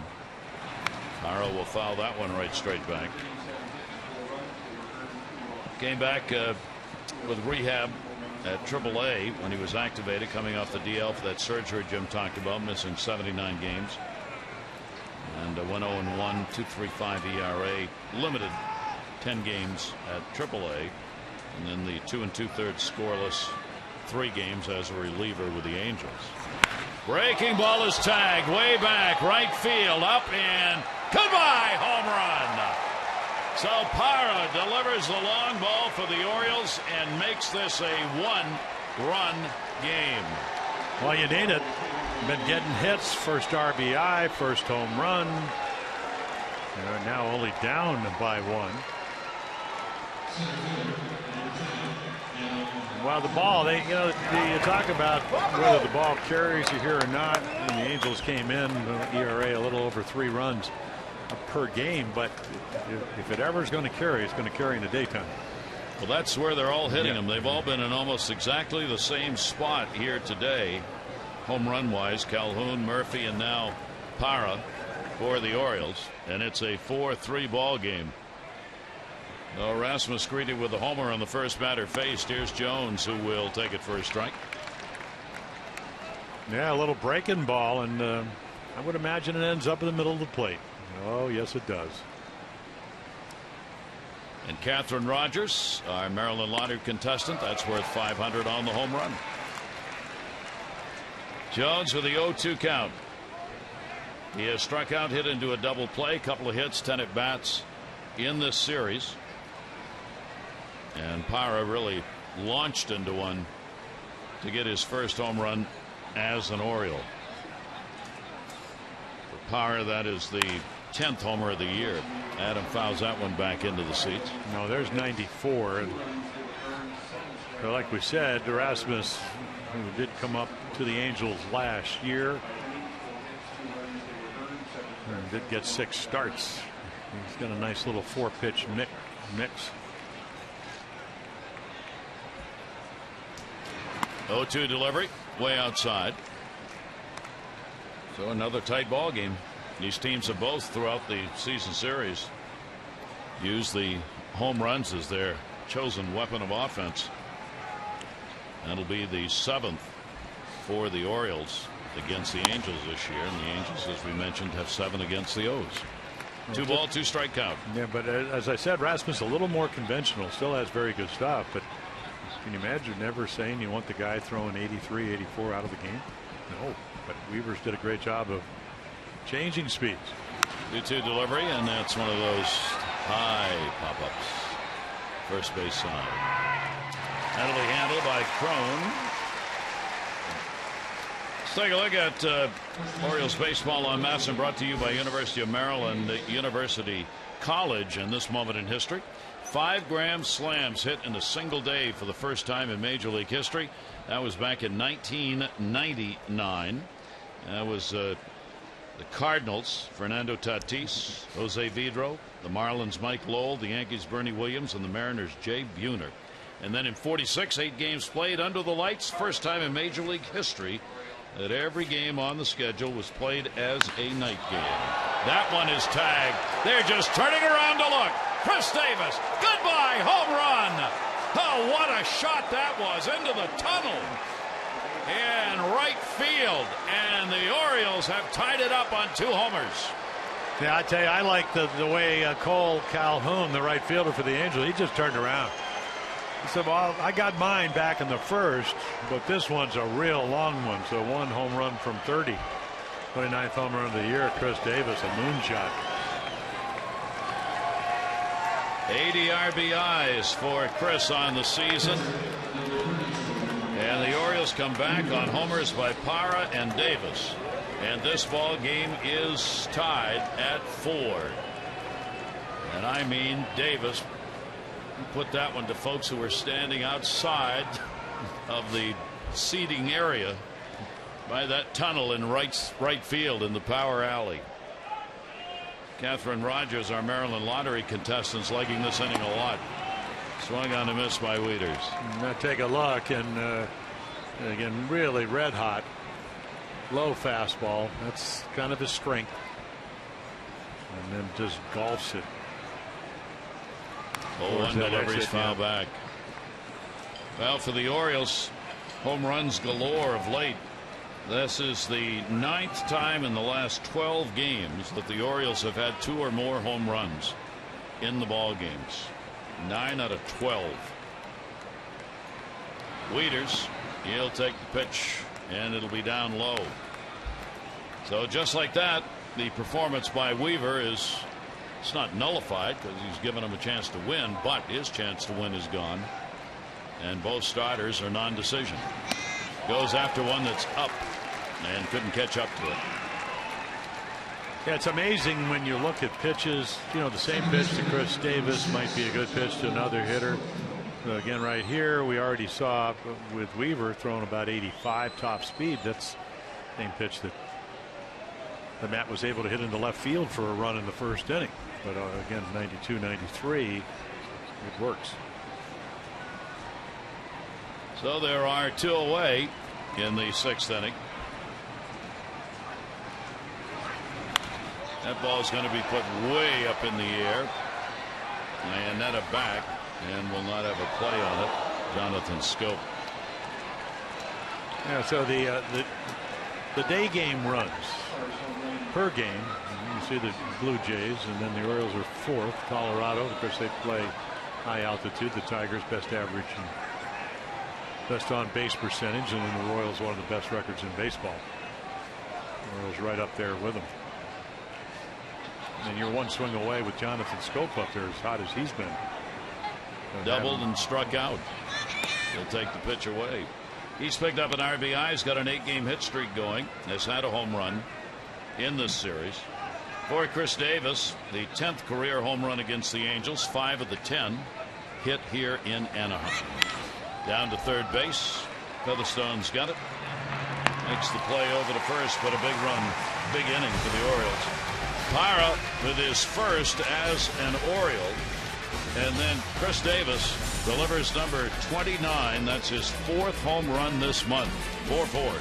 Parra will foul that one right straight back. Came back with rehab at AAA when he was activated, coming off the DL for that surgery Jim talked about, missing 79 games. And a 1-0-1, 2.35 ERA, limited 10 games at AAA, and then the 2 2/3 scoreless 3 games as a reliever with the Angels. Breaking ball is tagged way back right field, up and goodbye, home run. So Parra delivers the long ball for the Orioles and makes this a 1-run game. Well, you need it. Been getting hits, first RBI, first home run. They're now only down by 1. Well, the ball, you talk about whether the ball carries you here or not. And the Angels came in, ERA a little over 3 runs per game, but if it ever is going to carry, it's going to carry in the daytime. Well, that's where they're all hitting them. They've all been in almost exactly the same spot here today, home run wise. Calhoun, Murphy, and now Parra. for the Orioles, and it's a 4-3 ball game. Rasmus greeted with a homer on the first batter faced. Here's Jones, who will take it for a strike. Yeah, a little breaking ball, and I would imagine it ends up in the middle of the plate. Oh, yes, it does. And Catherine Rogers, our Maryland lottery contestant, that's worth $500 on the home run. Jones with the 0-2 count. He has struck out, hit into a double play, couple of hits, 10 at bats in this series. And Parra really launched into one to get his first home run as an Oriole. For Parra, that is the 10th homer of the year. Adam fouls that one back into the seats. No, there's 94. And like we said, Erasmus, who did come up to the Angels last year, and did get 6 starts. He's got a nice little 4-pitch mix. 0-2 delivery, way outside. So another tight ball game. These teams have both throughout the season series used the home runs as their chosen weapon of offense. That'll be the 7th for the Orioles against the Angels this year, and the Angels, as we mentioned, have 7 against the O's. 2-ball, 2-strike count. Yeah, but as I said, Rasmus a little more conventional, still has very good stuff, but can you imagine never saying you want the guy throwing 83, 84 out of the game? No, but Weavers did a great job of changing speeds. 2-2 delivery, and that's one of those high pop-ups. First base side. That'll be handled by Crone. Let's take a look at Orioles baseball on MASN, brought to you by University of Maryland University College. In this moment in history, 5 grand slams hit in a single day for the first time in Major League history. That was back in 1999. That was the Cardinals, Fernando Tatis, Jose Vidro, the Marlins, Mike Lowell, the Yankees, Bernie Williams, and the Mariners, Jay Buhner. And then in 46, 8 games played under the lights. First time in Major League history that every game on the schedule was played as a night game. That one is tagged. They're just turning around to look. Chris Davis, goodbye, home run. Oh, what a shot that was into the tunnel in right field. And the Orioles have tied it up on 2 homers. Yeah, I tell you, I like the way Cole Calhoun, the right fielder for the Angels, he just turned around. He said, well, I got mine back in the first, but this one's a real long one. So 1 home run from 30. 29th home run of the year, Chris Davis, a moonshot. 80 RBIs for Chris on the season. And the Orioles come back on homers by Parra and Davis. And this ball game is tied at 4. And I mean Davis put that one to folks who were standing outside of the seating area by that tunnel in right field in the power alley. Catherine Rogers, our Maryland lottery contestants, liking this inning a lot. Swung on a miss by Wieters. Now take a look, and again, really red hot. Low fastball. That's kind of his strength. And then just golfs it. One delivery's foul back. Well, for the Orioles, home runs galore of late. This is the 9th time in the last 12 games that the Orioles have had 2 or more home runs in the ball games. 9 out of 12. Wieters, he'll take the pitch, and it'll be down low. So just like that, the performance by Weaver is, it's not nullified because he's given him a chance to win, but his chance to win is gone. And both starters are non-decision. Goes after one that's up and couldn't catch up to it. Yeah, it's amazing when you look at pitches. You know, the same pitch to Chris Davis might be a good pitch to another hitter. So again, right here, we already saw with Weaver throwing about 85 top speed. That's the same pitch that Matt was able to hit into left field for a run in the first inning. But again, 92, 93, it works. So there are 2 away in the 6th inning. That ball is going to be put way up in the air. Iannetta back and will not have a play on it. Jonathan Scope. Yeah, so the day game runs per game. You see the Blue Jays, and then the Orioles are fourth. Colorado, of course, they play high altitude. The Tigers best average and best on base percentage, and then the Royals one of the best records in baseball. The Orioles right up there with them. And you're one swing away with Jonathan Scope up there, as hot as he's been. Doubled and struck out. He'll take the pitch away. He's picked up an RBI. He's got an 8-game hit streak going. Has had a home run in this series. For Chris Davis, the 10th career home run against the Angels. 5 of the 10 hit here in Anaheim. Down to third base. Featherstone's got it. Makes the play over to first, but a big run, big inning for the Orioles. Parra with his first as an Oriole. And then Chris Davis delivers number 29. That's his 4th home run this month. 4-4.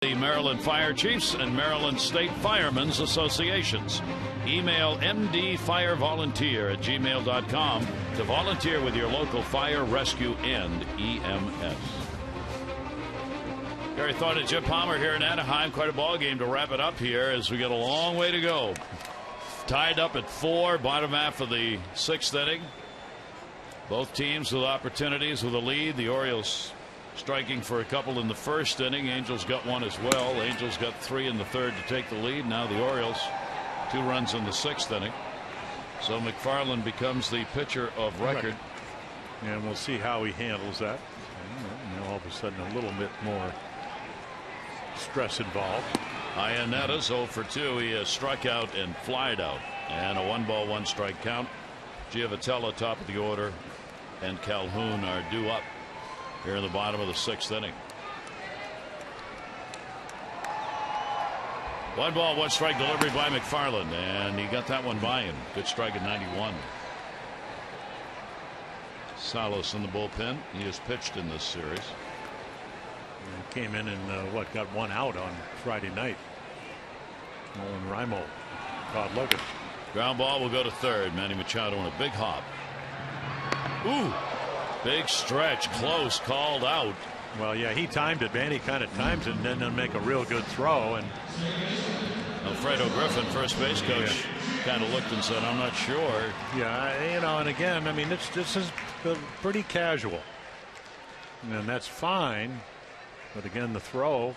The Maryland Fire Chiefs and Maryland State Firemen's Associations. Email mdfirevolunteer@gmail.com to volunteer with your local fire, rescue, and EMS. Gary Thorne and Jim Palmer here in Anaheim. Quite a ball game to wrap it up here as we got a long way to go. Tied up at 4, bottom half of the 6th inning. Both teams with opportunities with a lead. The Orioles striking for a couple in the 1st inning. Angels got 1 as well. Angels got 3 in the 3rd to take the lead. Now the Orioles 2 runs in the 6th inning. So McFarland becomes the pitcher of record. And we'll see how he handles that. And all of a sudden a little bit more stress involved. Iannetta's 0 for 2. He has struck out and flied out. And a 1-ball 1-strike count. Giovitella top of the order and Calhoun are due up here in the bottom of the 6th inning. 1-ball 1-strike delivery by McFarland, and he got that one by him. Good strike at 91. Salas in the bullpen. He has pitched in this series. He came in and got 1 out on Friday night. Nolan Rimo caught Logan. Ground ball will go to third. Manny Machado on a big hop. Ooh. Big stretch, close, called out. Well, yeah, he timed it. Manny kind of times it and then make a real good throw. And Alfredo Griffin, first base coach, kind of looked and said, "I'm not sure." Yeah, and again, I mean, this is pretty casual, and that's fine. But again, the throw,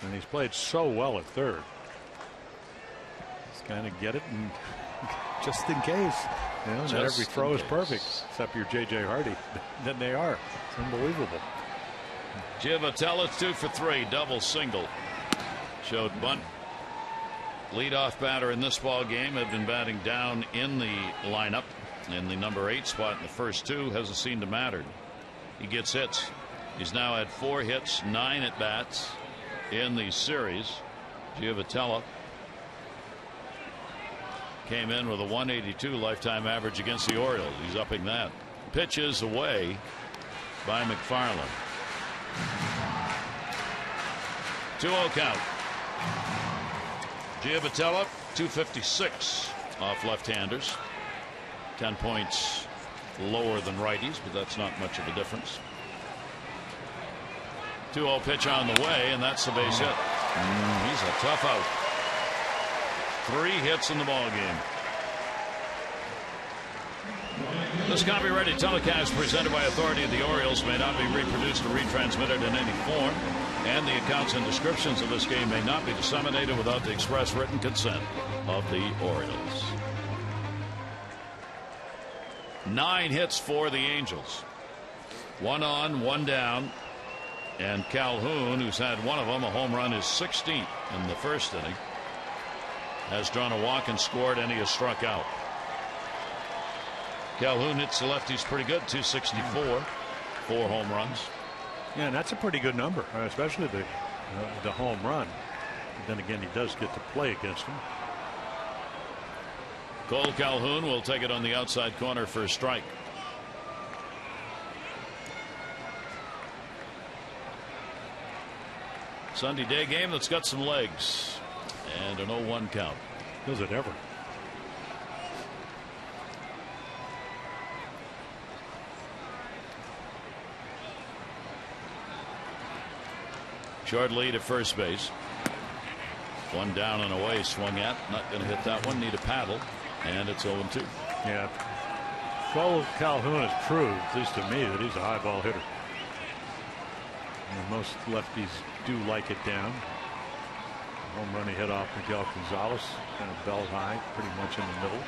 and he's played so well at third. Just kind of get it, and just in case. Not every throw is perfect, except your J.J. Hardy. Then they are. It's unbelievable. Giovitella 2 for 3, double single. Showed bunt. Leadoff batter in this ball game had been batting down in the lineup. in the number 8 spot in the first 2 hasn't seemed to matter. He gets hits. He's now had 4 hits, 9 at bats in the series. Giovitella came in with a 182 lifetime average against the Orioles. He's upping that. Pitch is away by McFarland. 2-0 count. Giovitella 256 off left-handers. 10 points lower than righties, but that's not much of a difference. 2-0 pitch on the way, and that's the base hit. He's a tough out. 3 hits in the ball game. This copyrighted telecast presented by authority of the Orioles may not be reproduced or retransmitted in any form, and the accounts and descriptions of this game may not be disseminated without the express written consent of the Orioles. 9 hits for the Angels. 1 on, 1 down. And Calhoun, who's had one of them, a home run, his 16th in the first inning, has drawn a walk and scored, and he has struck out. Calhoun hits the lefties pretty good, 264, 4 home runs. Yeah, and that's a pretty good number, especially the home run. But then again, he does get to play against him. Cole Calhoun will take it on the outside corner for a strike. Sunday day game that's got some legs, and an 0-1 count. Does it ever? Short lead at first base. 1 down and away, swung at. Not going to hit that one. Need a paddle, and it's 0-2. Yeah. Cole Calhoun has proved, at least to me, that he's a high ball hitter. And most lefties do like it down. Home run he hit off Miguel Gonzalez, kind of belt high, pretty much in the middle.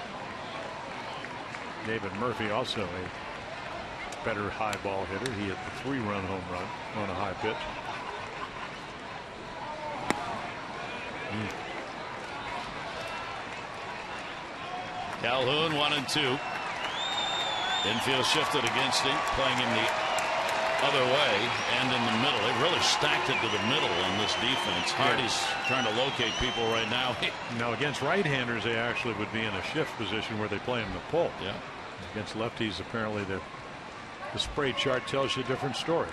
David Murphy, also a better high ball hitter. He hit the 3-run home run on a high pitch. Calhoun 1-2. Infield shifted against him, playing him the other way and in the middle. They really stacked it to the middle in this defense. Hardy's trying to locate people right now. Now against right-handers, they actually would be in a shift position where they play him the pull. Yeah. Against lefties, apparently the spray chart tells you a different story.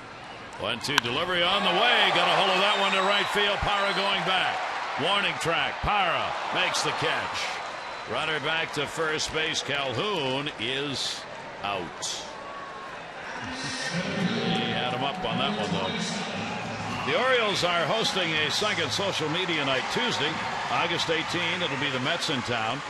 1-2 delivery on the way. Got a hold of that one to right field. Parra going back. Warning track. Parra makes the catch. Runner back to first base. Calhoun is out. He had him up on that one, though. The Orioles are hosting a second social media night Tuesday, August 18. It'll be the Mets in town.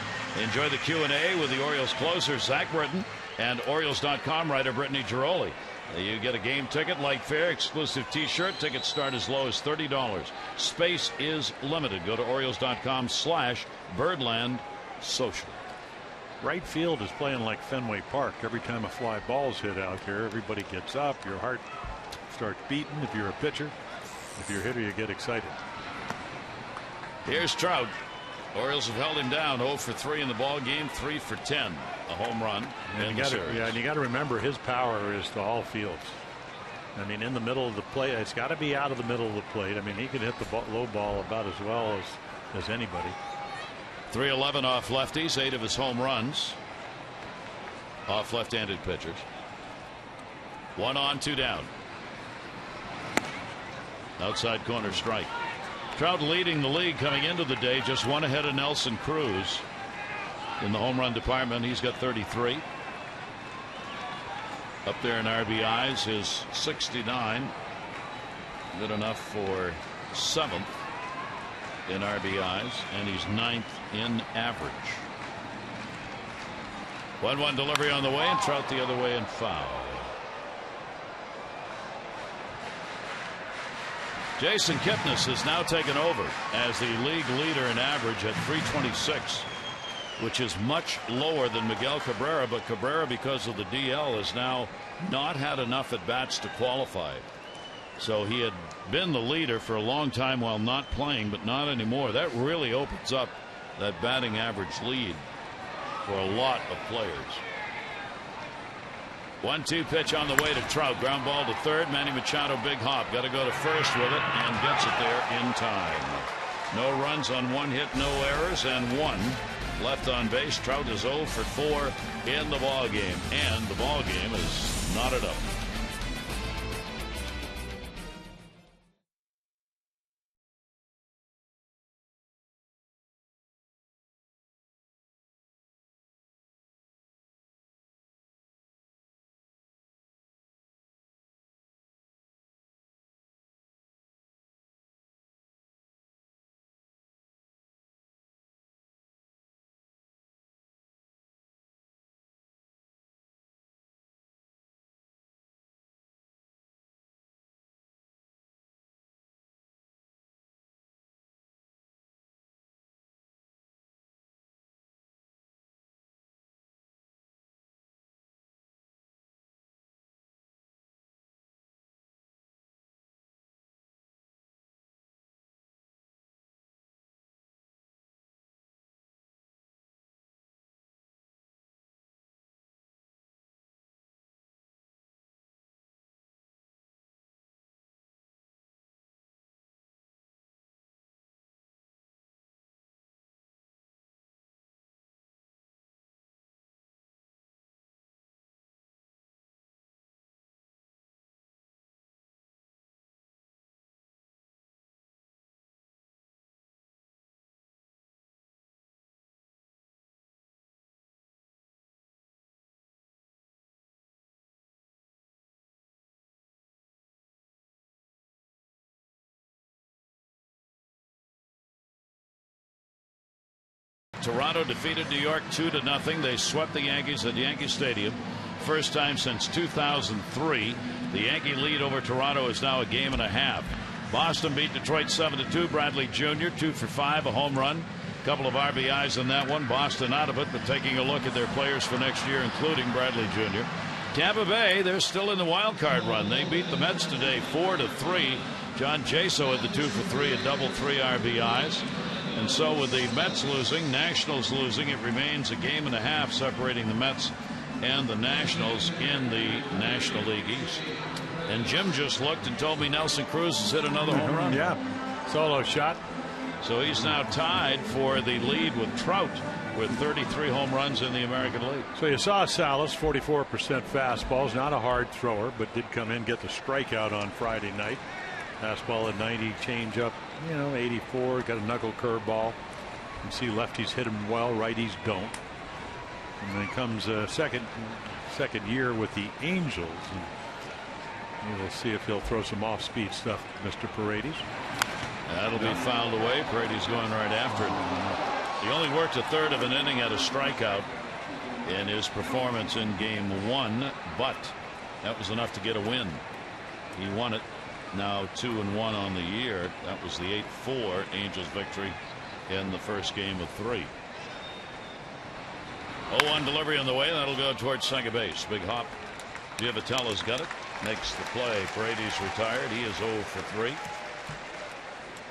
Enjoy the Q&A with the Orioles closer Zach Britton and Orioles.com writer Brittany Giroli. You get a game ticket, light fare, exclusive T-shirt. Tickets start as low as $30. Space is limited. Go to Orioles.com/Birdland Social. Right field is playing like Fenway Park. Every time a fly ball's hit out there, everybody gets up. Your heart starts beating. If you're a pitcher, if you're a hitter, you get excited. Here's Trout. Orioles have held him down 0 for 3 in the ball game, 3 for 10. A home run in the series. Yeah, and you got to remember his power is to all fields. I mean, in the middle of the plate, it's got to be out of the middle of the plate. I mean, he can hit the low ball about as well as anybody. 311 off lefties, 8 of his home runs off left-handed pitchers. 1 on, 2 down. Outside corner strike. Trout leading the league coming into the day, just 1 ahead of Nelson Cruz in the home run department. He's got 33. Up there in RBIs is 69. Good enough for 7th in RBIs, and he's 9th in average. 1-1 delivery on the way, and Trout the other way and foul. Jason Kipnis has now taken over as the league leader in average at 326, which is much lower than Miguel Cabrera, but Cabrera, because of the DL, has now not had enough at bats to qualify. So he had been the leader for a long time while not playing, but not anymore. That really opens up that batting average lead for a lot of players. 1-2 pitch on the way to Trout. Ground ball to third. Manny Machado, big hop. Got to go to first with it and gets it there in time. No runs on 1 hit, no errors, and 1 left on base. Trout is 0 for 4 in the ball game, and the ball game is knotted up. Toronto defeated New York 2-0. They swept the Yankees at Yankee Stadium. First time since 2003. The Yankee lead over Toronto is now a game and a half. Boston beat Detroit 7-2. Bradley Jr. 2 for 5, a home run. A couple of RBIs in that one. Boston out of it, but taking a look at their players for next year, including Bradley Jr. Tampa Bay, they're still in the wild card run. They beat the Mets today 4-3. John Jaso had the 2 for 3, a double 3 RBIs. And so with the Mets losing, Nationals losing, it remains a game and a half separating the Mets and the Nationals in the National League East. And Jim just looked and told me Nelson Cruz has hit another home run. Yeah, solo shot. So he's now tied for the lead with Trout with 33 home runs in the American League. So you saw Salas, 44% fastballs, not a hard thrower, but did come in, get the strikeout on Friday night. Fastball at 90, change up, 84, got a knuckle curveball. You can see lefties hit him well, righties don't. And then comes second year with the Angels. And we'll see if he'll throw some off-speed stuff, Mr. Paredes. That'll be fouled away. Paredes going right after it. He only worked a third of an inning at a strikeout in his performance in game 1, but that was enough to get a win. He won it. Now 2-1 on the year. That was the 8-4 Angels victory in the first game of 3. 0-1 delivery on the way. That'll go towards second base. Big hop. Giovatello's got it. Makes the play. Paredes retired. He is 0 for 3.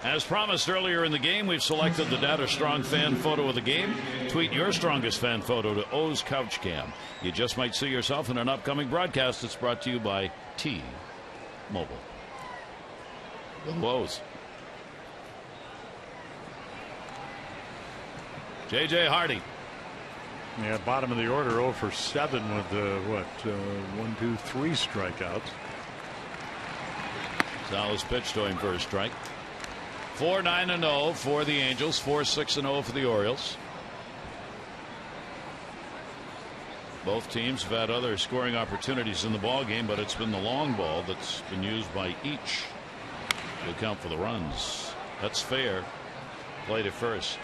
As promised earlier in the game, we've selected the Data Strong fan photo of the game. Tweet your strongest fan photo to O's Couch Cam. You just might see yourself in an upcoming broadcast. It's brought to you by T-Mobile. The O's. J.J. Hardy. Yeah, bottom of the order, 0 for 7 with 1, 2, 3 strikeouts. Salas pitched to him for a strike. 4-9-0 for the Angels. 4-6-0 for the Orioles. Both teams have had other scoring opportunities in the ball game, but it's been the long ball that's been used by each to account for the runs. That's fair. Played at first.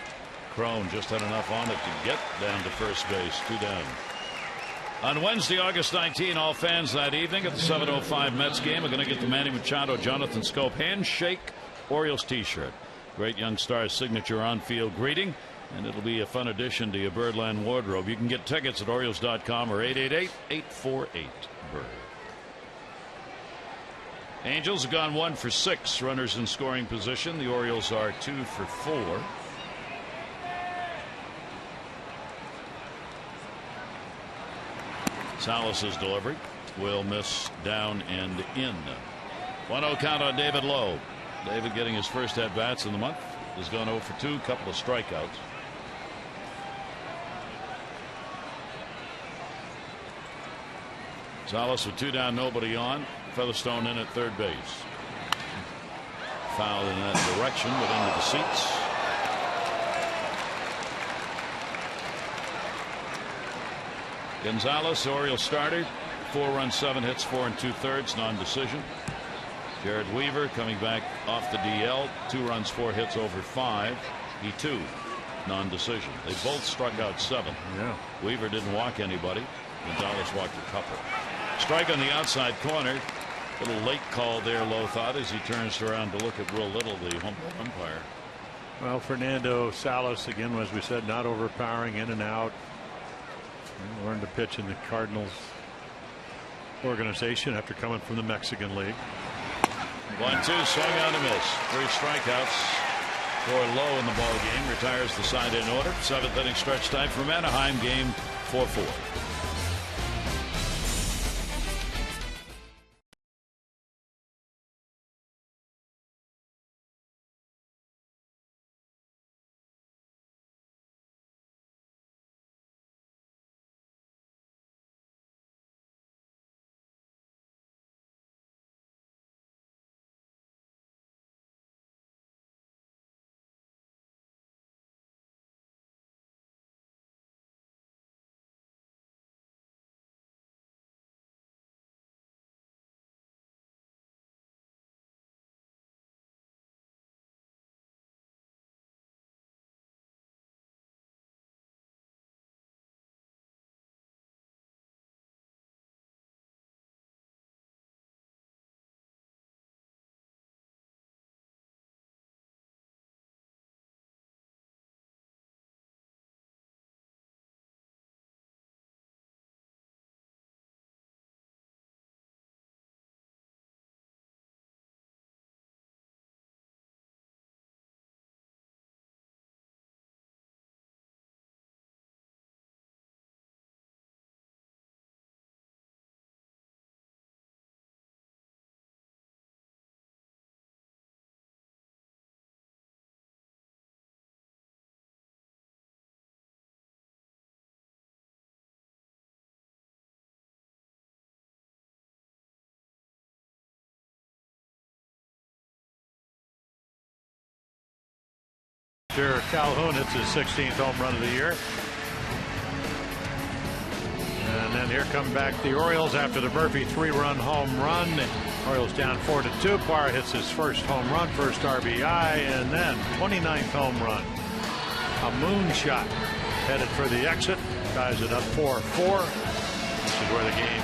Crone just had enough on it to get down to first base. 2 down. On Wednesday, August 19, all fans that evening at the 7:05 Mets game are going to get the Manny Machado, Jonathan Scope handshake Orioles t-shirt. Great young star's signature on-field greeting, and it'll be a fun addition to your Birdland wardrobe. You can get tickets at Orioles.com or 888-848-BIRD. Angels have gone 1 for 6 runners in scoring position. The Orioles are 2 for 4. Salas's delivery. will miss down and in. 1-0 count on David Lowe. David getting his first at bats in the month. Has gone 0 for 2, couple of strikeouts. Salas with 2 down, nobody on. Featherstone in at third base. Foul in that direction, but into the seats. Gonzalez, Orioles starter, 4 runs, 7 hits, 4 2/3, non-decision. Jared Weaver coming back off the DL, 2 runs, 4 hits over 5. He too, non-decision. They both struck out 7. Yeah. Weaver didn't walk anybody. Gonzalez walked a couple. Strike on the outside corner. Little late call there, Lowe thought, as he turns around to look at Will Little, the umpire. Well, Fernando Salas, again, as we said, not overpowering, in and out. He learned to pitch in the Cardinals organization after coming from the Mexican League. 1-2, swung on a miss. 3 strikeouts for Lowe in the ball game. Retires the side in order. 7th inning stretch time from Anaheim. Game 4-4. Calhoun hits his 16th home run of the year. And then here come back the Orioles after the Murphy 3-run home run. The Orioles down 4-2. Parr hits his first home run, first RBI, and then 29th home run. A moonshot headed for the exit. Ties it up 4-4. This is where the game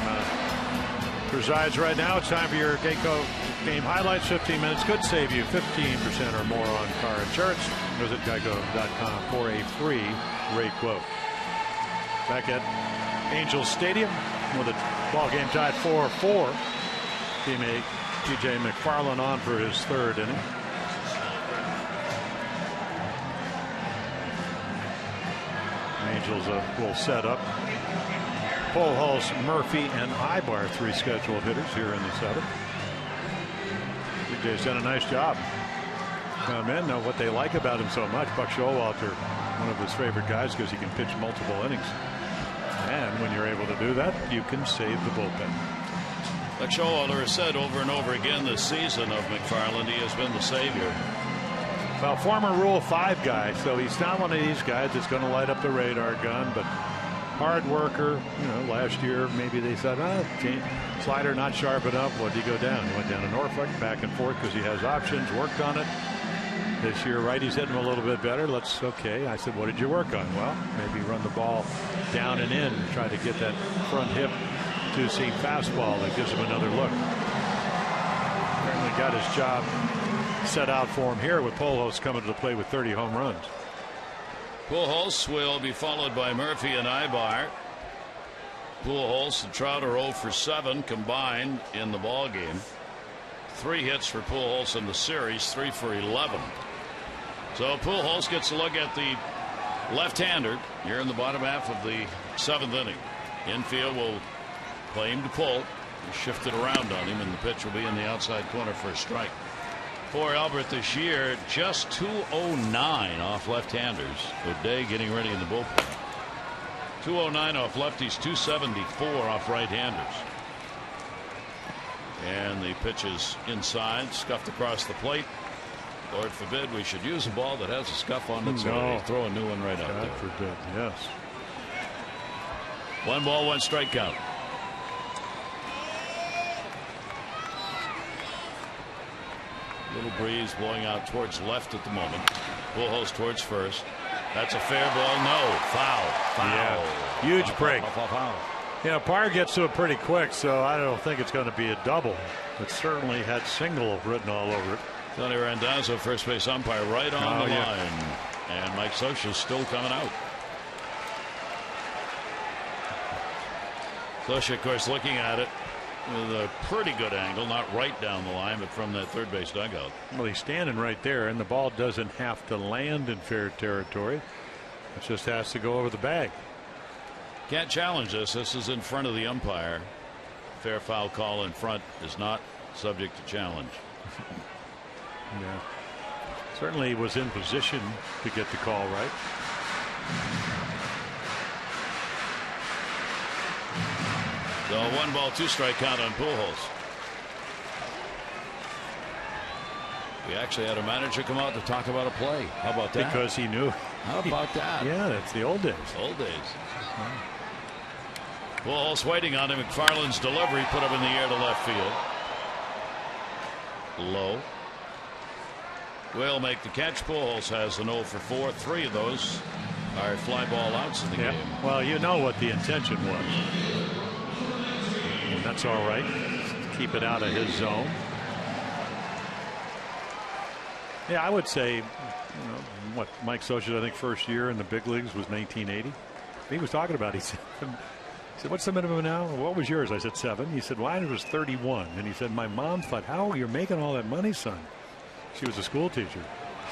presides right now. It's time for your Geico game highlights. 15 minutes could save you 15% or more on car insurance. Visit geico.com for a free rate quote. Back at Angels Stadium with a ball game tied 4-4. Teammate T.J. McFarland on for his 3rd inning. Angels will set up Pujols, Murphy, and Ibar, 3 scheduled hitters here in the 7th. TJ's done a nice job. Come in, know what they like about him so much. Buck Showalter, one of his favorite guys, because he can pitch multiple innings. And when you're able to do that, you can save the bullpen. Like Showalter has said over and over again this season of McFarland, he has been the savior. Well, former Rule 5 guy, so he's not one of these guys that's going to light up the radar gun, but hard worker. You know, last year maybe they said, slider not sharp enough. What did he go down? He went down to Norfolk, back and forth because he has options, worked on it. This year, righties hitting him a little bit better. Okay. I said, what did you work on? Well, maybe run the ball down and in, try to get that front hip two-seam fastball that gives him another look. Apparently got his job set out for him here with Pujols coming to the plate with 30 home runs. Pujols will be followed by Murphy and Ibar. Pujols and Trout are 0 for 7 combined in the ball game. 3 hits for Pujols in the series, 3 for 11. So Pujols gets a look at the left-hander here in the bottom half of the 7th inning. Infield will play him to pull. He shifted around on him, and the pitch will be in the outside corner for a strike. For Albert this year, just 209 off left-handers. O'Day getting ready in the bullpen. 209 off lefties, 274 off right-handers. And the pitch is inside, scuffed across the plate. Lord forbid we should use a ball that has a scuff on it. So throw a new one right out there. God forbid, yes. 1 ball, 1 strike count. Little breeze blowing out towards left at the moment. Pujols towards first. That's a fair ball. No. Foul. Yeah. Huge break. Foul. Yeah, Parr gets to it pretty quick, so I don't think it's going to be a double. It certainly had single written all over it. Tony Randazzo, first base umpire, right on the line. And Mike Scioscia's still coming out. Scioscia, of course, looking at it with a pretty good angle, not right down the line, but from that third base dugout. Well, he's standing right there, and the ball doesn't have to land in fair territory. It just has to go over the bag. Can't challenge this. This is in front of the umpire. Fair foul call in front is not subject to challenge. Yeah. Certainly he was in position to get the call right. So 1 ball, 2 strike count on Pujols. We actually had a manager come out to talk about a play. How about that? Because he knew. How about that? Yeah, that's the old days. Old days. Pujols waiting on him. McFarland's delivery put up in the air to left field. Low. Will make the catch. Pujols has an 0 for 4. 3 of those are fly ball outs in the game. Well, you know what the intention was. And that's all right. Keep it out of his zone. Yeah, I would say, what Mike Scioscia, I think, first year in the big leagues was 1980. He was talking about. He said, "What's the minimum now? What was yours?" I said 7. He said, "Mine was 31." And he said, "My mom thought, how you're making all that money, son?" She was a school teacher.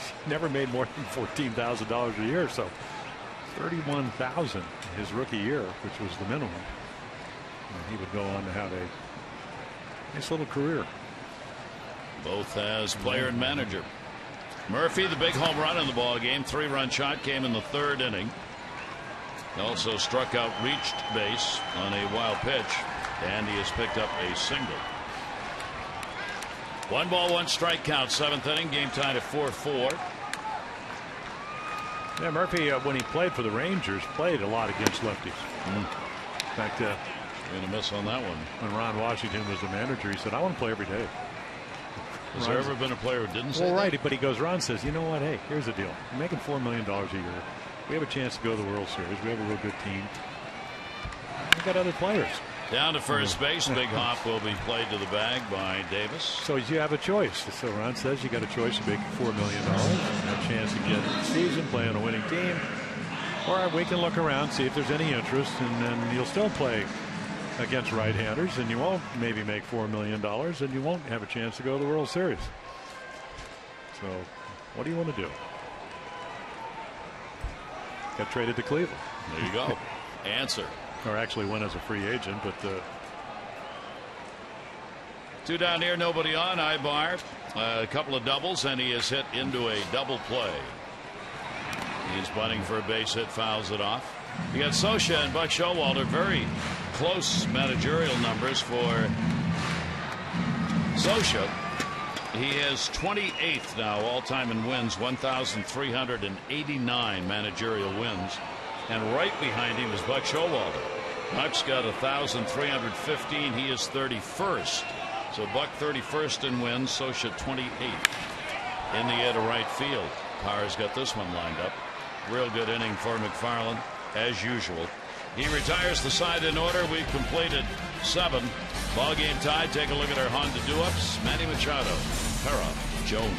She never made more than $14,000 a year. So $31,000 his rookie year, which was the minimum. And he would go on to have a nice little career. Both as player and manager. Murphy, the big home run in the ball game. 3-run shot came in the 3rd inning. He also struck out, reached base on a wild pitch, and he has picked up a single. 1 ball, 1 strike count. 7th inning, game tied at 4-4. Yeah, Murphy, when he played for the Rangers, played a lot against lefties. In fact, going to miss on that one. When Ron Washington was the manager, he said, "I want to play every day." Has there ever been a player who didn't say that? Right, but he goes, Ron says, "You know what? Hey, here's the deal. We're making $4 million a year. We have a chance to go to the World Series. We have a real good team. We've got other players." Down to first base. Big hop will be played to the bag by Davis. So you have a choice. So Ron says you got a choice to make $4 million, a chance to get the season, play on a winning team, or we can look around, see if there's any interest, and then you'll still play against right-handers, and you won't maybe make $4 million, and you won't have a chance to go to the World Series. So what do you want to do? Got traded to Cleveland. There you go. Answer. Or actually went as a free agent, but 2 down here, nobody on. Ibar, a couple of doubles, and he is hit into a double play. He's bunting for a base hit, fouls it off. You got Scioscia and Buck Showalter, very close managerial numbers for Scioscia. He is 28th now all-time in wins, 1,389 managerial wins. And right behind him is Buck Showalter. Buck's got 1,315. He is 31st. So Buck 31st in wins. Scioscia 28th in the air to right field. Parr's got this one lined up. Real good inning for McFarland, as usual. He retires the side in order. We've completed 7. Ball game tied. Take a look at our Honda do-ups. Manny Machado, Pera, Jones.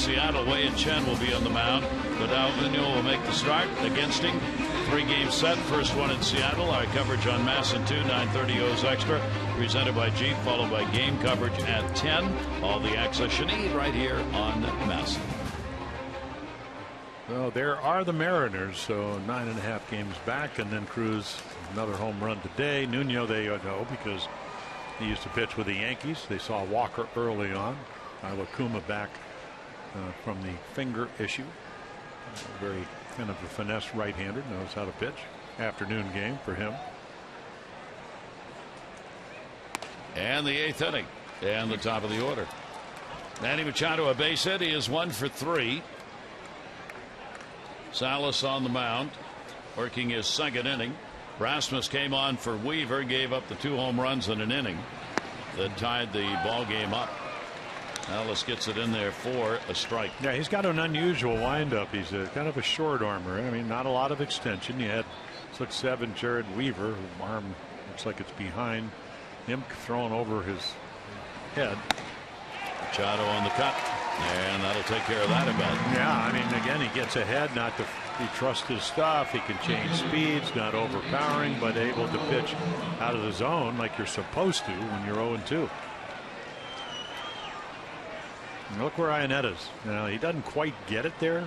Seattle. Wei Chen will be on the mound, but Alvino will make the start against him. 3-game set, first one in Seattle. Our coverage on MASN 2, 9:30 O's Extra, presented by Jeep, followed by game coverage at 10. All the access you need right here on MASN. Well, there are the Mariners, so 9.5 games back, and then Cruz another home run today. Nuno they know because he used to pitch with the Yankees. They saw Walker early on. Iwakuma back from the finger issue. Very kind of a finesse right-hander, knows how to pitch. Afternoon game for him. And the 8th inning, and the top of the order. Manny Machado a base hit. He is 1 for 3. Salas on the mound, working his 2nd inning. Rasmus came on for Weaver, gave up the 2 home runs in an inning that tied the ball game up. Salas gets it in there for a strike. Yeah, he's got an unusual windup. He's kind of a short armor. I mean, not a lot of extension. You had 6'7" Jared Weaver, whose arm looks like it's behind him, thrown over his head. Machado on the cut, and that'll take care of that event. Yeah, I mean, again, he gets ahead. He trusts his stuff. He can change speeds, not overpowering, but able to pitch out of the zone like you're supposed to when you're 0-2. And look where Ionetta's. He doesn't quite get it there.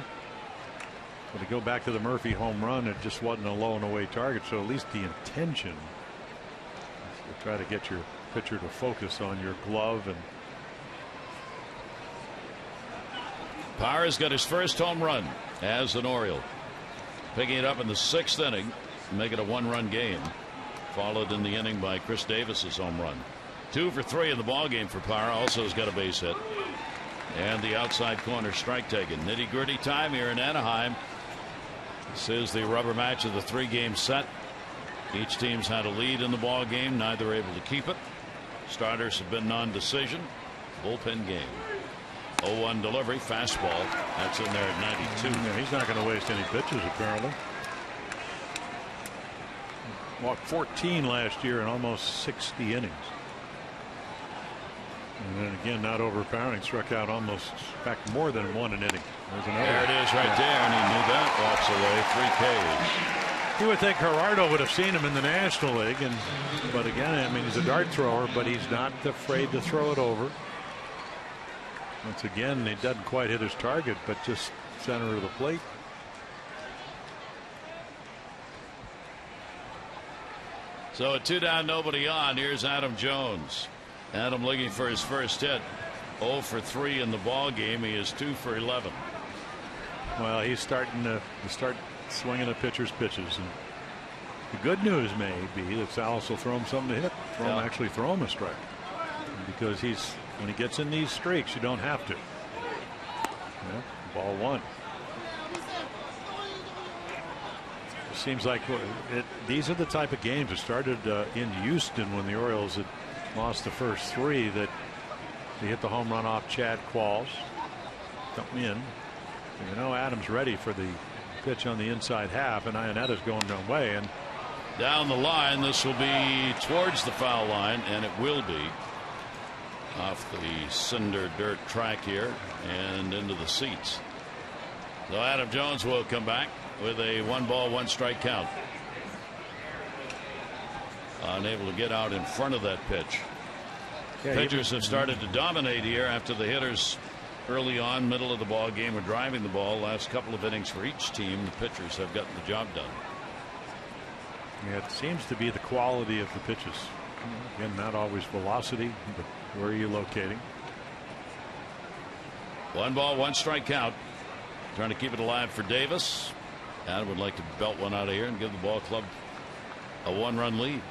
But to go back to the Murphy home run, it just wasn't a low and away target. So at least the intention is to try to get your pitcher to focus on your glove. And Parra's got his first home run as an Oriole, picking it up in the 6th inning, make it a 1-run game, followed in the inning by Chris Davis's home run. 2 for 3 in the ball game for Parra. Also has got a base hit, and the outside corner strike taken. Nitty-gritty time here in Anaheim. This is the rubber match of the 3-game set. Each team's had a lead in the ball game, neither able to keep it. Starters have been non-decision. Bullpen game. 0-1 delivery, fastball. That's in there at 92. Yeah, he's not going to waste any pitches, apparently. Walked 14 last year in almost 60 innings. And then again, not overpowering, struck out almost, in fact, more than 1 an inning. There it is right there, and he knew that. Walks away, 3 Ks. You would think Gerardo would have seen him in the National League, but again, I mean, he's a dart thrower, but he's not afraid to throw it over. Once again, he doesn't quite hit his target, but just center of the plate. So a 2 down, nobody on. Here's Adam Jones. Adam looking for his first hit. 0 for 3 in the ball game. He is 2 for 11. Well, he's starting to swinging at pitchers' pitches. And the good news may be that Salas will throw him something to hit. Actually throw him a strike. Because when he gets in these streaks, you don't have to. Yeah, ball 1. It seems like these are the type of games that started in Houston when the Orioles had lost the first 3, that they hit the home run off Chad Qualls. Come in. Adams ready for the pitch on the inside half, and Ionetta's going their way. And down the line, this will be towards the foul line, and it will be off the cinder dirt track here and into the seats. So Adam Jones will come back with a 1-ball, 1-strike count. Unable to get out in front of that pitch. Pitchers have started to dominate here after the hitters early on, middle of the ball game, are driving the ball. Last couple of innings for each team, the pitchers have gotten the job done. Yeah, it seems to be the quality of the pitches. Again, not always velocity, but where are you locating? 1-ball, 1-strike count. Trying to keep it alive for Davis. Adam would like to belt one out of here and give the ball club a 1-run lead.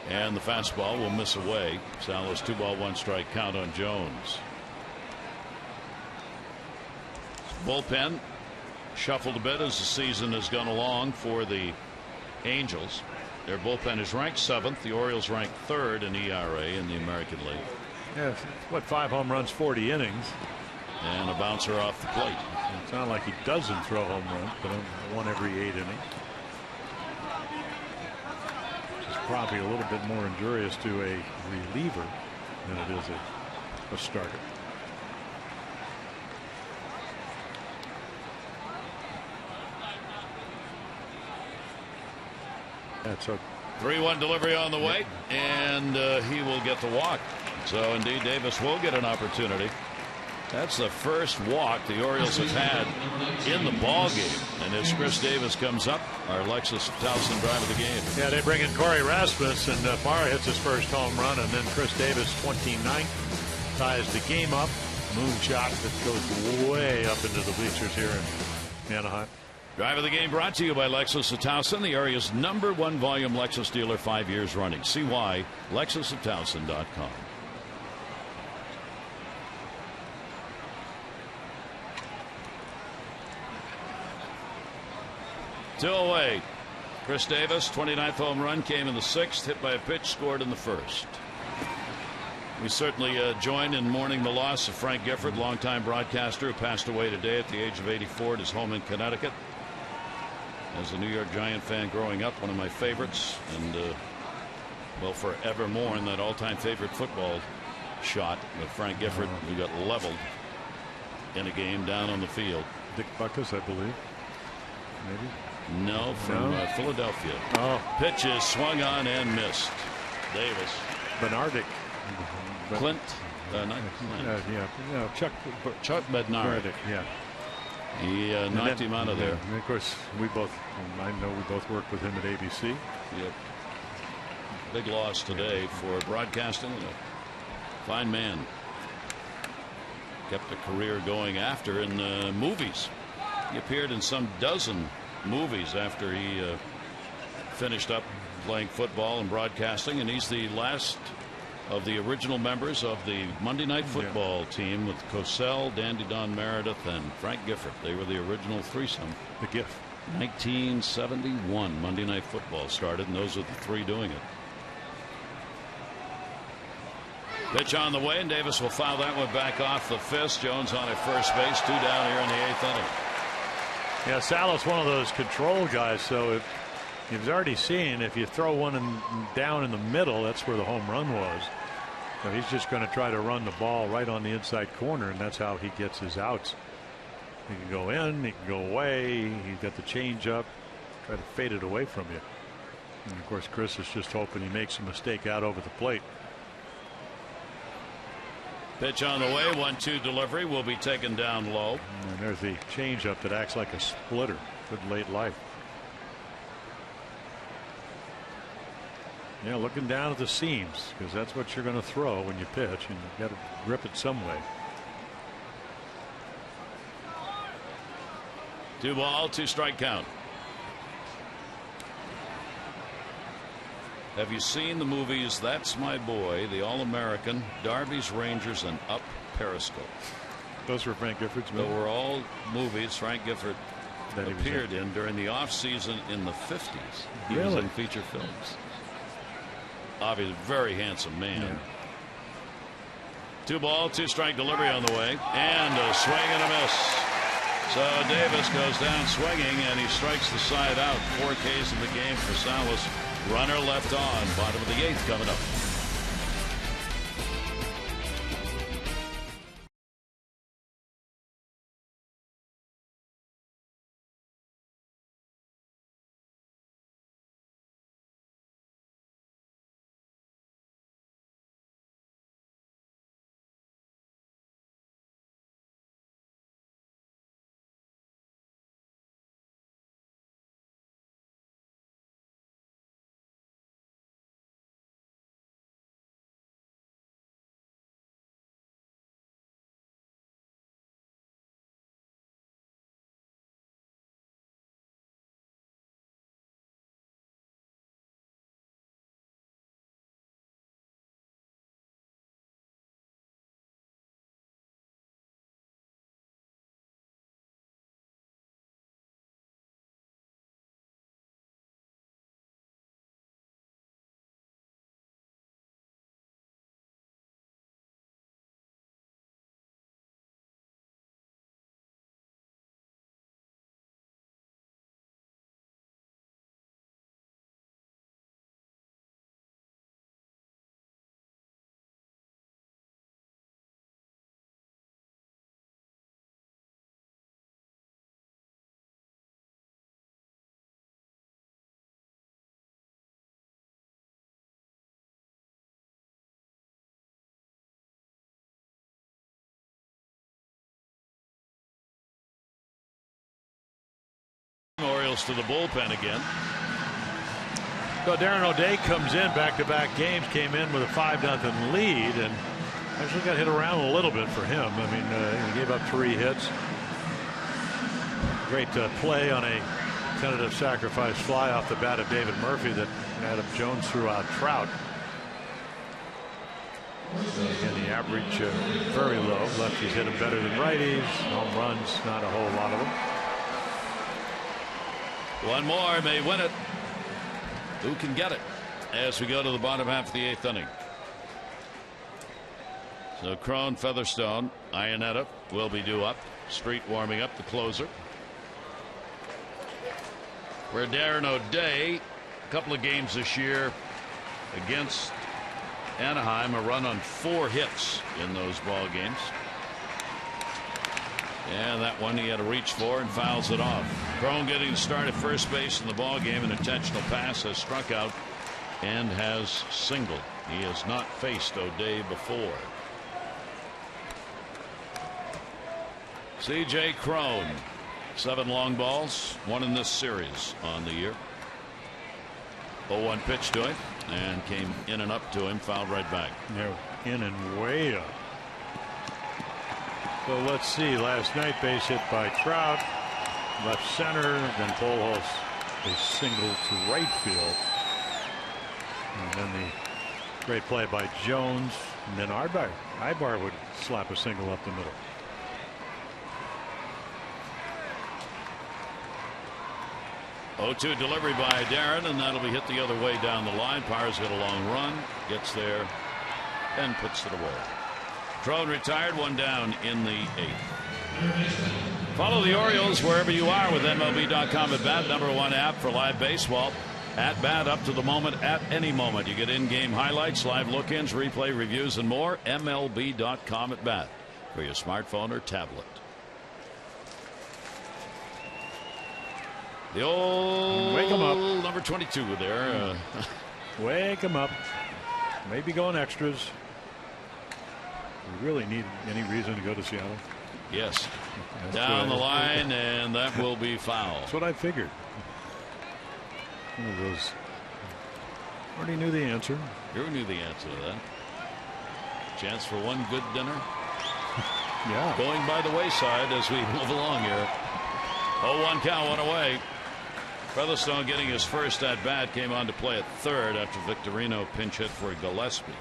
And the fastball will miss away. Salas 2-ball, 1-strike count on Jones. Bullpen shuffled a bit as the season has gone along for the Angels. Their bullpen is ranked 7th. The Orioles ranked 3rd in ERA in the American League. Yeah, 5 home runs, 40 innings. And a bouncer off the plate. It's not like he doesn't throw home runs, but 1 every 8 innings. Which is probably a little bit more injurious to a reliever than it is a starter. That's a 3-1 delivery on the way, and he will get the walk. So indeed, Davis will get an opportunity. That's the first walk the Orioles have had in the ball game. And as Chris Davis comes up, our Lexus Towson drive of the game. Yeah, they bring in Corey Rasmus, and Parra hits his first home run, and then Chris Davis, 29th, ties the game up. Moonshot that goes way up into the bleachers here in Anaheim. Drive of the game brought to you by Lexus of Towson, the area's #1 volume Lexus dealer 5 years running. See why. LexusofTowson.com. Two away. Chris Davis, 29th home run, came in the 6th, hit by a pitch, scored in the 1st. We certainly join in mourning the loss of Frank Gifford, longtime broadcaster who passed away today at the age of 84 at his home in Connecticut. As a New York Giant fan growing up, one of my favorites, and well, forevermore in that all-time favorite football shot of Frank Gifford, who got leveled in a game down on the field. Dick Buckus, I believe. Maybe. No, from Philadelphia. Oh. Pitches swung on and missed. Davis. Bernardic. Clint. Not Clint. Yeah, Chuck Bednarik. Yeah. He knocked him out of there. And of course, I know we both worked with him at ABC. Yep. Big loss today for broadcasting. A fine man. Kept a career going after in movies. He appeared in some dozen movies after he finished up playing football and broadcasting, and he's the last of the original members of the Monday Night Football team with Cosell, Dandy Don Meredith, and Frank Gifford. They were the original threesome. The GIF. 1971 Monday Night Football started, and those are the three doing it. Pitch on the way, and Davis will foul that one back off the fist. Jones on at first base, 2 down here in the 8th inning. Yeah, Sal's one of those control guys, so if you've already seen, if you throw one down in the middle, that's where the home run was. So he's just going to try to run the ball right on the inside corner, and that's how he gets his outs. He can go in, he can go away, he's got the change up, try to fade it away from you. And of course, Chris is just hoping he makes a mistake out over the plate. Pitch on the way, 1-2 delivery will be taken down low. And there's the changeup that acts like a splitter. Good late life. Yeah, looking down at the seams, because that's what you're going to throw when you pitch, and you've got to grip it some way. 2 ball, 2 strike count. Have you seen the movies That's My Boy, The All-American, Darby's Rangers, and Up Periscope? Those were Frank Gifford's They movies. were all movies Frank Gifford that appeared in during the off-season in the 50s. He was in feature films. Obviously, very handsome man. Yeah. 2 ball, 2 strike delivery on the way, and a swing and a miss. So Davis goes down swinging, and he strikes the side out. 4 Ks in the game for Salas. Runner left on. Bottom of the 8th coming up. goes to the bullpen again. So Darren O'Day comes in back-to-back games, came in with a 5-0 lead, and actually got hit around a little bit for him. I mean, he gave up 3 hits. Great play on a tentative sacrifice fly off the bat of David Murphy that Adam Jones threw out Trout. Again, the average very low. Lefties hit him better than righties. Home runs, not a whole lot of them. One more may win it. Who can get it as we go to the bottom half of the 8th inning? So Crone, Featherstone, Iannetta will be due up. Street warming up, the closer. Where Darren O'Day, a couple of games this year against Anaheim, a run on 4 hits in those ball games. And that one he had to reach for and fouls it off. Crone getting the start at first base in the ball game. An intentional pass, has struck out and has singled. He has not faced O'Day before. C.J. Crone, 7 long balls, 1 in this series on the year. 0-1 pitch to him and came in and up to him, fouled right back. They're in and way up. So let's see, last night base hit by Trout, left center, then Pujols a single to right field, and then the great play by Jones, and then Ibar would slap a single up the middle. Oh-2 delivery by Darren, and that'll be hit the other way down the line. Powers hit a long run, gets there and puts it away. Crone retired, 1 down in the 8th. Follow the Orioles wherever you are with MLB.com at bat, #1 app for live baseball. At bat, up to the moment, at any moment. You get in-game highlights, live look-ins, replay reviews, and more. MLB.com at bat for your smartphone or tablet. The old wake 'em up. number 22 there. Wake him up. Maybe going extras. We really need any reason to go to Seattle. Yes. Down the line, and that will be foul. That's what I figured. One of those. Already knew the answer. You knew the answer to that. Chance for one good dinner. Yeah. Going by the wayside as we move along here. 0-1 count, 1 away. Featherstone getting his first at bat, came on to play at third after Victorino pinch hit for Gillespie,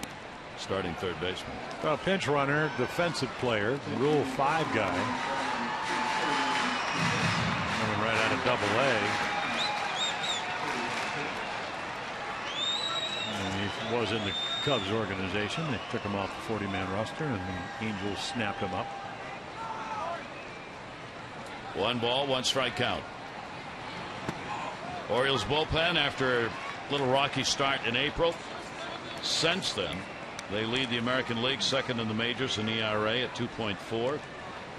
starting third baseman. Well, pinch runner, defensive player, Rule 5 guy. Coming right out of Double-A. And he was in the Cubs organization. They took him off the 40-man roster, and the Angels snapped him up. 1 ball, 1 strike count. Orioles bullpen after a little rocky start in April. Since then, they lead the American League, second in the majors in ERA at 2.4.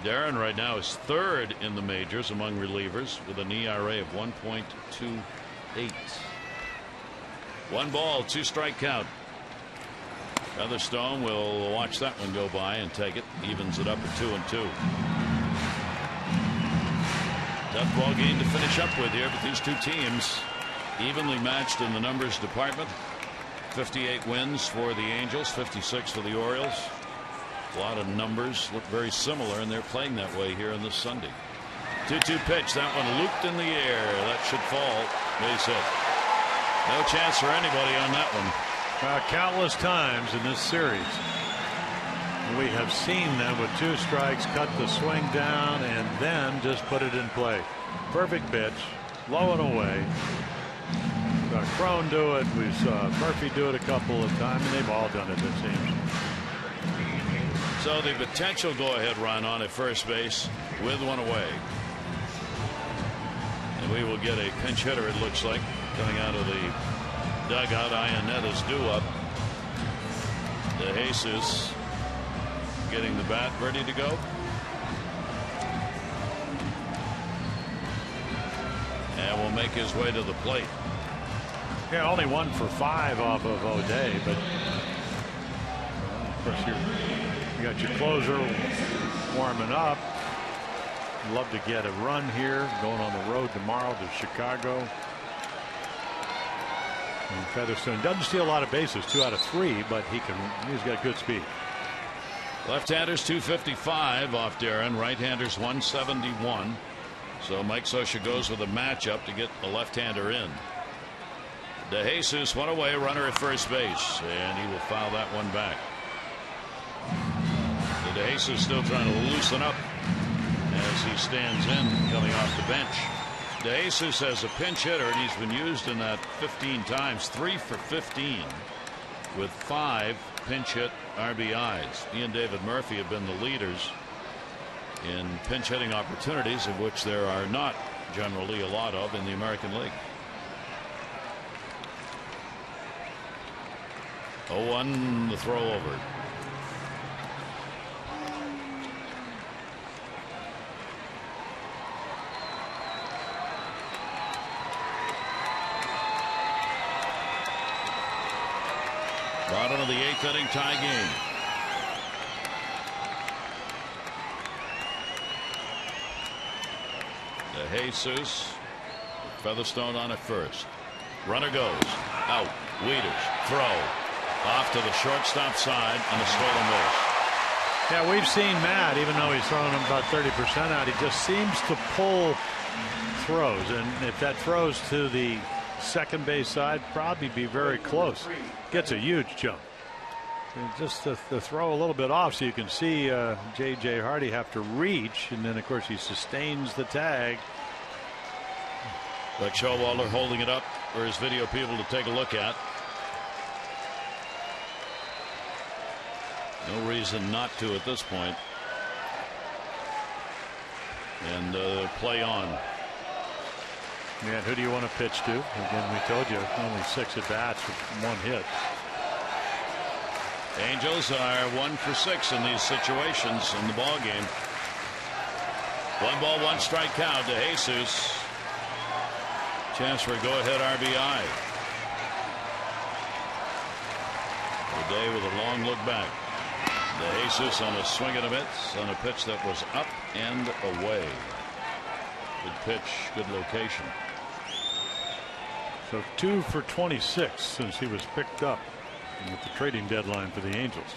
Darren right now is third in the majors among relievers with an ERA of 1.28. 1 ball, 2 strike count. Featherstone will watch that one go by and take it. Evens it up at 2-2. Tough ball game to finish up with here, but these two teams evenly matched in the numbers department. 58 wins for the Angels, 56 for the Orioles. A lot of numbers look very similar, and they're playing that way here on this Sunday. 2-2 pitch, that one looped in the air. That should fall. Base hit. No chance for anybody on that one. Countless times in this series we have seen them with 2 strikes cut the swing down and then just put it in play. Perfect pitch, low and away. We saw Crone do it, we saw Murphy do it a couple of times, and they've all done it, it seems. So the potential go-ahead run on at first base with 1 away, and we will get a pinch hitter, it looks like, coming out of the dugout. Iannetta's due up. DeJesus getting the bat ready to go. And will make his way to the plate. Yeah, only 1 for 5 off of O'Day, but of course you got your closer warming up. love to get a run here, going on the road tomorrow to Chicago. And Featherstone doesn't steal a lot of bases, 2 out of 3, but he's got good speed. Left-handers 255 off Darren. Right-handers 171. So Mike Scioscia goes with a matchup to get a left-hander in. DeJesus one away, runner at first base, and he will foul that one back. DeJesus still trying to loosen up as he stands in coming off the bench. DeJesus as a pinch hitter, and he's been used in that 15 times, 3 for 15 with 5 pinch hit RBIs. He and David Murphy have been the leaders in pinch hitting opportunities, of which there are not generally a lot of in the American League. 0-1 the throw over. Bottom of the 8th inning, tie game. DeJesus, Featherstone on at first. Runner goes out. Wieters throw off to the shortstop side on the stolen base. Yeah, we've seen Matt, even though he's throwing him about 30% out, he just seems to pull throws, and if that throws to the second base side, probably be very close. Gets a huge jump. And just the throw a little bit off, so you can see J.J. Hardy have to reach, and then of course he sustains the tag. Like Showalter holding it up for his video people to take a look at. No reason not to at this point. And play on. Yeah, who do you want to pitch to? Again, we told you only 6 at bats with 1 hit. Angels are 1 for 6 in these situations in the ball game. 1 ball, 1 strike count to DeJesus. Chance for a go-ahead RBI. O'Day with a long look back. DeJesus on a swing and a miss on a pitch that was up and away. Good pitch, good location. So 2 for 26 since he was picked up with the trading deadline for the Angels.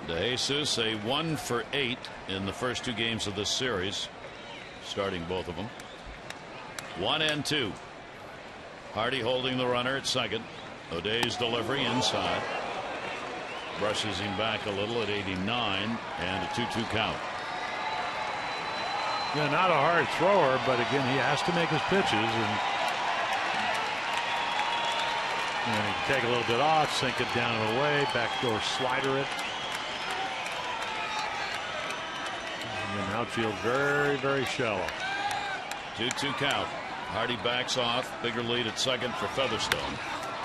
DeJesus a 1 for 8 in the first 2 games of this series, starting both of them. 1 and 2. Hardy holding the runner at second. O'Day's delivery inside. Brushes him back a little at 89 and a 2-2 count. Yeah, not a hard thrower, but again, he has to make his pitches, and he can take a little bit off, sink it down and away, backdoor slider it. And outfield very, very shallow. 2-2 count. Hardy backs off. Bigger lead at second for Featherstone.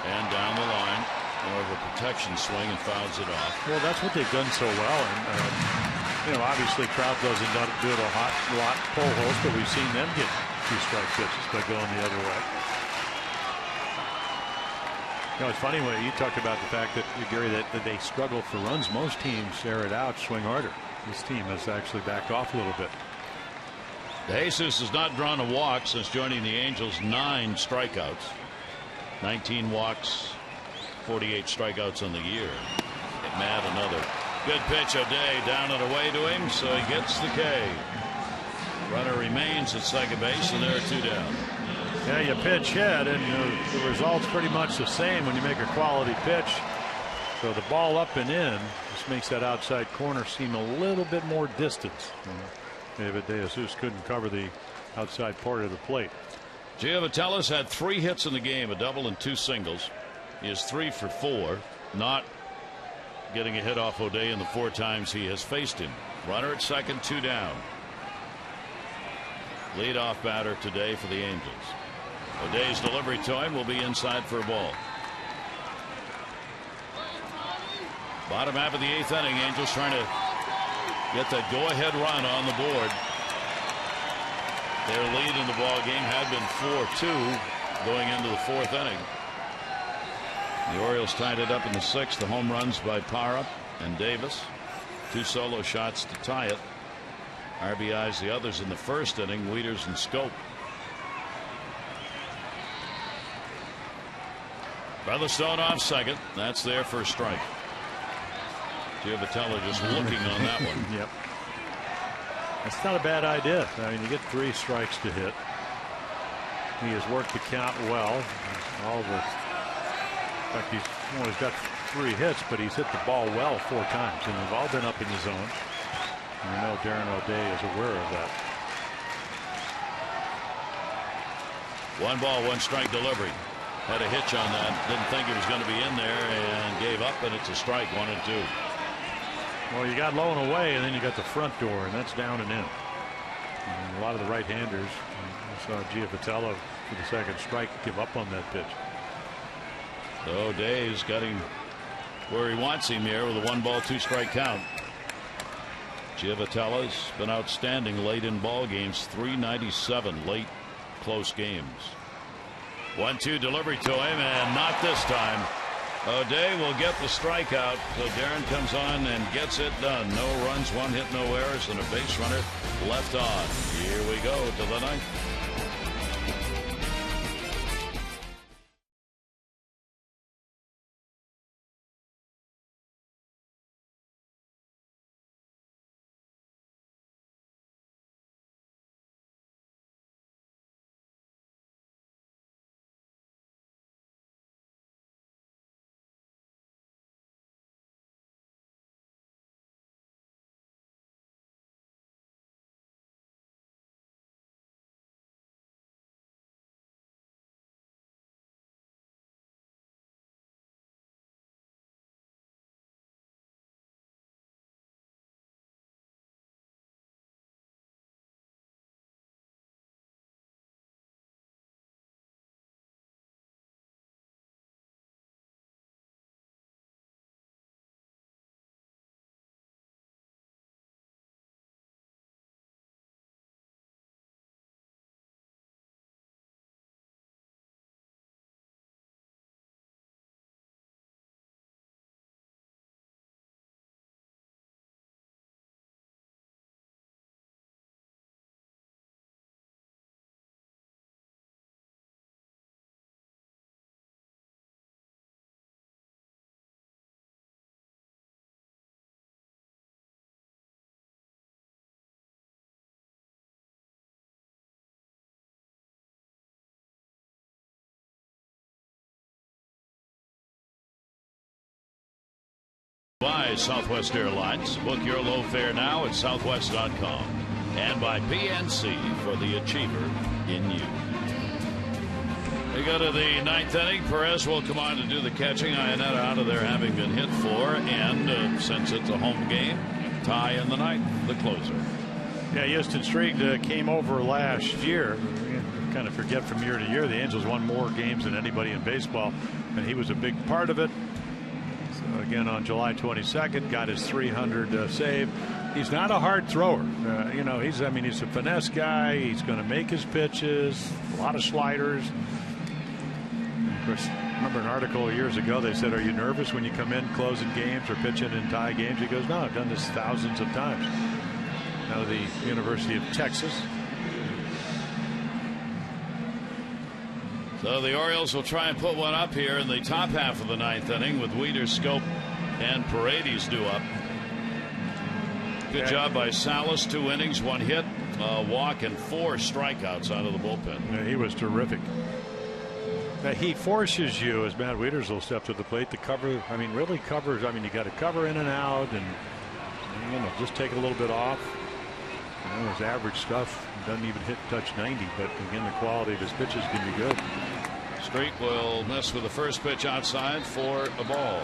And down the line, more of a protection swing, and fouls it off. Well, that's what they've done so well. And obviously Trout doesn't do it a lot pull holes, but we've seen them get 2-strike pitches by going the other way. It's funny when you talked about the fact that, Gary, that they struggle for runs. Most teams air it out, swing harder. This team has actually backed off a little bit. DeJesus has not drawn a walk since joining the Angels. 9 strikeouts. 19 walks, 48 strikeouts on the year. Matt another good pitch. O'Day down and away to him, so he gets the K. Runner remains at second base, and there are 2 down. Yeah, you pitch hit, and the result's pretty much the same when you make a quality pitch. So the ball up and in just makes that outside corner seem a little bit more distance. David DeJesus couldn't cover the outside part of the plate. Giovatellis had 3 hits in the game, a double and 2 singles. He is 3 for 4, not getting a hit off O'Day in the 4 times he has faced him. Runner at second, 2 down. Leadoff batter today for the Angels. O'Day's delivery to him will be inside for a ball. Bottom half of the 8th inning, Angels trying to get that go-ahead run on the board. Their lead in the ball game had been 4-2 going into the 4th inning. The Orioles tied it up in the 6th. The home runs by Parra and Davis. 2 solo shots to tie it. RBIs the others in the first inning, Wieters and Scope. Featherstone off second. That's there for a strike. Giovatello just looking on that one. Yep. That's not a bad idea. I mean, you get 3 strikes to hit. He has worked the count well. In fact, he's got 3 hits, but he's hit the ball well 4 times, and they've all been up in the zone. And we know Darren O'Day is aware of that. 1 ball, 1 strike delivery. Had a hitch on that. Didn't think it was going to be in there and gave up, and it's a strike, 1-2. Well, you got low and away, and then you got the front door, and that's down and in. And a lot of the right-handers, I saw Giovatello for the second strike give up on that pitch. O'Day's got him where he wants him here with a 1 ball, 2 strike count. Giovatello's been outstanding late in ball games. 397 late close games. 1-2 delivery to him, and not this time. O'Day will get the strikeout. So Darren comes on and gets it done. No runs, 1 hit, no errors, and a base runner left on. Here we go to the 9th. By Southwest Airlines. Book your low fare now at southwest.com. And by PNC for the achiever in you. We go to the 9th inning. Perez will come on to do the catching. Iannetta out of there having been hit for. And since it's a home game, Ty in the 9th, the closer. Yeah, Houston Street came over last year. You kind of forget from year to year. The Angels won more games than anybody in baseball, and he was a big part of it. Again on July 22nd, got his 300 save. He's not a hard thrower. You know, he's a finesse guy. He's going to make his pitches, a lot of sliders. And of course, I remember an article years ago, they said, are you nervous when you come in closing games or pitching in tie games? He goes, no, I've done this thousands of times. Now the University of Texas. So the Orioles will try and put one up here in the top half of the 9th inning with Wieters, Scope, and Paredes due up. Good job by Salas. 2 innings, 1 hit, a walk, and 4 strikeouts out of the bullpen. Yeah, he was terrific. He forces you, as Matt Wieters will step to the plate, to cover. I mean, really covers. I mean, you got to cover in and out, and just take a little bit off. You know, his average stuff doesn't even touch 90, but again, the quality of his pitches can be good. Street will miss with the first pitch outside for a ball.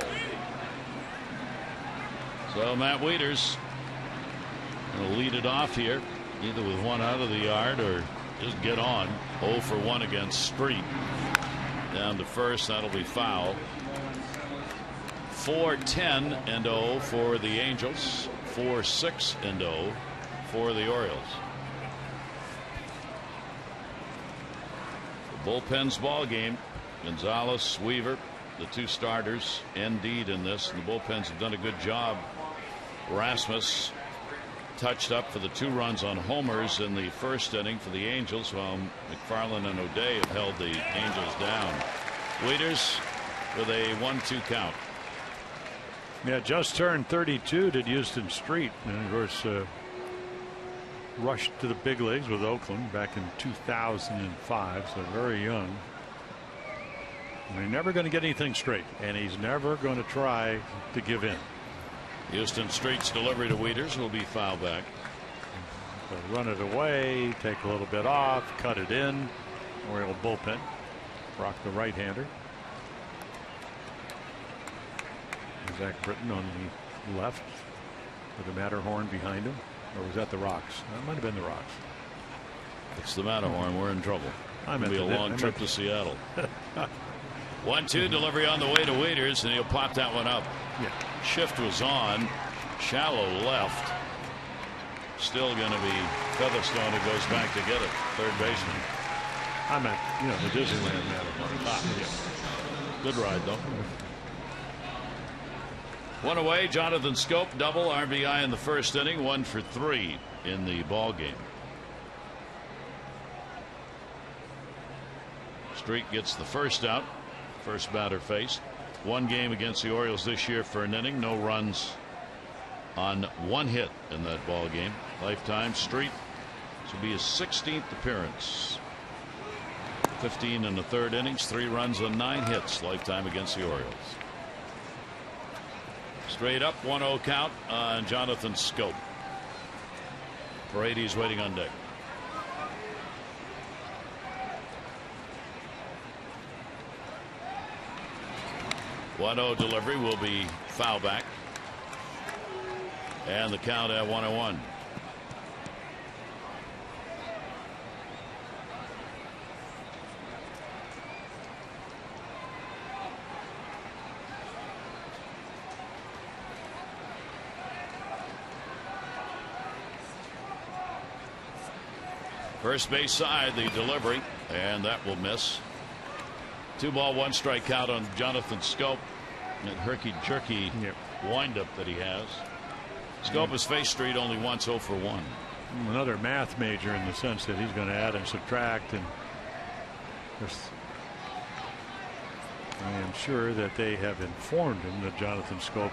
So Matt Wieters will lead it off here, either with 1 out of the yard or just get on. 0 for 1 against Street. Down to first, that'll be foul. 4-10-0 for the Angels. 4-6-0 for the Orioles. The bullpen's ball game. Gonzalez, Weaver, the 2 starters, indeed in this. And the bullpens have done a good job Rasmus touched up for the 2 runs on homers in the first inning for the Angels, while McFarland and O'Day have held the Angels down. Wieters with a 1-2 count. Yeah, just turned 32 did Houston Street, and of course rushed to the big leagues with Oakland back in 2005, so very young. And he's never going to get anything straight, and he's never going to try to give in. Houston Street's delivery to Wieters will be foul back. So run it away, take a little bit off, cut it in. Oriole bullpen. Rock the right-hander. Zach Britton on the left with the Matterhorn behind him. Or was that the Rocks? That might have been the Rocks. It's the Matterhorn. We're in trouble. It'll be a long trip to Seattle. 1-2 delivery on the way to Wieters, and he'll pop that one up. Yeah. Shift was on. Shallow left. Still going to be Featherstone who goes back to get it. Third baseman. I'm at the Disneyland Matterhorn. Yeah. Good ride though. One away. Jonathan Scope double RBI in the first inning. 1 for 3 in the ball game. Street gets the first out. First batter faced. 1 game against the Orioles this year for an inning. No runs on 1 hit in that ball game. Lifetime. Street, this will be his 16th appearance. 15 in the 3rd innings. 3 runs on 9 hits lifetime against the Orioles. Straight up 1-0 count on Jonathan Scope. Paredes waiting on deck. .0 delivery will be foul back. And the count at 1-1. First base side, the delivery, and that will miss. 2 ball, 1 strike count on Jonathan Scope. That herky-jerky windup that he has. Scope has faced Street only once, 0 for 1. Another math major in the sense that he's going to add and subtract, and I am sure that they have informed him that Jonathan Scope,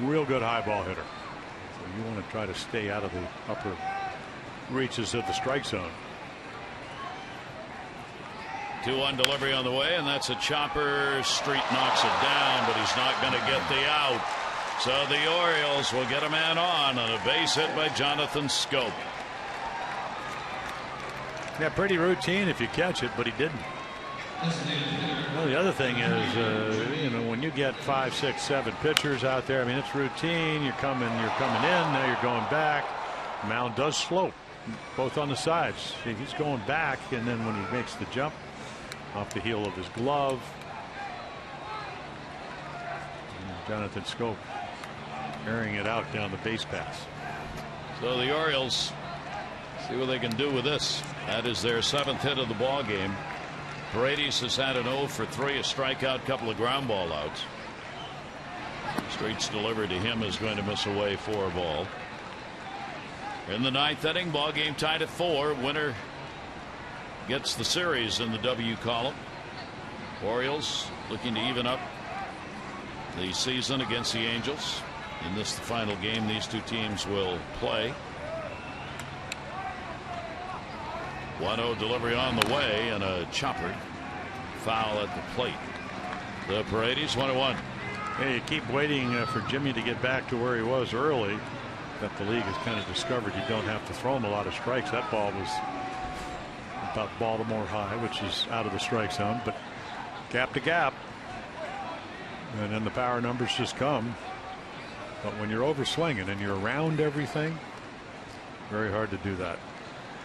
real good high ball hitter. So you want to try to stay out of the upper reaches of the strike zone. 2-1 delivery on the way, and that's a chopper. Street knocks it down, but he's not going to get the out. So the Orioles will get a man on a base hit by Jonathan Scope. Yeah, pretty routine if you catch it, but he didn't. Well, the other thing is, when you get 5, 6, 7 pitchers out there, I mean, it's routine. You're coming in, now you're going back. The mound does slope, both on the sides. He's going back, and then when he makes the jump off the heel of his glove, Jonathan Scope airing it out down the base pass. So the Orioles see what they can do with this. That is their 7th hit of the ball game. Paredes has had an 0 for 3, a strikeout, couple of ground ball outs. Street's delivery to him is going to miss away for a ball. In the 9th inning, ball game tied at 4. Winner gets the series in the W column. Orioles looking to even up the season against the Angels. In this, the final game these two teams will play. 1-0 delivery on the way, and a chopper. Foul at the plate. The Paredes 1-1. Hey, you keep waiting for Jimmy to get back to where he was early. That the league has kind of discovered you don't have to throw him a lot of strikes. That ball was about Baltimore high, which is out of the strike zone, but gap to gap, and then the power numbers just come. But when you're over swinging and you're around everything, very hard to do that.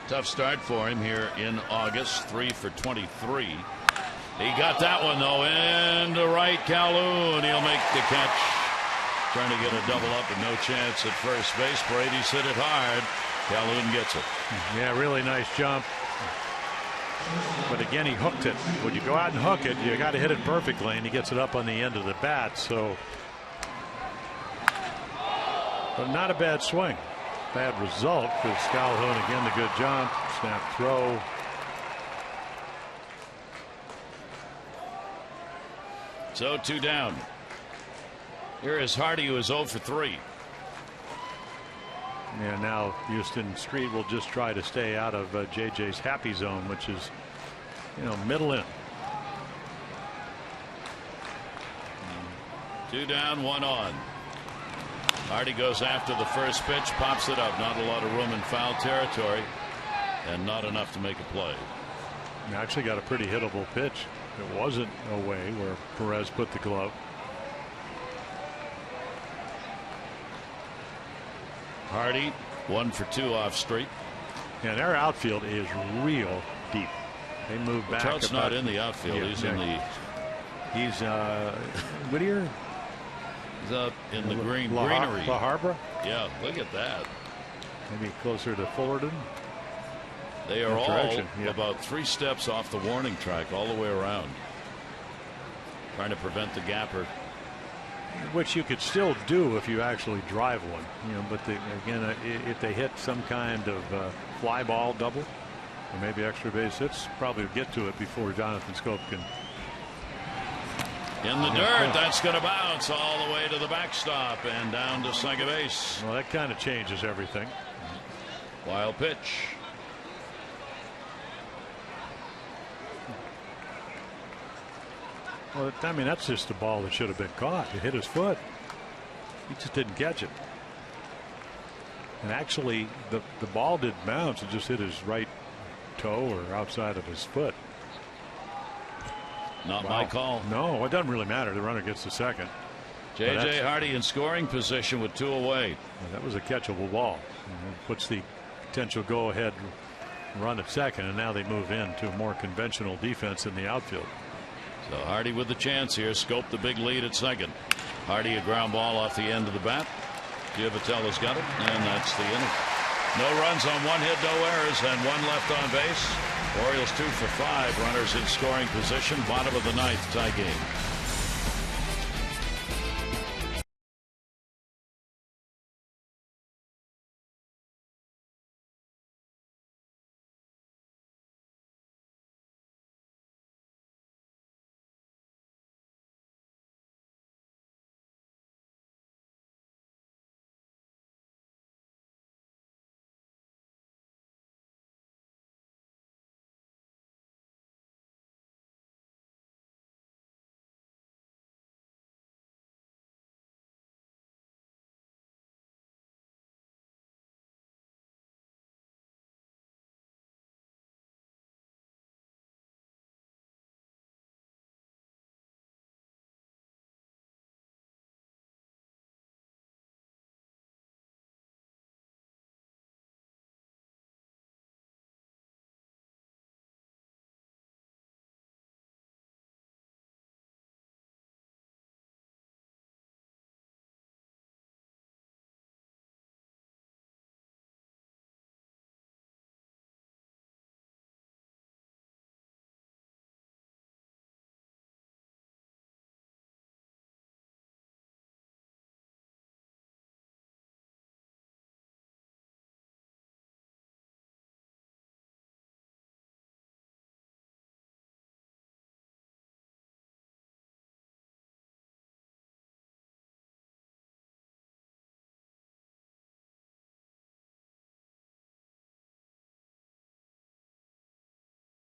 Tough start for him here in August. 3 for 23. He got that one though into right. Calhoun, he'll make the catch. Trying to get a double up and no chance at first base. Paredes hit it hard. Calhoun gets it. Yeah, really nice jump. But again, he hooked it. When you go out and hook it, you got to hit it perfectly, and he gets it up on the end of the bat. So But not a bad swing. Bad result because Calhoun again the good job. Snap throw. So 2 down. Here is Hardy, who is 0 for 3. Yeah, now Houston Street will just try to stay out of JJ's happy zone, which is, middle in. 2 down, 1 on. Hardy goes after the first pitch, pops it up. Not a lot of room in foul territory, and not enough to make a play. He actually got a pretty hittable pitch. It wasn't away where Perez put the glove. Hardy 1 for 2 off straight. Yeah, their outfield is real deep. They move back. Trout's not in the outfield. Yeah, he's in the. He's Whittier. He's up in the greenery. La Habra. Yeah, look at that. Maybe closer to Fullerton. They are all about 3 steps off the warning track all the way around, trying to prevent the gapper. Which you could still do if you actually drive one, but again, if they hit some kind of fly ball double or maybe extra base hits, probably get to it before Jonathan Scope can. In the dirt, that's going to bounce all the way to the backstop and down to second base. Well, that kind of changes everything. Wild pitch. Well, I mean, that's just a ball that should have been caught. It hit his foot. He just didn't catch it. And actually, the ball did bounce. It just hit his right toe or outside of his foot. Not my call. No, it doesn't really matter. The runner gets the second. J.J. Hardy in scoring position with 2 away. Well, that was a catchable ball. It puts the potential go-ahead run at second, and now they move into a more conventional defense in the outfield. So Hardy with the chance here. Scope the big lead at second. Hardy a ground ball off the end of the bat. Giovatello's got it, and that's the inning. No runs on 1 hit, no errors, and 1 left on base. Orioles 2 for 5. Runners in scoring position. Bottom of the 9th, tie game.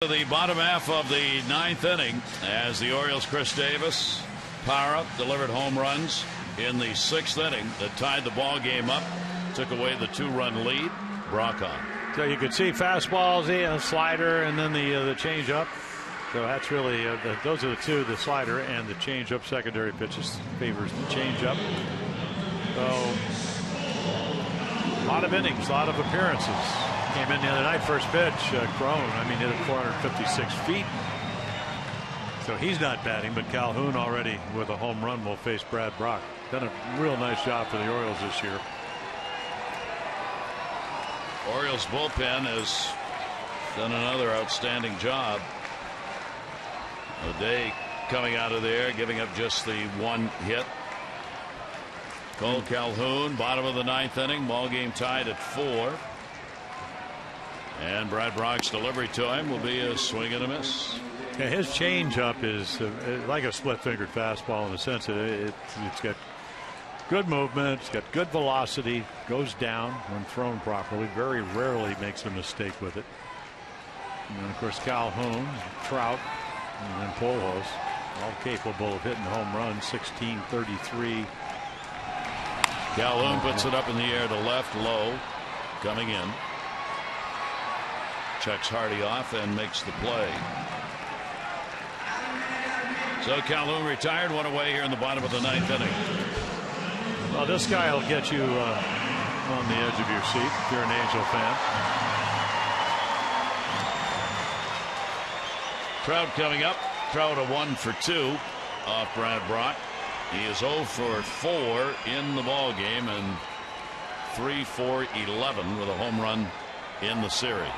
The bottom half of the 9th inning as the Orioles' Chris Davis, Parra delivered home runs in the 6th inning that tied the ball game up, took away the 2-run lead. Brock on. So you could see fastballs, slider, and then the change up. So that's really those are the two: the slider and the change up. Secondary pitches favors the change up. So a lot of innings, a lot of appearances. Came in the other night, first pitch, Crone, hit it 456 feet. So he's not batting, but Calhoun already with a home run will face Brad Brock. Done a real nice job for the Orioles this year. Orioles bullpen has done another outstanding job. O'Day coming out of there, giving up just the 1 hit. Cole Calhoun, bottom of the 9th inning, ball game tied at 4. And Brad Brock's delivery to him will be a swing and a miss. Yeah, his changeup is like a split-fingered fastball in the sense that it's got good movement, it's got good velocity, goes down when thrown properly. Very rarely makes a mistake with it. And then, of course, Calhoun, Trout, and then Pujols, all capable of hitting home runs. 16-33. Calhoun puts it up in the air to left, low, coming in. Checks Hardy off and makes the play. So Calhoun retired, one away here in the bottom of the 9th inning. Well, this guy will get you on the edge of your seat if you're an Angel fan. Trout coming up. Trout a 1 for 2 off Brad Brock. He is 0 for 4 in the ball game and 3 for 11 with a home run in the series.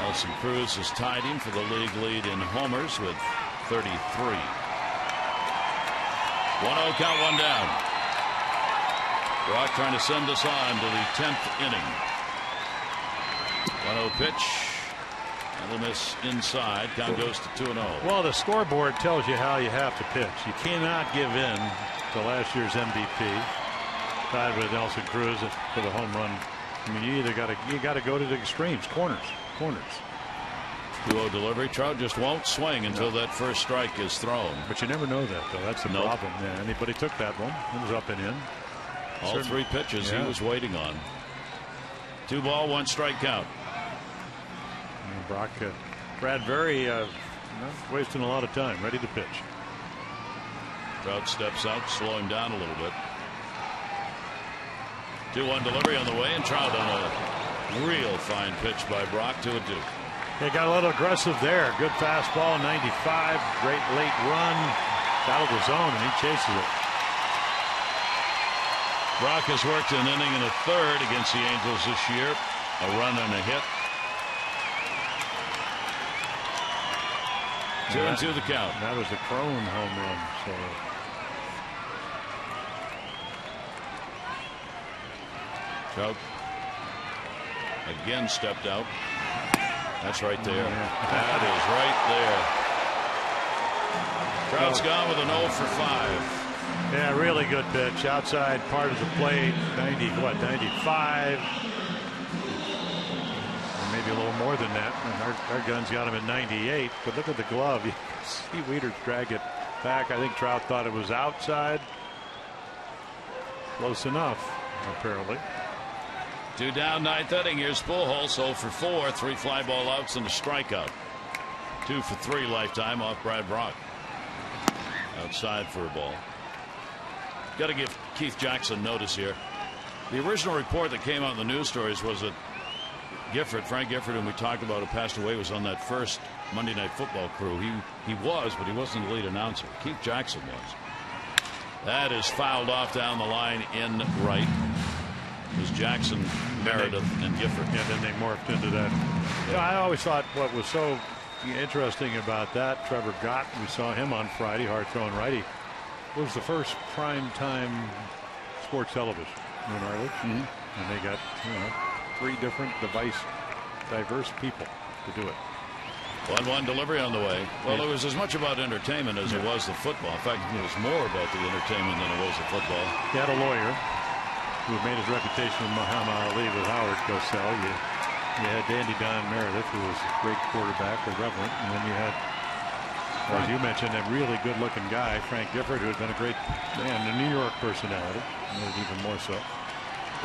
Nelson Cruz has tied him for the league lead in homers with 33. 1-0 count, one down. Brock trying to send us on to the 10th inning. 1-0 pitch. And the miss inside. Count goes to 2-0. Well, the scoreboard tells you how you have to pitch. You cannot give in to last year's MVP. Tied with Nelson Cruz for the home run. I mean, you got to go to the extremes, corners. 2-0 delivery. Trout just won't swing until that first strike is thrown. But you never know that, though. That's the problem. Yeah, anybody took that one. It was up and in. All three pitches he was waiting on. 2 ball, 1 strike count. And Brock, Brad, very wasting a lot of time, ready to pitch. Trout steps out, slow him down a little bit. 2-1 delivery on the way, and Trout on a real fine pitch by Brock. 2-2. They got a little aggressive there. Good fastball, 95. Great late run. Out of the zone, and he chases it. Brock has worked an inning and a third against the Angels this year. A run and a hit. 2-2 the count. That was a Crone home run. So Trout again stepped out. That's right there. That is right there. Trout's gone with an 0 for 5. Yeah, really good pitch. Outside part of the plate. 95. Or maybe a little more than that. Our guns got him at 98. But look at the glove. You see Wieters drag it back. I think Trout thought it was outside. Close enough, apparently. 2 down, 9th inning. Here's Pujols, 0 for 4, 3 fly ball outs and a strikeout. 2 for 3 lifetime off Brad Brock. Outside for a ball. Got to give Keith Jackson notice here. The original report that came out in the news stories was that Frank Gifford, whom we talked about, who passed away, was on that first Monday Night Football crew. He was, but he wasn't the lead announcer. Keith Jackson was. That is fouled off down the line in right. It was Jackson, Meredith, and Gifford. Yeah, then they morphed into that. Yeah, I always thought what was so interesting about that, Trevor Gott, we saw him on Friday, hard-throwing righty, was the first prime-time sports television in Ireland. And they got 3 different diverse people to do it. 1-1 delivery on the way. Well, it was as much about entertainment as it was the football. In fact, it was more about the entertainment than it was the football. He had a lawyer who made his reputation with Muhammad Ali with Howard Cosell. You had Dandy Don Meredith, who was a great quarterback, irreverent, and then you had, as you mentioned, a really good-looking guy, Frank Gifford, who had been a great man, a New York personality, even more so.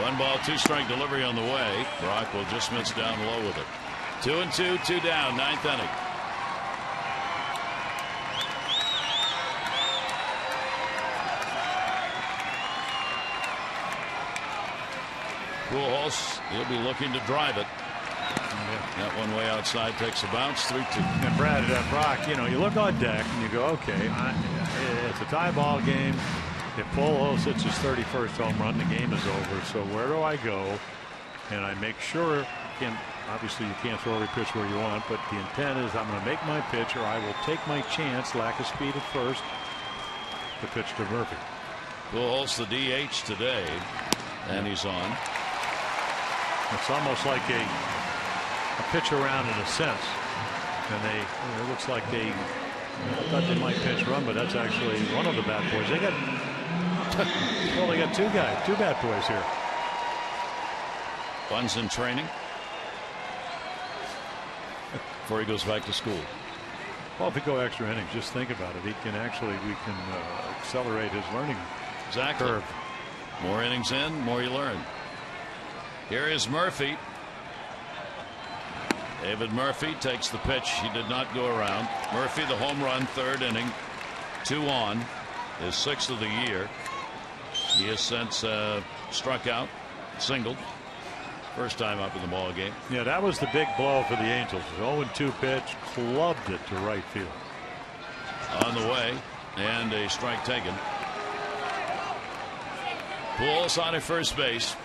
1 ball, 2 strike delivery on the way. Brock will just miss down low with it. 2-2, 2 down, 9th inning. Pujols, he'll be looking to drive it. That one way outside takes a bounce. 3-2. And Brad, Brock, you look on deck and you go, okay, it's a tie ball game. If Pujols hits his 31st home run, the game is over. So where do I go? And I make sure, obviously you can't throw every pitch where you want, but the intent is I'm going to make my pitch, or I will take my chance, lack of speed at first, to pitch to Murphy. Pujols the DH today, and he's on. It's almost like a pitch around in a sense, and it looks like I thought they might pitch run, but that's actually one of the bat boys. They got they got two bat boys here. One's in training before he goes back to school. Well, if we go extra innings, just think about it. We can accelerate his learning curve. More innings in, more you learn. Here is Murphy. David Murphy takes the pitch. He did not go around. Murphy, the home run, third inning, 2 on, his 6th of the year. He has since struck out, singled. First time up in the ball game. Yeah, that was the big blow for the Angels. 0-2 pitch, clubbed it to right field. On the way, and a strike taken. Pujols on at first base.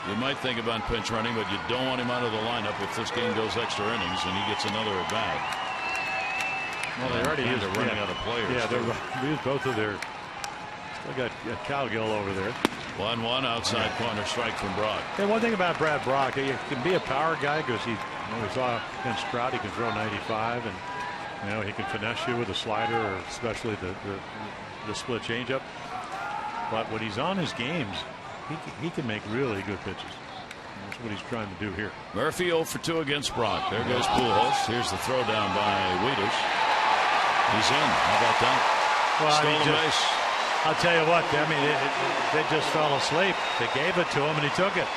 You might think about pinch running, but you don't want him out of the lineup if this game goes extra innings and he gets another at bat. Well, they already used running out of players. Yeah, they used both of their. Still got Cowgill over there. 1-1 outside corner strike from Brock. Yeah, one thing about Brad Brock, he can be a power guy because we saw against Stroud, he can throw 95, and he can finesse you with a slider, or especially the split changeup. But when he's on his games, he can make really good pitches. That's what he's trying to do here. Murphy 0 for 2 against Brock. There goes Pujols. Here's the throw down by Wieters. He's in. How about that? Well, Stolen base. I'll tell you what. I mean, they just fell asleep. They gave it to him, and he took it.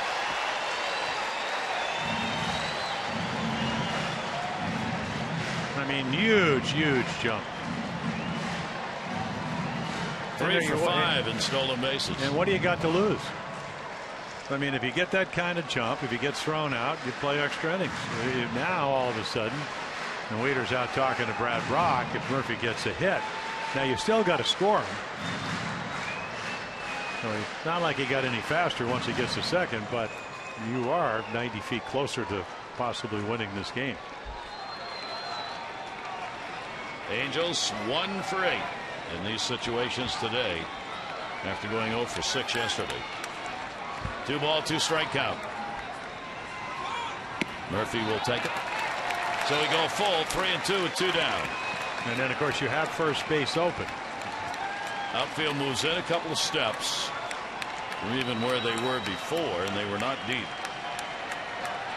I mean, huge jump. 3 for 5 in stolen bases. And what do you got to lose? I mean, if you get that kind of jump, if he gets thrown out, you play extra innings. Now, all of a sudden, and Wieters out talking to Brad Brock, if Murphy gets a hit. Now, you still got to score him. So it's not like he got any faster once he gets to second, but you are 90 feet closer to possibly winning this game. Angels 1 for 8 in these situations today after going 0 for 6 yesterday. 2-ball, 2-strike count. Murphy will take it. So we go full 3-2 with 2 down. And then, of course, you have first base open. Outfield moves in a couple of steps from even where they were before, and they were not deep.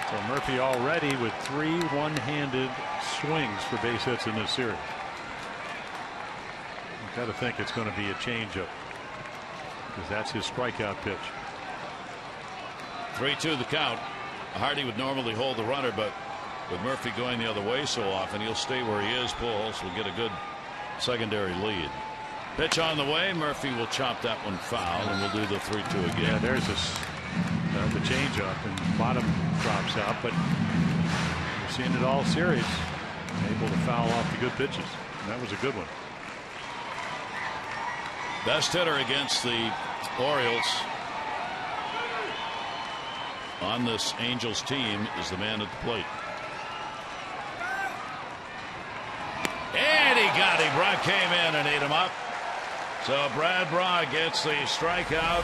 So Murphy already with 3 one-handed swings for base hits in this series. You've got to think it's going to be a changeup, because that's his strikeout pitch. 3-2 the count. Hardy would normally hold the runner, but with Murphy going the other way so often, he'll stay where he is. Pujols will get a good secondary lead. Pitch on the way. Murphy will chop that one foul, and we'll do the 3-2 again. Yeah, there's this the changeup, and bottom drops out, but we've seen it all series. Able to foul off the good pitches, and that was a good one. Best hitter against the Orioles on this Angels team is the man at the plate. And he got him. Brock came in and ate him up. So Brad Brock gets the strikeout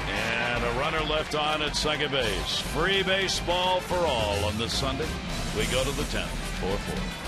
and a runner left on at second base. Free baseball for all on this Sunday. We go to the 10th, 4-4.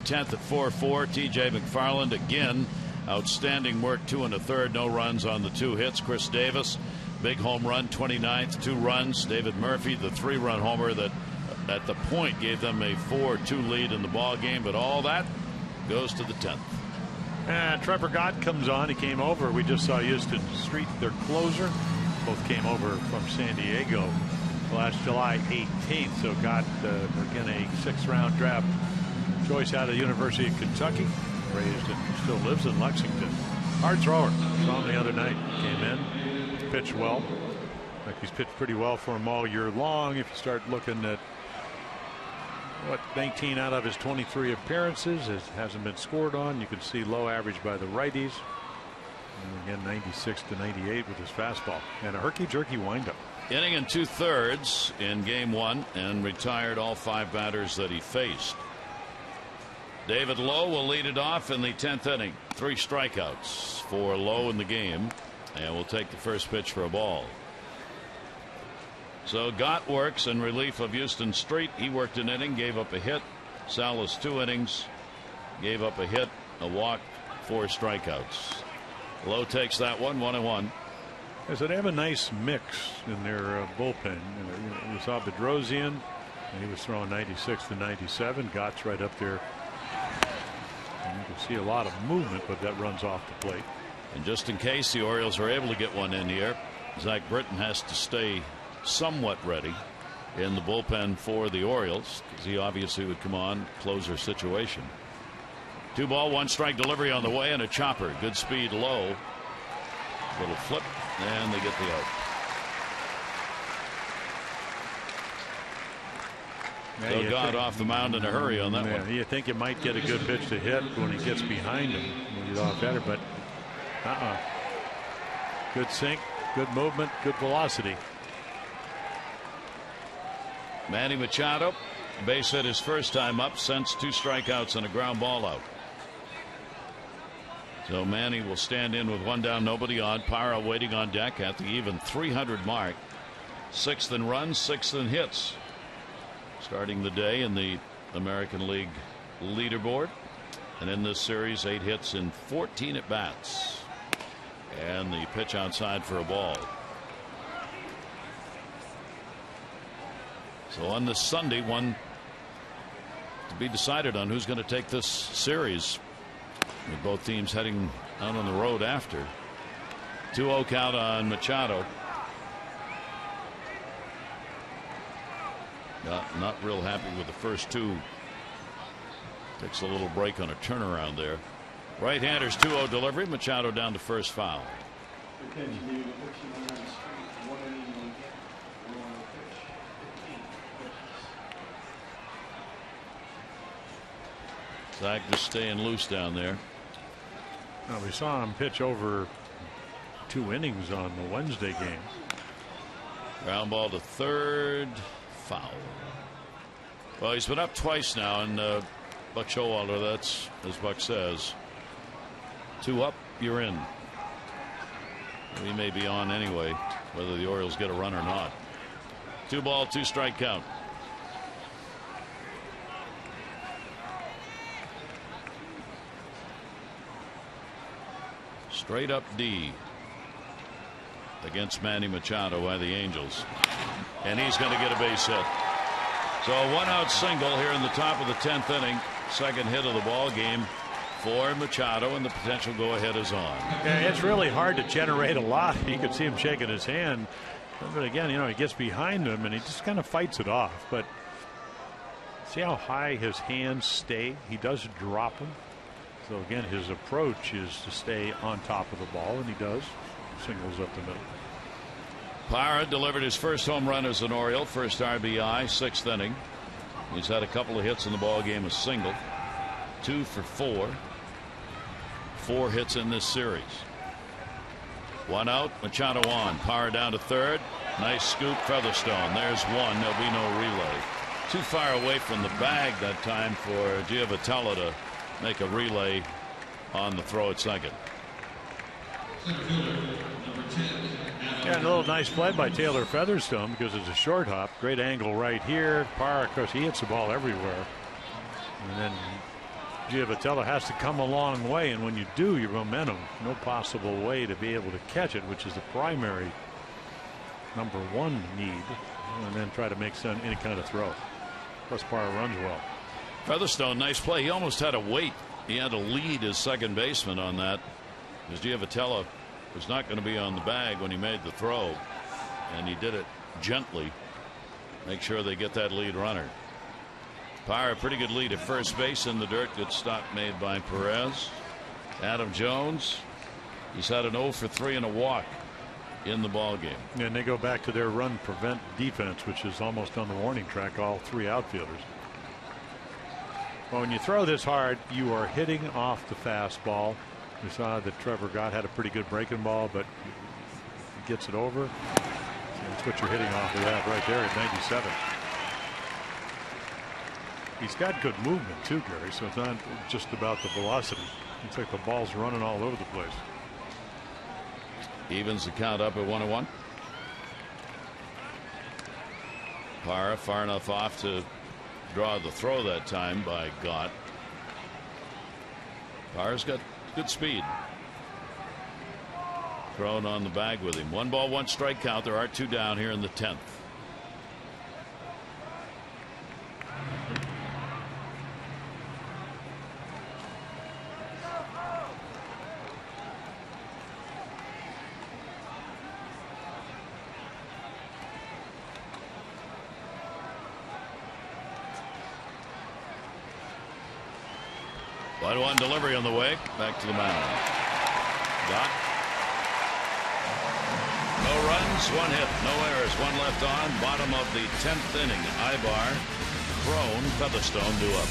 10th at 4-4. T.J. McFarland again. Outstanding work, 2 1/3, no runs on the 2 hits. Chris Davis, big home run, 29th, 2 runs. David Murphy, the 3-run homer that at the point gave them a 4-2 lead in the ball game, but all that goes to the 10th. And Trevor Gott comes on. He came over. We just saw Houston Street, their closer. Both came over from San Diego last July 18th. So Gott, again, a 6th-round draft choice out of the University of Kentucky. Raised and still lives in Lexington. Hard thrower. Saw him the other night. Came in, pitched well. Like he's pitched pretty well for him all year long. If you start looking at 19 out of his 23 appearances, it hasn't been scored on. You can see low average by the righties. And again, 96 to 98 with his fastball and a herky-jerky windup. Inning and 2/3 in game 1 and retired all 5 batters that he faced. David Lowe will lead it off in the 10th inning. 3 strikeouts for Lowe in the game, and we'll take the first pitch for a ball. So Gott works in relief of Houston Street. He worked an inning, gave up a hit. Salas 2 innings, gave up a hit, a walk, 4 strikeouts. Lowe takes that one, 1-1. So they have a nice mix in their bullpen. We saw Bedrosian, and he was throwing 96 to 97. Gott's right up there. And you can see a lot of movement, but that runs off the plate. And just in case the Orioles are able to get one in here, Zach Britton has to stay somewhat ready in the bullpen for the Orioles, because he obviously would come on closer situation. 2 ball, 1 strike delivery on the way, and a chopper. Good speed, Low. Little flip, and they get the out. So Gott off the mound in a hurry on that one. You think you might get a good pitch to hit when he gets behind him when he's off better, but good sink, good movement, good velocity. Manny Machado, base hit his first time up, since 2 strikeouts and a ground ball out. So Manny will stand in with 1 down, nobody on. Parra waiting on deck at the even 300 mark. 6th in runs, 6th in hits. Starting the day in the American League leaderboard, and in this series 8 hits in 14 at bats, and the pitch outside for a ball. So on this Sunday, one to be decided on who's going to take this series, with both teams heading out on the road after. 2-0 count on Machado. Not real happy with the first 2. Takes a little break on a turnaround there. Right-hander's 2-0 delivery. Machado down to first, foul. Zach just staying loose down there. Well, we saw him pitch over 2 innings on the Wednesday game. Ground ball to third. Foul. Well, he's been up twice now, and Buck Showalter, that's as Buck says, 2 up, you're in. He may be on anyway, whether the Orioles get a run or not. 2 ball, 2 strike count. Straight up D against Manny Machado by the Angels, and he's going to get a base hit. So a 1-out single here in the top of the 10th inning. 2nd hit of the ball game for Machado, and the potential go ahead is on. Yeah, it's really hard to generate a lot. You could see him shaking his hand, but again, he gets behind him and he just kind of fights it off. But see how high his hands stay. He does drop them. So again, his approach is to stay on top of the ball, and he does. Singles up the middle. Parra delivered his first home run as an Oriole, first RBI, 6th inning. He's had a couple of hits in the ball game, a single. 2 for 4. 4 hits in this series. 1 out, Machado on. Parra down to third. Nice scoop, Featherstone. There's 1. There'll be no relay. Too far away from the bag that time for Giovatello to make a relay on the throw at second. Yeah, a little nice play by Taylor Featherstone, because it's a short hop. Great angle right here. Parra, of course, he hits the ball everywhere. And then Giavotella has to come a long way, and when you do, your momentum, no possible way to be able to catch it, which is the primary number one need, and then try to make any kind of throw. Plus, Parra runs well. Featherstone, nice play. He almost had to wait. He had to lead his second baseman on that, because Giavotella was not going to be on the bag when he made the throw, and he did it gently. Make sure they get that lead runner. Parra, pretty good lead at first base in the dirt. Good stop made by Perez. Adam Jones, he's had an 0 for 3 and a walk in the ball game. And they go back to their run prevent defense, which is almost on the warning track, all three outfielders. Well, when you throw this hard, you are hitting off the fastball. We saw that Trevor Gott had a pretty good breaking ball, but he gets it over. That's what you're hitting off of that right there at 97. He's got good movement too, Gary, so it's not just about the velocity. It's like the ball's running all over the place. Evens the count up at 1-1. Parra far enough off to draw the throw that time by Gott. Parra's got good speed. Thrown on the bag with him. 1 ball, 1 strike count. There are 2 down here in the 10th. One delivery on the way back to the mound. Gott. No runs, 1 hit, no errors, 1 left on. Bottom of the 10th inning. Ibar, Crone, Featherstone due up.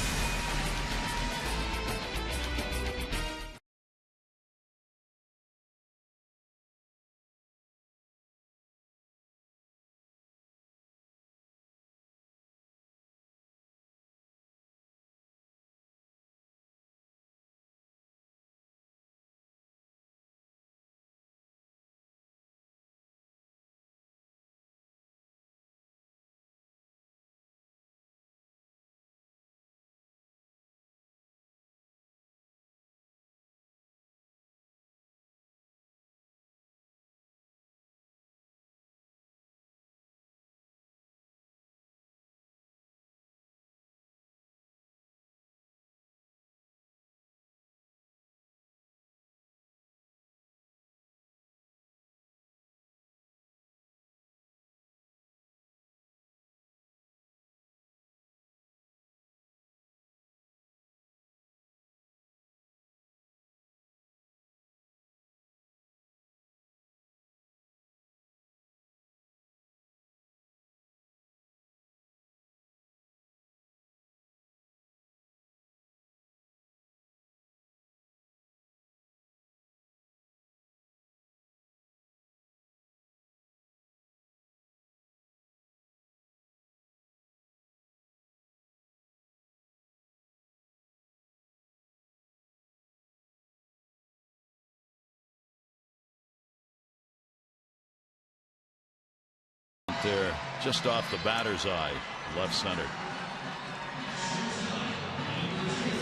There, just off the batter's eye, left center.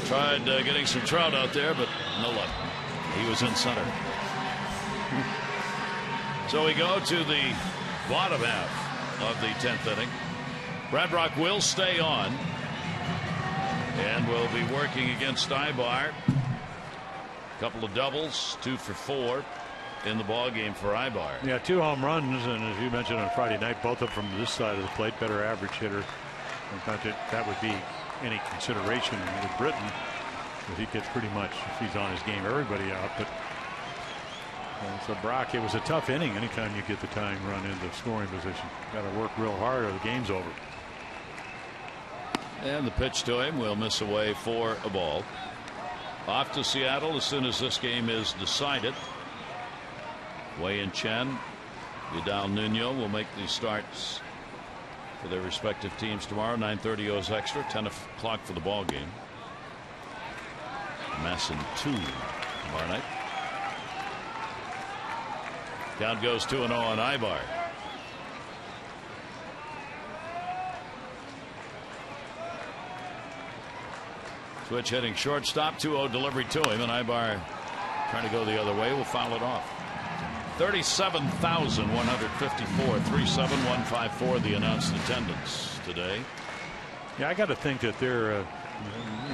Tried getting some Trout out there, but no luck. He was in center. So we go to the bottom half of the 10th inning. Brad Rock will stay on and will be working against Ibar. Couple of doubles, 2 for 4 in the ball game for Ibar. Yeah, 2 home runs, and as you mentioned on Friday night, both of them from this side of the plate. Better average hitter. In fact, that would be any consideration with Britton, because he gets pretty much, if he's on his game, everybody out. But so Brock, it was a tough inning. Anytime you get the tying run into scoring position, got to work real hard or the game's over. And the pitch to him will miss away for a ball. Off to Seattle as soon as this game is decided. Wei and Chen, Vidal Nuno will make the starts for their respective teams tomorrow. 9:30 O's extra, 10 o'clock for the ball game. Masson 2 tomorrow night. Count goes 2-0 on Ibar. Switch hitting shortstop. 2-0 delivery to him, and Ibar trying to go the other way will foul it off. 37,154. 37154 the announced attendance today. Yeah, I got to think that they're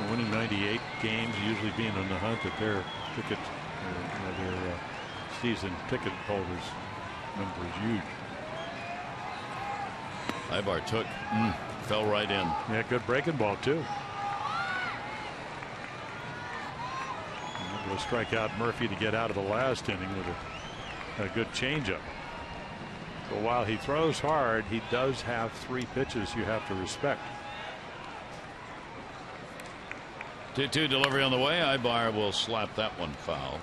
winning 98 games, usually being on the hunt, that their ticket, their season ticket holders number is huge. Ibar took, fell right in. Yeah, good breaking ball too. Will strike out Murphy to get out of the last inning with a good changeup. But while he throws hard, he does have 3 pitches you have to respect. 2-2 delivery on the way. Ibar will slap that one foul.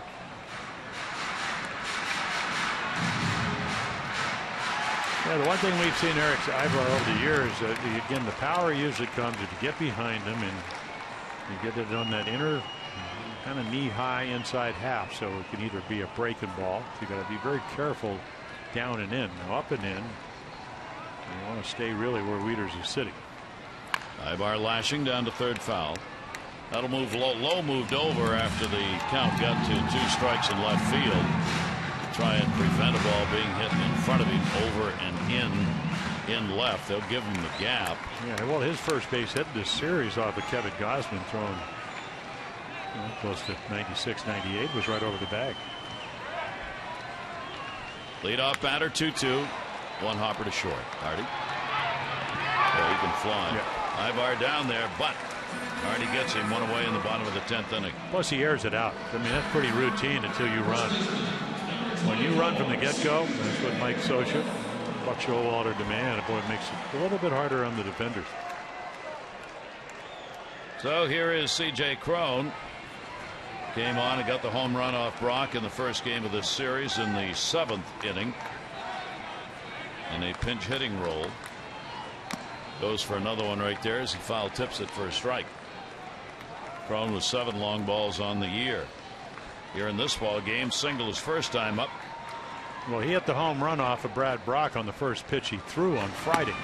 Yeah, the one thing we've seen Eric Ibar over the years, again, the power usually comes if you get behind him and you get it on that inner kind of knee-high inside half, so it can either be a breaking ball. So you got to be very careful down and in. Now up and in, you want to stay really where Wieters is sitting. Ibar lashing down to third foul. That'll move low. Low moved over after the count got to 2 strikes in left field. Try and prevent a ball being hit in front of him, over and in left. They'll give him the gap. Yeah, well, his first base hit this series off of Kevin Gausman throwing close to 96, 98 was right over the bag. Leadoff batter 2-2. One hopper to short. Hardy. Oh, he can fly. Yeah. Ibar down there, but Hardy gets him one away in the bottom of the 10th inning. Plus he airs it out. I mean, that's pretty routine until you run. When you run from the get-go, that's what Mike Scioscia, Buck Showalter demand. Boy, it makes it a little bit harder on the defenders. So here is C.J. Cron. Came on and got the home run off Brock in the first game of this series in the 7th inning. In a pinch hitting role. Goes for another one right there as he foul tips it for a strike. Cron with 7 long balls on the year. Here in this ball game, single his first time up. Well, he hit the home run off of Brad Brock on the first pitch he threw on Friday.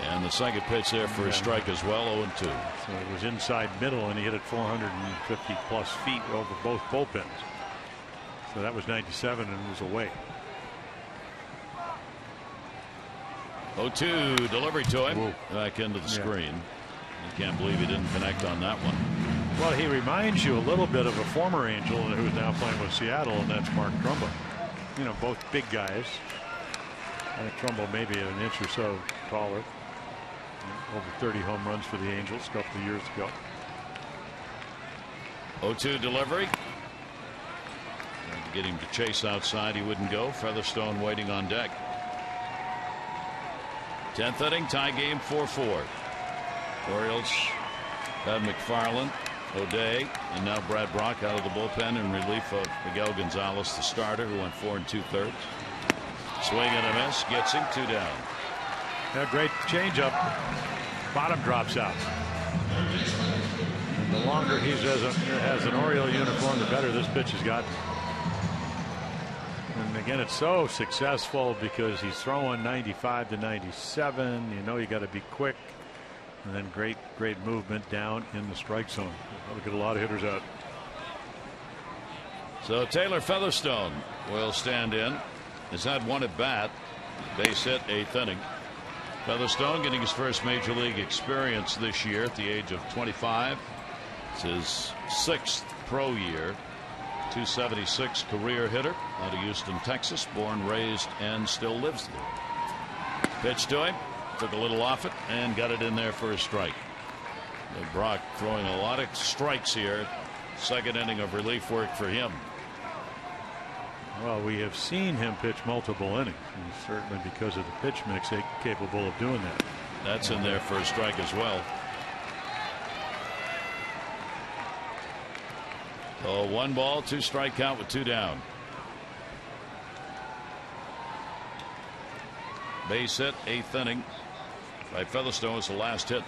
And the second pitch there for a strike as well, 0-2. So it was inside middle, and he hit it 450 plus feet over both bullpens. So that was 97 and was away. 0-2 delivery to him. Whoa. Back into the screen. You can't believe he didn't connect on that one. Well, he reminds you a little bit of a former Angel who's now playing with Seattle, and that's Mark Trumbo. You know, both big guys. I think Trumbo maybe an inch or so taller. Over 30 home runs for the Angels a couple of years ago. 0-2 delivery. Get him to chase outside. He wouldn't go. Featherstone waiting on deck. 10th inning, tie game 4-4. Orioles have McFarland, O'Day, and now Brad Brock out of the bullpen in relief of Miguel Gonzalez, the starter, who went 4 2/3. Swing and a miss, gets him 2 down. Yeah, great changeup. Bottom drops out. And the longer he has an Oriole uniform, the better this pitch has gotten. And again, it's so successful because he's throwing 95 to 97. You know, you got to be quick. And then great movement down in the strike zone. That'll get a lot of hitters out. So Taylor Featherstone will stand in. Has had 1 at bat. Base hit, 8th inning. Featherstone getting his first major league experience this year at the age of 25. It's his 6th pro year. 276 career hitter out of Houston, Texas. Born, raised, and still lives there. Pitch to him. Took a little off it and got it in there for a strike. And Brock throwing a lot of strikes here. 2nd inning of relief work for him. Well, we have seen him pitch multiple innings. And certainly because of the pitch mix, he's capable of doing that. That's in there for a strike as well. So 1 ball, 2 strike count with 2 down. Base hit, 8th inning by Featherstone. Is the last hit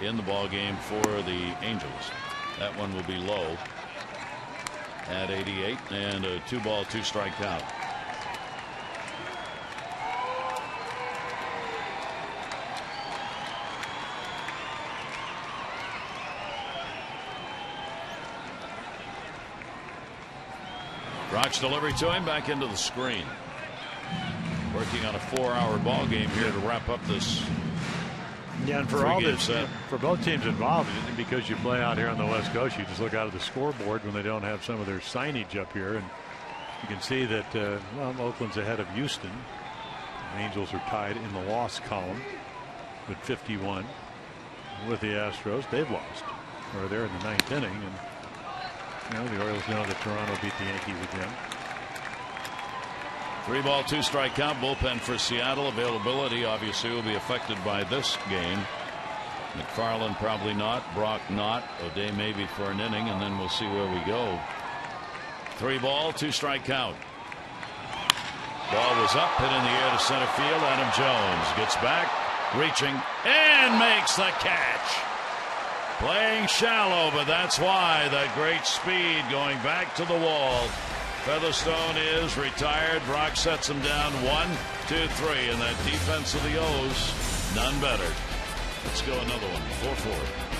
in the ball game for the Angels. That one will be low at 88, and a 2 ball, 2 strike count. Brock's delivery to him, back into the screen. Working on a 4-hour ball game here to wrap up this. Yeah, and for all this, for both teams involved, because you play out here on the West Coast, you just look out at the scoreboard when they don't have some of their signage up here, and you can see that well, Oakland's ahead of Houston. The Angels are tied in the loss column with 51 with the Astros. They've lost, or they're in the 9th inning, and you know, the Orioles know that Toronto beat the Yankees again. 3-ball, 2-strike count. Bullpen for Seattle. Availability obviously will be affected by this game. McFarland probably not. Brock not. O'Day maybe for an inning, and then we'll see where we go. 3-ball, 2-strike count. Ball was up, hit in the air to center field. Adam Jones gets back, reaching, and makes the catch. Playing shallow, but that's why that great speed going back to the wall. Featherstone is retired. Brock sets him down 1, 2, 3, and that defense of the O's, none better. Let's go another one. 4-4.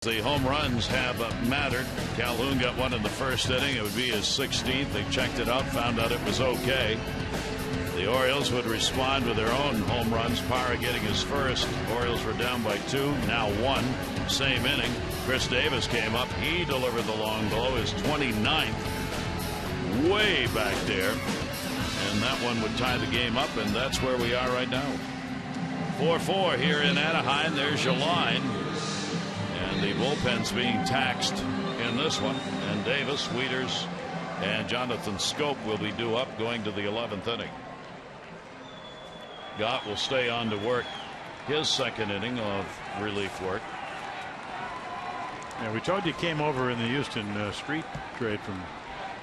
The home runs have mattered. Calhoun got one in the first inning. It would be his 16th. They checked it out, found out it was okay. The Orioles would respond with their own home runs. Parra getting his first. Orioles were down by 2, now 1. Same inning. Chris Davis came up. He delivered the long blow, his 29th. Way back there. And that one would tie the game up, and that's where we are right now. 4-4 here in Anaheim. There's your line. And the bullpen's being taxed in this one. And Davis, Wieters, and Jonathan Scope will be due up going to the 11th inning. Gott will stay on to work his second inning of relief work. Yeah, we told you he came over in the Houston Street trade from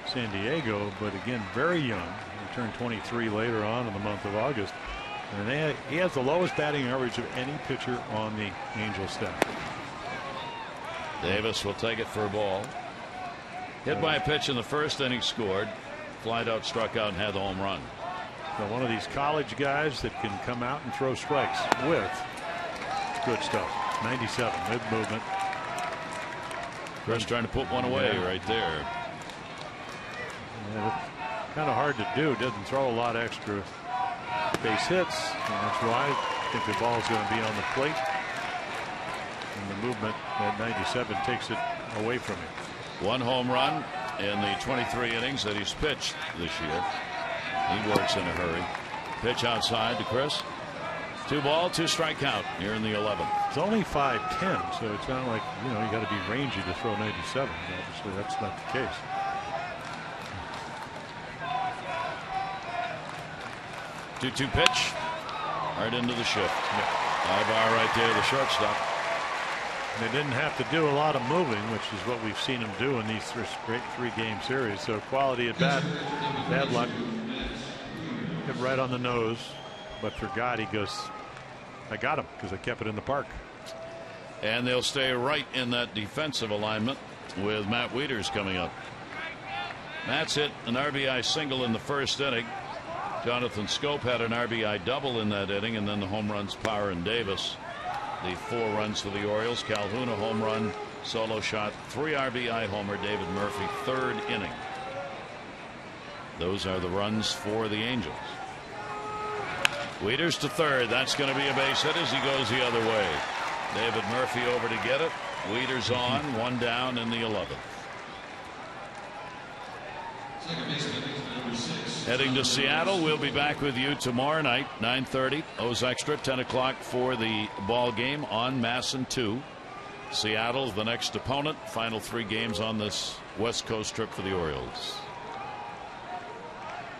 San Diego, but again, very young. He turned 23 later on in the month of August. And he has the lowest batting average of any pitcher on the Angels staff. Davis will take it for a ball. Hit by a pitch in the first inning, scored. Flied out, struck out, and had the home run. So one of these college guys that can come out and throw strikes with good stuff. 97, mid movement. Chris trying to put one away right there. Yeah, kind of hard to do. Doesn't throw a lot of extra base hits, and that's why I think the ball is going to be on the plate. And the movement at 97 takes it away from him. One home run in the 23 innings that he's pitched this year. He works in a hurry. Pitch outside to Chris. 2-ball, 2-strike count here in the 11th. It's only 5'10", so it's not like, you know, you got to be rangy to throw 97. Obviously, that's not the case. Two pitch. Right into the shift. Ibar right there, the shortstop. They didn't have to do a lot of moving, which is what we've seen him do in these three-game series. So quality at bat, bad luck. Hit right on the nose. but for God, he goes, I got him because I kept it in the park. And they'll stay right in that defensive alignment with Matt Wieters coming up. Matt's hit an RBI single in the first inning. Jonathan Scope had an RBI double in that inning, and then the home runs, Power and Davis. The 4 runs for the Orioles. Calhoun a home run, solo shot, 3 RBI homer. David Murphy, 3rd inning. Those are the runs for the Angels. Wieters to third. That's going to be a base hit as he goes the other way. David Murphy over to get it. Wieters on, 1 down in the 11th. Heading to Seattle. We'll be back with you tomorrow night, 9:30. O's Extra, 10 o'clock for the ball game on Masson 2. Seattle, the next opponent. Final 3 games on this West Coast trip for the Orioles.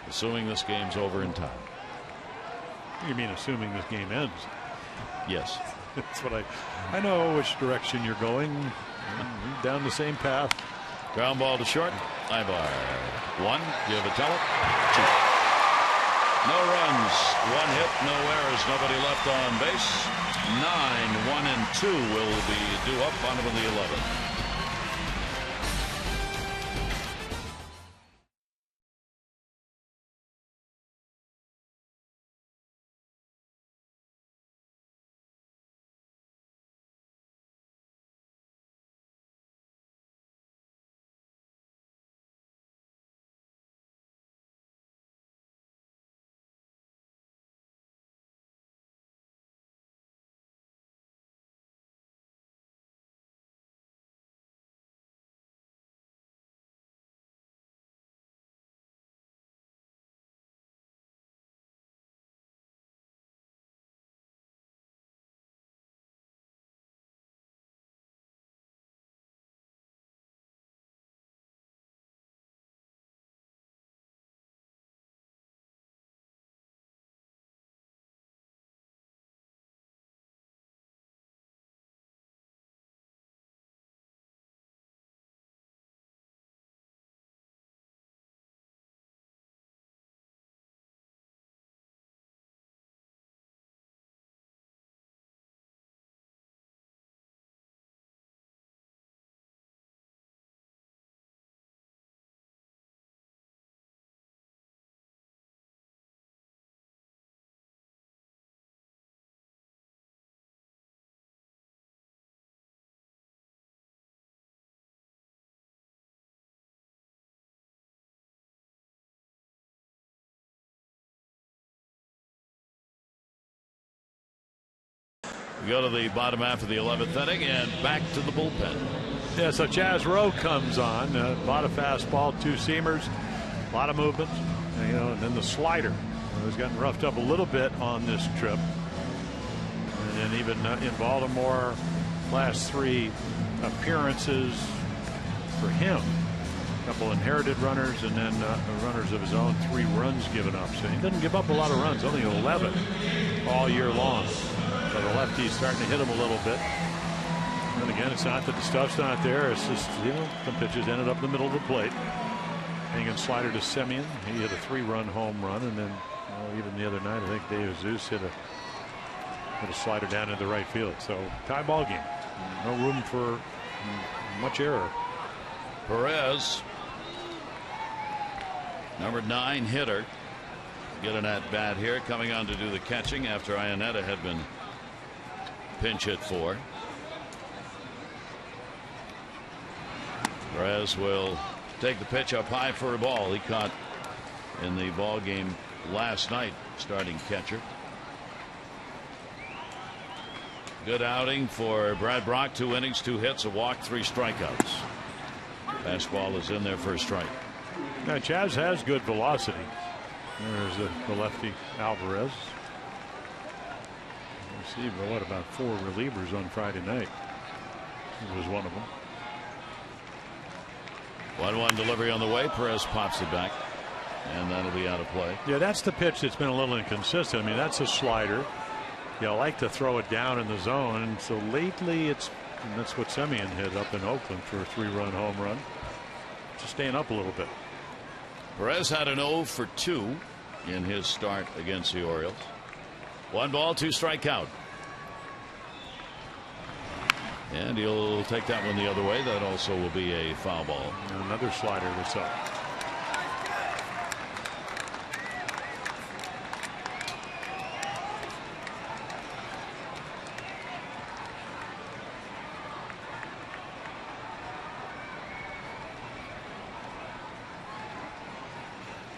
Assuming this game's over in time. You mean assuming this game ends? Yes. That's what I know which direction you're going. Down the same path. Ground ball to short. High bar. 1. Give a tell it. 2. No runs. 1 hit. No errors. Nobody left on base. 9, 1 and 2 will be due up on the 11th. We go to the bottom half of the 11th inning and back to the bullpen. Yeah, so Chaz Rowe comes on. A lot of fastball, 2 seamers, a lot of movement, and then the slider has gotten roughed up a little bit on this trip. And then even in Baltimore, last 3 appearances for him. A couple inherited runners and then runners of his own, 3 runs given up. So he doesn't give up a lot of runs, only 11 all year long. So the lefty's starting to hit him a little bit. And again, it's not that the stuff's not there. It's just, some pitches ended up in the middle of the plate. Hanging slider to Semien. He hit a 3-run home run. And then even the other night, I think Dave Zeus hit a slider down into the right field. So tie ball game. No room for much error. Perez, number 9 hitter, get an at bat here, coming on to do the catching after Iannetta had been pinch hit for. Perez will take the pitch up high for a ball. He caught in the ball game last night, starting catcher. Good outing for Brad Brock. 2 innings, 2 hits, a walk, 3 strikeouts. Fastball is in there for a strike. Now Chaz has good velocity. There's the lefty Alvarez. Received about 4 relievers on Friday night. He was one of them. 1-1 delivery on the way. Perez pops it back, and that'll be out of play. Yeah, that's the pitch that's been a little inconsistent. I mean, that's a slider. You like to throw it down in the zone, and so lately that's what Semien hit up in Oakland for a 3-run home run. Just staying up a little bit. Perez had an 0 for 2 in his start against the Orioles. 1 ball, 2 strike count. And he'll take that one the other way. That also will be a foul ball. And another slider that's up.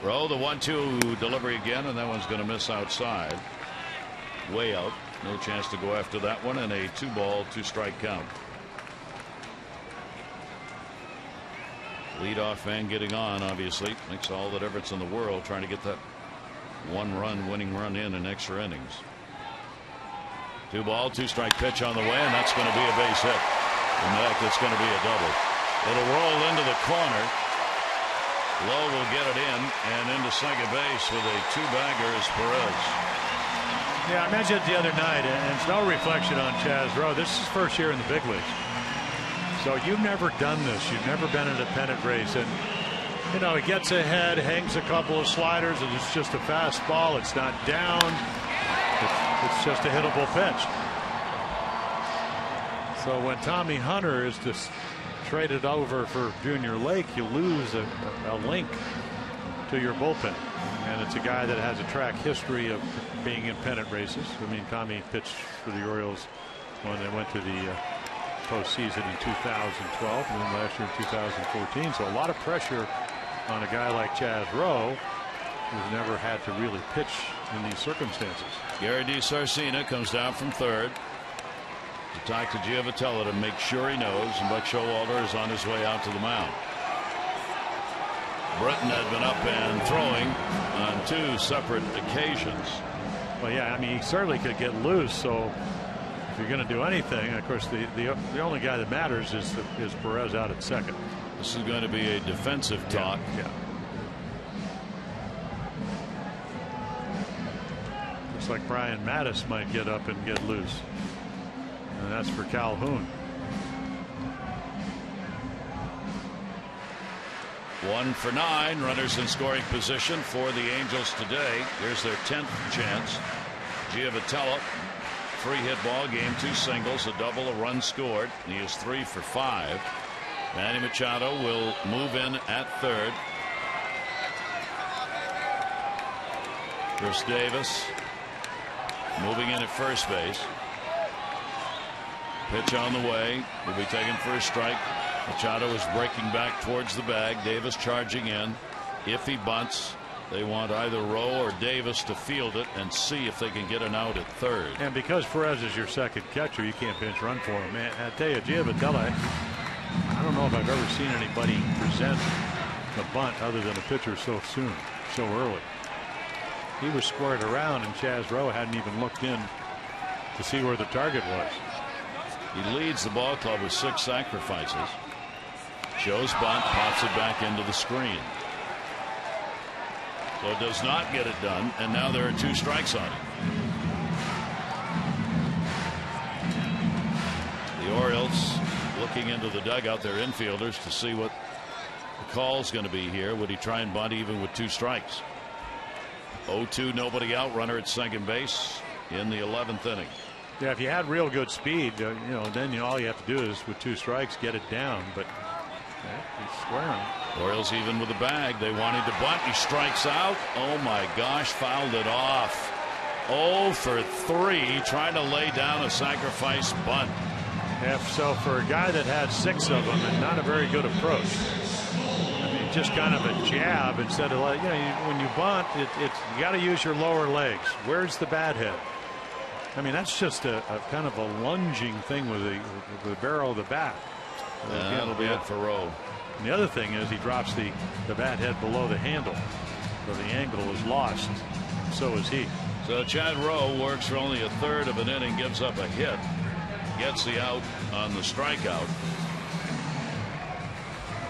Rowe, the 1-2 delivery again, and that one's going to miss outside. Way out. No chance to go after that one, and a 2 ball, 2 strike count. Leadoff man getting on, obviously. Makes all the difference in the world trying to get that 1-run winning run in extra innings. 2 ball, 2 strike pitch on the way, and that's going to be a base hit. In fact, it's going to be a double. It'll roll into the corner. Lowe will get it in, and into second base with a 2-bagger is Perez. Yeah, I mentioned it the other night, and it's no reflection on Chaz Rowe. This is his first year in the big leagues. So you've never done this. You've never been in a pennant race. And, you know, he gets ahead, hangs a couple of sliders, and it's just a fastball. It's not down. It's just a hittable pitch. So when Tommy Hunter is just traded over for Junior Lake, you lose a link to your bullpen. And it's a guy that has a track history of being in pennant races. I mean, Tommy pitched for the Orioles when they went to the postseason in 2012 and then last year in 2014. So a lot of pressure on a guy like Chaz Rowe, who's never had to really pitch in these circumstances. Gary DiSarcina comes down from third to talk to Giovatello to make sure he knows, and Buck Showalter is on his way out to the mound. Britton had been up and throwing on 2 separate occasions. Well, yeah, I mean, he certainly could get loose. So if you're going to do anything, of course, the only guy that matters is Perez out at second. This is going to be a defensive talk. Yeah. Looks like Brian Mattis might get up and get loose. And that's for Calhoun. 1 for 9. Runners in scoring position for the Angels today. Here's their 10th chance. Giovatello, 3-hit ball game, 2 singles, a double, a run scored. He is 3 for 5. Manny Machado will move in at third. Chris Davis moving in at first base. Pitch on the way. Will be taken for a strike. Machado is breaking back towards the bag. Davis charging in. If he bunts, they want either Rowe or Davis to field it and see if they can get an out at third. And because Perez is your second catcher, you can't pinch run for him. Man, I tell you, Giovatello, I don't know if I've ever seen anybody present the bunt other than a pitcher so soon, so early. He was squared around, and Chaz Rowe hadn't even looked in to see where the target was. He leads the ball club with 6 sacrifices. Shows bunt, pops it back into the screen. So it does not get it done, and now there are 2 strikes on it. The Orioles looking into the dugout, their infielders, to see what the call's going to be here. Would he try and bunt even with 2 strikes? 0-2, nobody out, runner at second base in the 11th inning. Yeah, if you had real good speed, then all you have to do is with 2 strikes get it down. But he's squaring. Orioles even with the bag. They wanted to bunt. He strikes out. Oh my gosh, fouled it off. 0 for 3, trying to lay down a sacrifice bunt. Yeah, so for a guy that had 6 of them, and not a very good approach. I mean, just kind of a jab instead of when you bunt, you got to use your lower legs. Where's the bat head? I mean, that's just a kind of a lunging thing with the barrel of the bat. That'll be it for Rowe. And the other thing is he drops the bat head below the handle, so the angle is lost. So is he. So Chad Rowe works for only a third of an inning, gives up a hit, gets the out on the strikeout.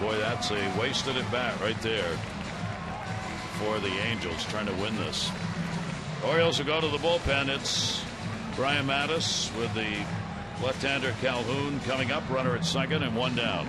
Boy, that's a wasted at bat right there for the Angels trying to win this. Orioles will go to the bullpen. It's Brian Mattis with the left-hander Calhoun coming up, runner at second and 1 down.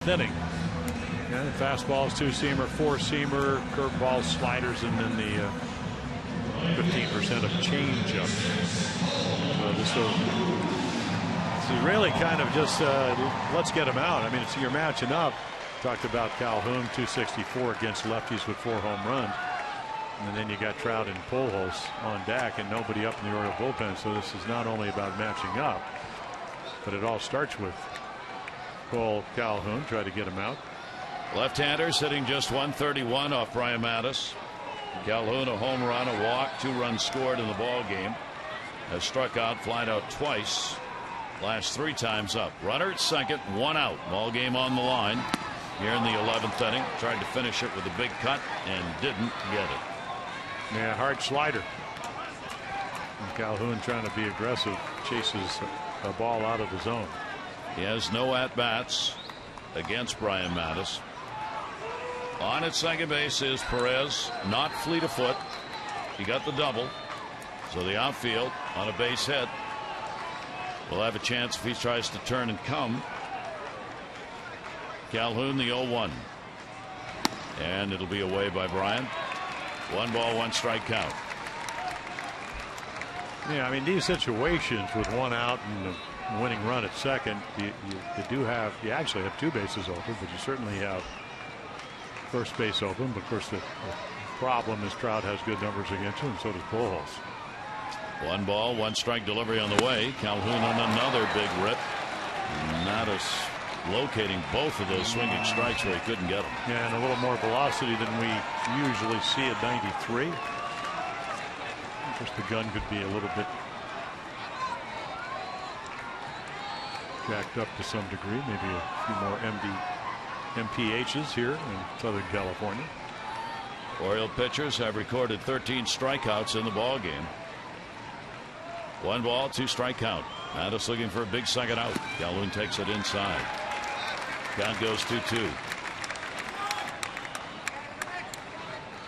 inning. Yeah, fastballs, 2-seamer, 4-seamer, curveball, sliders, and then the 15% of changeup. So this is really kind of just let's get him out. I mean, you're matching up. Talked about Calhoun, 264 against lefties with 4 home runs. And then you got Trout and Pujols on deck and nobody up in the Oriole bullpen. So this is not only about matching up, but it all starts with Cole Calhoun. Try to get him out. Left-handers hitting just 131 off Brian Mattis. Calhoun a home run, a walk, 2 runs scored in the ball game. Has struck out, flied out twice. Last 3 times up. Runner at second, 1 out. Ball game on the line here in the 11th inning. Tried to finish it with a big cut and didn't get it. Yeah, hard slider. And Calhoun trying to be aggressive, chases a ball out of the zone. He has no at-bats against Brian Mattis. On at second base is Perez, not fleet of foot. He got the double. So the outfield on a base hit will have a chance if he tries to turn and come. Calhoun the 0-1. And it'll be away by Brian. 1 ball, 1 strike count. Yeah, I mean, these situations with 1 out and a winning run at second, you actually have 2 bases open, but you certainly have first base open. But of course, the problem is Trout has good numbers against him, and so does Pujols. 1 ball, 1 strike delivery on the way. Calhoun on another big rip. Mattis locating both of those swinging strikes where he couldn't get them. Yeah, and a little more velocity than we usually see at 93. Of course, the gun could be a little bit jacked up to some degree. Maybe a few more MPHs here in Southern California. Oriole pitchers have recorded 13 strikeouts in the ball game. 1 ball, 2 strike count. Mattis looking for a big second out. Calhoun takes it inside. Count goes 2-2.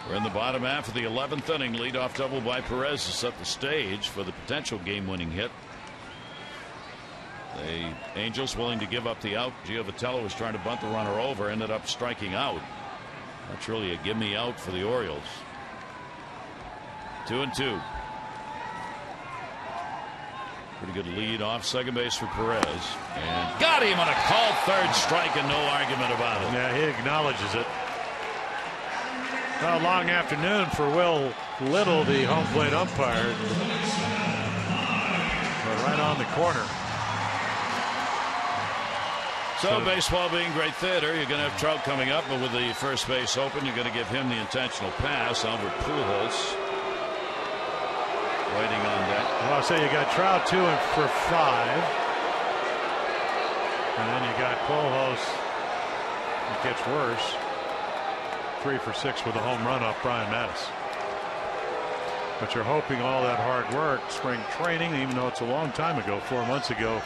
We're in the bottom half of the 11th inning. Leadoff double by Perez to set the stage for the potential game-winning hit. The Angels willing to give up the out. Gio Vitello was trying to bunt the runner over, ended up striking out. That's really a give me out for the Orioles. 2-2. Pretty good lead off second base for Perez, and got him on a called third strike, and no argument about it. Yeah, he acknowledges it. A long afternoon for Will Little, the home plate umpire. Right on the corner. So baseball being great theater, you're going to have Trout coming up, but with the first base open, you're going to give him the intentional pass. Albert Pujols waiting on that. Well, I'll say you got Trout 2 for 5. And then you got Pujols. It gets worse. 3 for 6 with a home run off Brian Mattis. But you're hoping all that hard work, spring training, even though it's a long time ago, 4 months ago,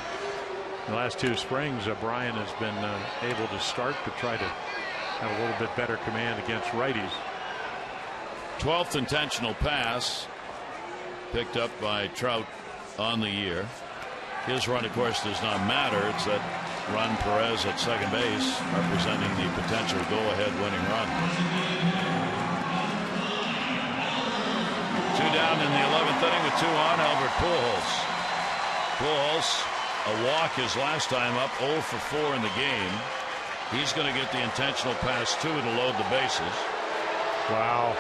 the last 2 springs, Brian has been able to start to try to have a little bit better command against righties. 12th intentional pass picked up by Trout on the year. His run, of course, does not matter. It's that run Perez at second base representing the potential go-ahead winning run. 2 down in the 11th inning with 2 on. Albert Pujols. Pujols, a walk his last time up, 0 for 4 in the game. He's going to get the intentional pass 2 to load the bases. Wow.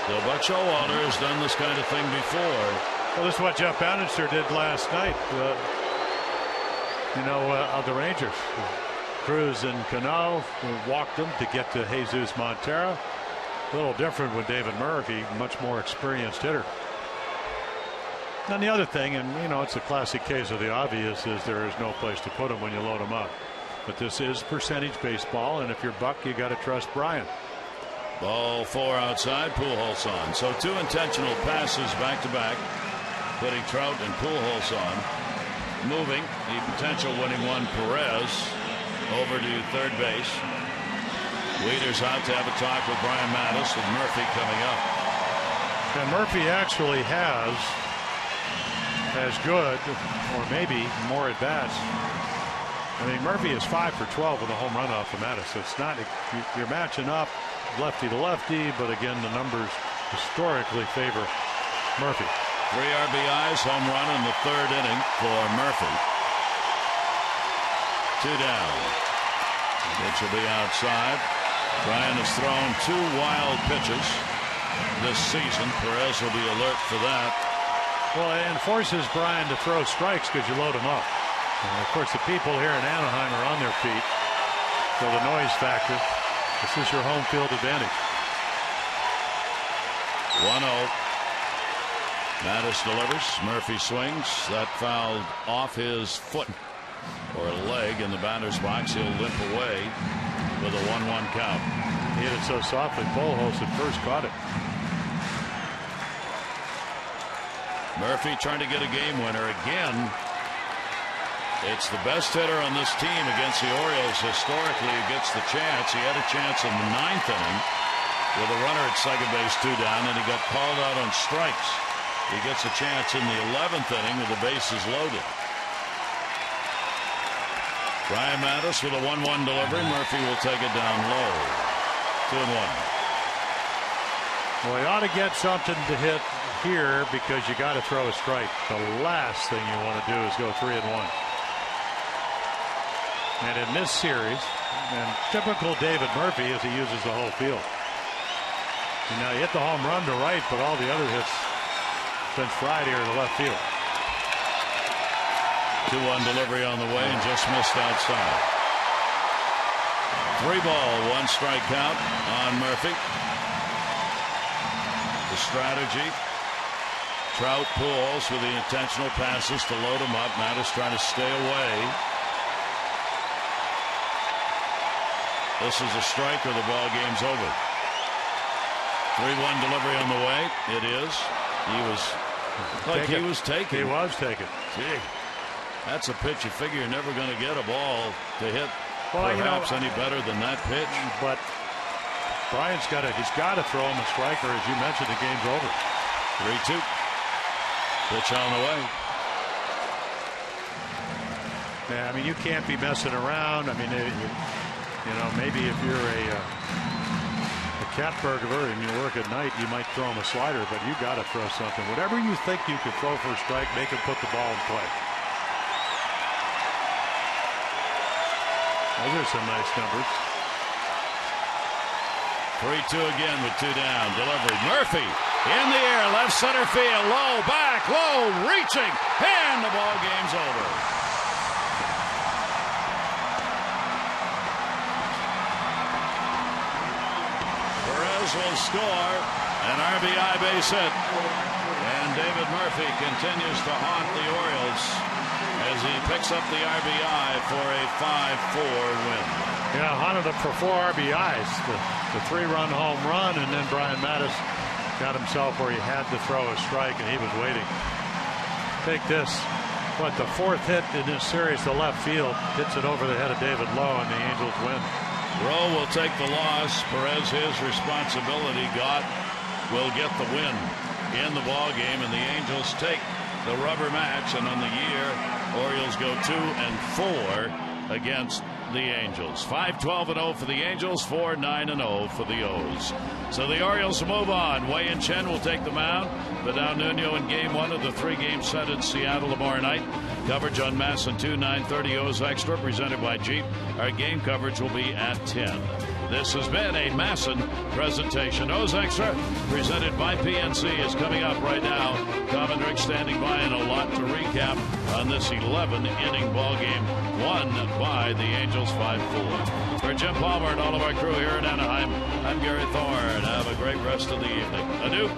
So Buck Showalter has done this kind of thing before. Well, this is what Jeff Bannister did last night. Of the Rangers. Cruz and Cano walked them to get to Jesus Montero. A little different with David Murphy, much more experienced hitter. And the other thing, and it's a classic case of the obvious, is there is no place to put them when you load them up. But this is percentage baseball, and if you're Buck, you got to trust Brian. Ball 4 outside, Pujols on. So 2 intentional passes back to back, putting Trout and Pujols on. Moving the potential winning one, Perez, over to third base. Weeder's out to have a talk with Brian Mattis, with Murphy coming up. And Murphy actually has as good, or maybe more at bats I mean, Murphy is 5 for 12 with a home run off of Mattis. So it's not, you're matching up lefty to lefty, but again, the numbers historically favor Murphy. 3 RBIs, home run in the 3rd inning for Murphy. 2 down. Pitch will be outside. Bryan has thrown 2 wild pitches this season. Perez will be alert for that. Well, it forces Bryan to throw strikes because you load him up. And of course, the people here in Anaheim are on their feet. So the noise factor. This is your home field advantage. 1-0. Mattis delivers. Murphy swings. That fouled off his foot or leg in the batter's box. He'll limp away with a 1-1 count. He hit it so softly. Pujols at first caught it. Murphy trying to get a game winner again. It's the best hitter on this team against the Orioles. Historically, he gets the chance. He had a chance in the 9th inning with a runner at second base, 2 down, and he got called out on strikes. He gets a chance in the 11th inning with the bases loaded. Bryan Mattis with a 1-1 delivery. Murphy will take it down low. 2-1. Well, he ought to get something to hit here because you got to throw a strike. The last thing you want to do is go 3-1. And in this series, and typical David Murphy is he uses the whole field. And now he hit the home run to right, but all the other hits since Friday are to left field. 2-1 delivery on the way and just missed outside. 3 ball, 1 strike count on Murphy. The strategy. Trout pulls with the intentional passes to load him up. Mattis trying to stay away. This is a strike or the ball game's over. 3-1 delivery on the way. It is. He was like he was taking. He was taking. Gee, that's a pitch you figure you're never going to get a ball to hit perhaps any better than that pitch. But Bryan's got to throw him a strike, or as you mentioned, the game's over. 3-2. Pitch on the way. Yeah, I mean, you can't be messing around. I mean, you know, maybe if you're a cat burglar and you work at night, you might throw him a slider, but you got to throw something. Whatever you think you could throw for a strike, make him put the ball in play. Those are some nice numbers. 3-2 again with 2 down. Delivery. Murphy in the air, left center field, low, back, low, reaching, and the ball game's over. Perez will score an RBI base hit, and David Murphy continues to haunt the Orioles as he picks up the RBI for a 5-4 win. Yeah, haunted him for 4 RBIs, the 3-run home run, and then Bryan Mattis got himself where he had to throw a strike, and he was waiting. Take this. What, the 4th hit in this series to left field, hits it over the head of David Lowe, and the Angels win. Rowe will take the loss. Perez, his responsibility. Gott will get the win in the ball game, and the Angels take the rubber match, and on the year, Orioles go 2-4 against the Angels. 5-12-0 for the Angels, 4-9-0 for the O's. So the Orioles move on. Wei and Chen will take the mound. Vidal Nuno in game 1 of the 3-game set in Seattle tomorrow night. Coverage on MASN 2, 9:30 O's Extra, presented by Jeep. Our game coverage will be at 10. This has been a MASN presentation. O's Extra, presented by PNC, is coming up right now. Tom and Rick standing by, and a lot to recap on this 11-inning ball game won by the Angels 5-4. For Jim Palmer and all of our crew here in Anaheim, I'm Gary Thorne. Have a great rest of the evening. Adieu.